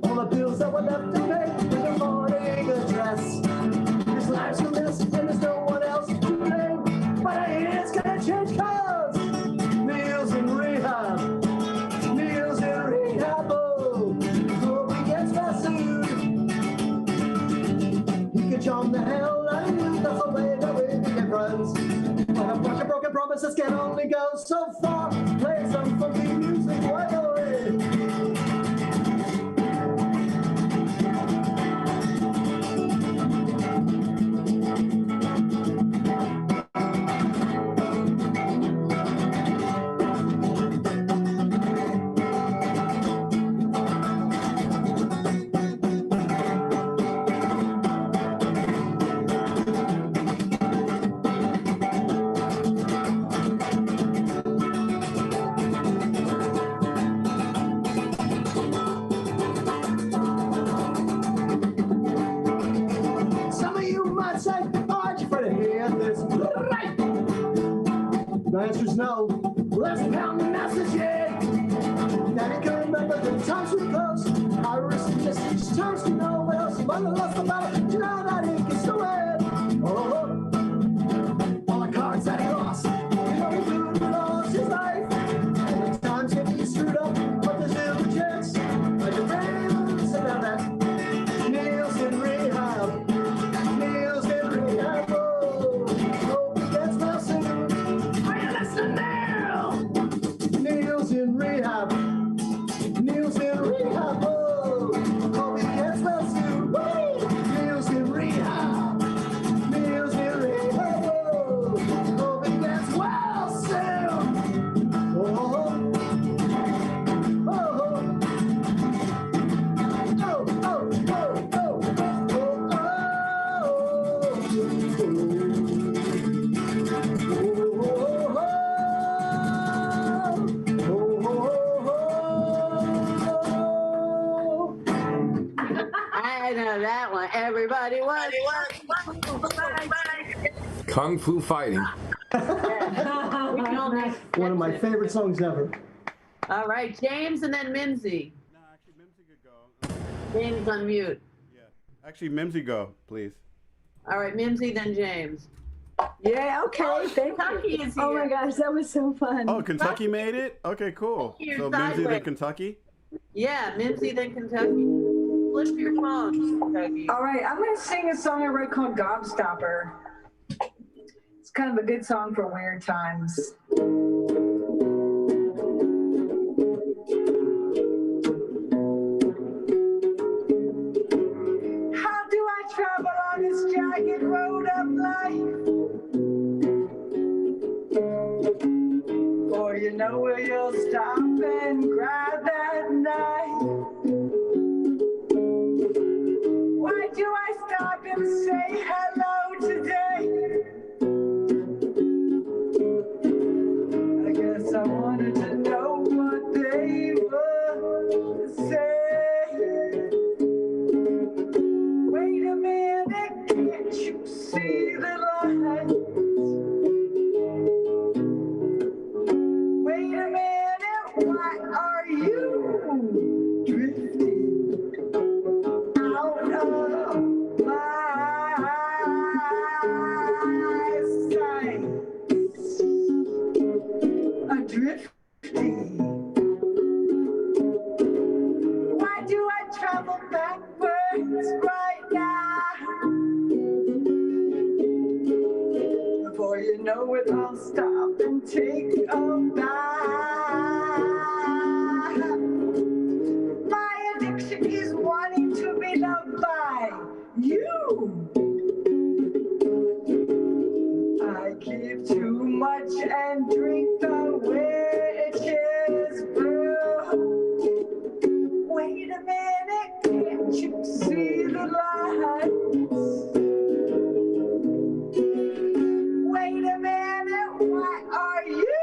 All the bills that were left to pay with a morning address. His life's a mess, and there's no one else to blame. But I hear it's gonna change cause Neil's in rehab. Neil's in rehab. Oh, hope he gets well soon. He could charm the hell out of you. That's the way that we get friends. But a bunch of broken promises can only go so far. Play some funky music right away. The answer's no. Let's pound the message in. Daddy can remember the times we close. I risk just times to know what else. Mother lost the battle. You know that he can still win. Oh, all the cards that he lost. You know he blew and lost his life. And the times get you screwed up, but there's still a chance. Like a raven, so now that Neil's in rehab. Neil's in rehab. Hope he gets well soon. Neil's in rehab. Neil's in rehab. Oh, hope he gets well soon. Neil's in rehab. Neil's in rehab. Oh, hope he gets well soon. Oh, oh, oh, I know that one. Everybody was Kung Fu Fighting. one of my favorite songs ever. All right, James and then Mimsy. James on mute. Actually, Mimsy, go, please. All right, Mimsy, then James. Yeah, okay, Oh, thank Kentucky you. is Oh my here. gosh, that was so fun. Oh, Kentucky made it? Okay, cool. Here, So Mimsy, sideways. then Kentucky? Yeah, Mimsy, then Kentucky. Flip your phone, Kentucky. All right, I'm going to sing a song I wrote called Gobstopper. It's kind of a good song for weird times. How do I travel on this jagged road of life? Or you know where you'll stop and grab that knife. Why do I stop and say hello today? I guess I wanted to know what they would say. Wait a minute, can't you see the light? Wait a minute, why are you drifting out of my sight? Drifting. Why do I travel backwards right now? Before you know it, I'll stop and take a bow. My addiction is wanting to be loved by you. I keep too much and drink the witch's brew. Wait a minute, can't you see the lights? Wait a minute, why are you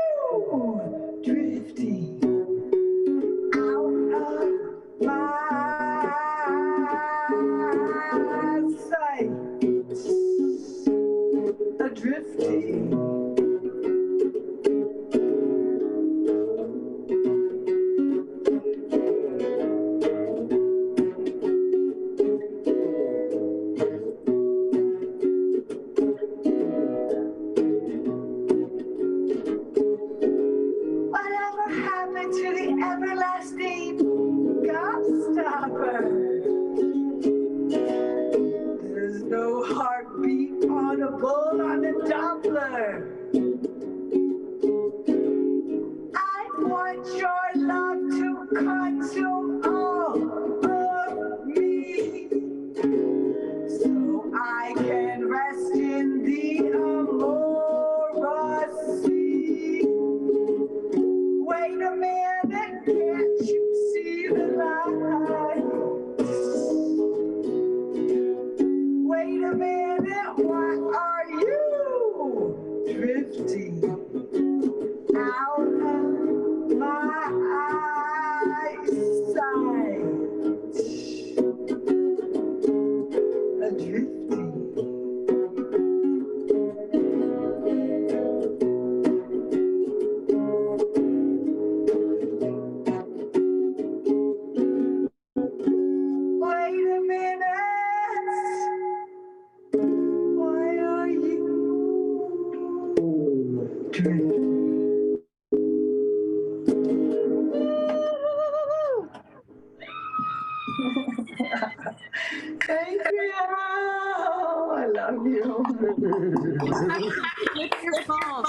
everlasting gobstopper. There's no heartbeat audible on the Doppler. I want your love to consume all of me, so I can rest in the amorous sea. Wait a minute, can't you see the light? Wait a minute, why are you drifting out of my eyesight? Drifting. Wait a minute. Why are you drifting? Thank you. I love you. Flip your phone.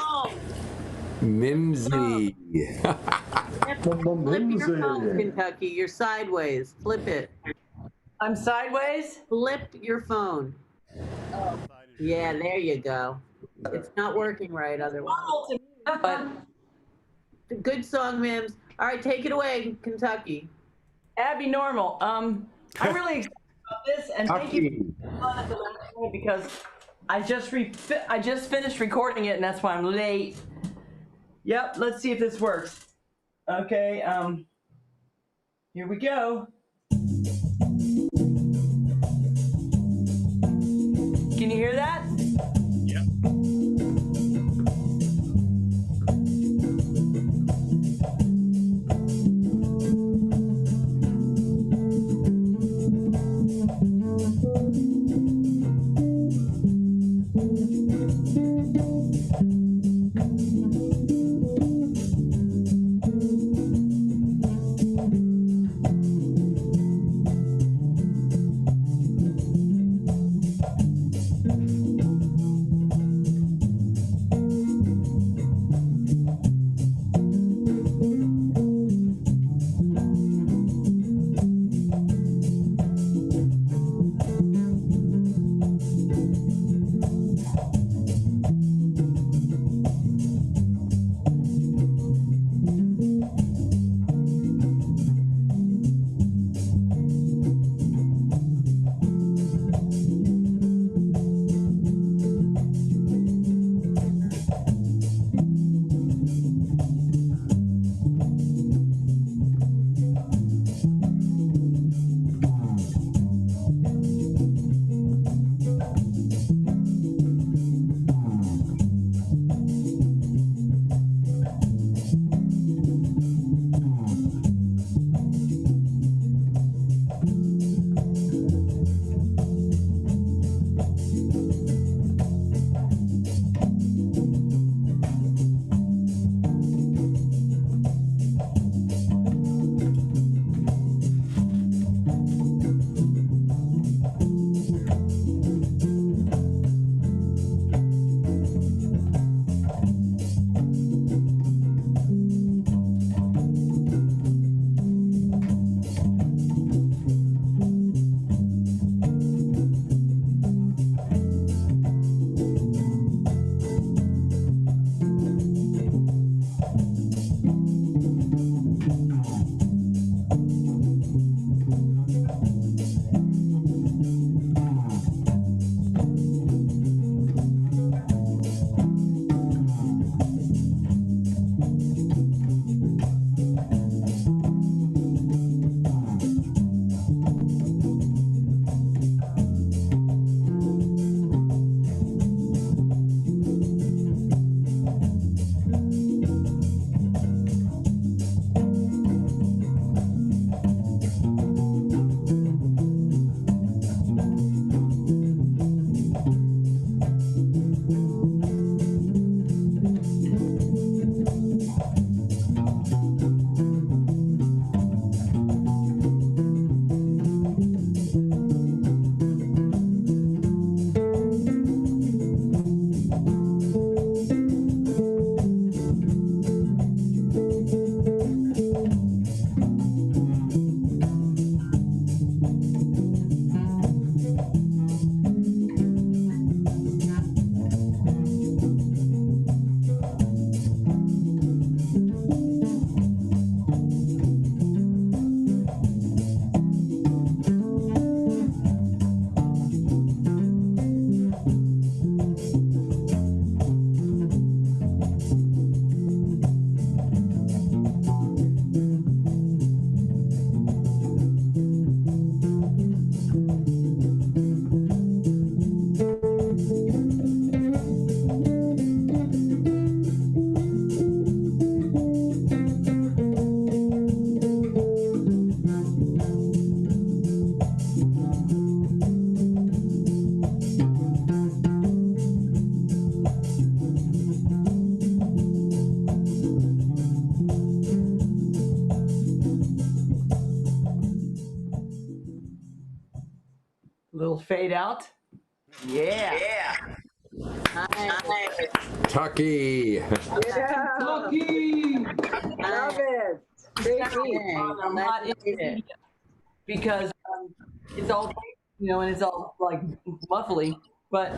Mimsy. Flip your phone, Kentucky. You're sideways. Flip it. I'm sideways? Flip your phone. Yeah, there you go. It's not working right otherwise. But good song, Mims. All right, take it away, Kentucky. Abby Normal. I'm really excited about this, and thank you for the last minute because I just finished recording it, and that's why I'm late. Yep, let's see if this works. Okay, here we go. Can you hear that? little fade out. Yeah. Tucky. Yeah. Lucky. Love it. Great beat. I'm not into it because it's all, and it's all like muffly. But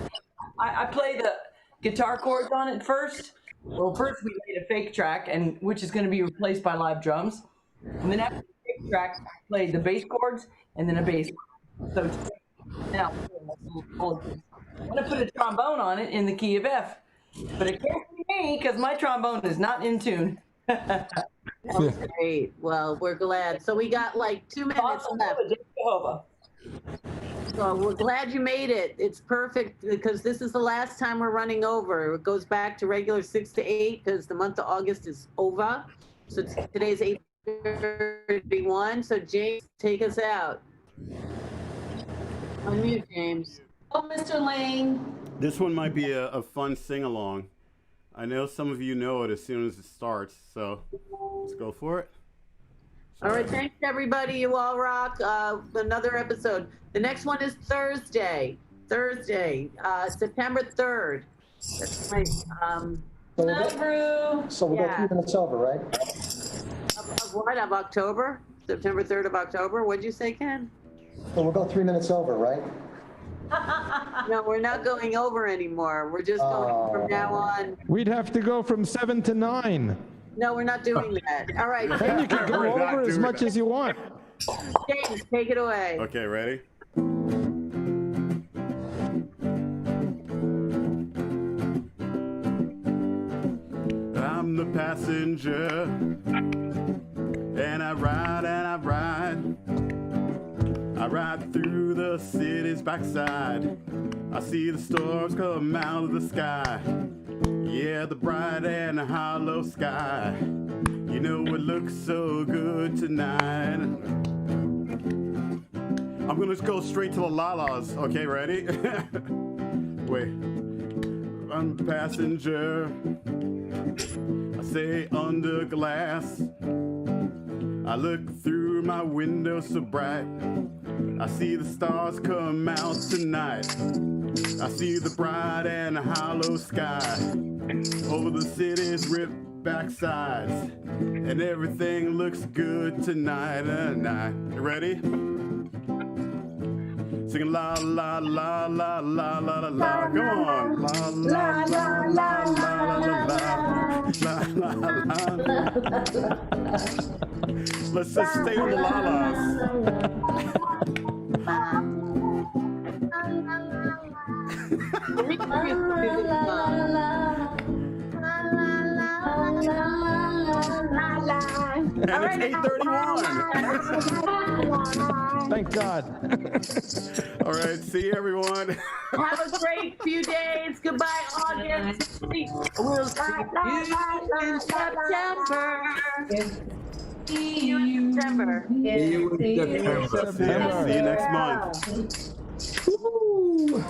I play the guitar chords on it first. Well, first we made a fake track, and which is going to be replaced by live drums. And then after the fake track, I played the bass chords and then a bass. So now I'm going to put a trombone on it in the key of F. But it can't be me because my trombone is not in tune. That's great. Well, we're glad. So we got like 2 minutes left. So we're glad you made it. It's perfect because this is the last time we're running over. It goes back to regular 6 to 8 because the month of August is over. So today's 8:31. So James, take us out. Unmute, James. Oh, Mr. Lane. This one might be a fun sing-along. I know some of you know it as soon as it starts, so let's go for it. All right, thanks everybody. You all rock. Another episode. The next one is Thursday, September 3rd. That's right. So we'll go 3 minutes over, right? Of what? Of October? September 3rd of October? What'd you say, Ken? So we'll go 3 minutes over, right? No, we're not going over anymore. We're just going from now on. We'd have to go from 7 to 9. No, we're not doing that. All right. Then you can go We're not over as doing much as you want. James, take it away. Okay, ready? I'm the passenger, and I ride and I ride. I ride through the city's backside. I see the stars come out of the sky. Yeah, the bright and hollow sky. You know it looks so good tonight. I'm gonna just go straight to the la-las. Okay, ready? Wait. I'm a passenger. I say under glass. I look through my window so bright. I see the stars come out tonight. I see the bright and hollow sky over the city's ripped backsides, and everything looks good tonight. You ready? Singing la la la la la la la la. Come on. La la la la la la la la. Let's just stay on the la-las. And it's 8:31. Thank God. All right, see you, everyone. Have a great few days. Goodbye, August. We'll see you in September. See you in September. See you in September. See you next month. Woo.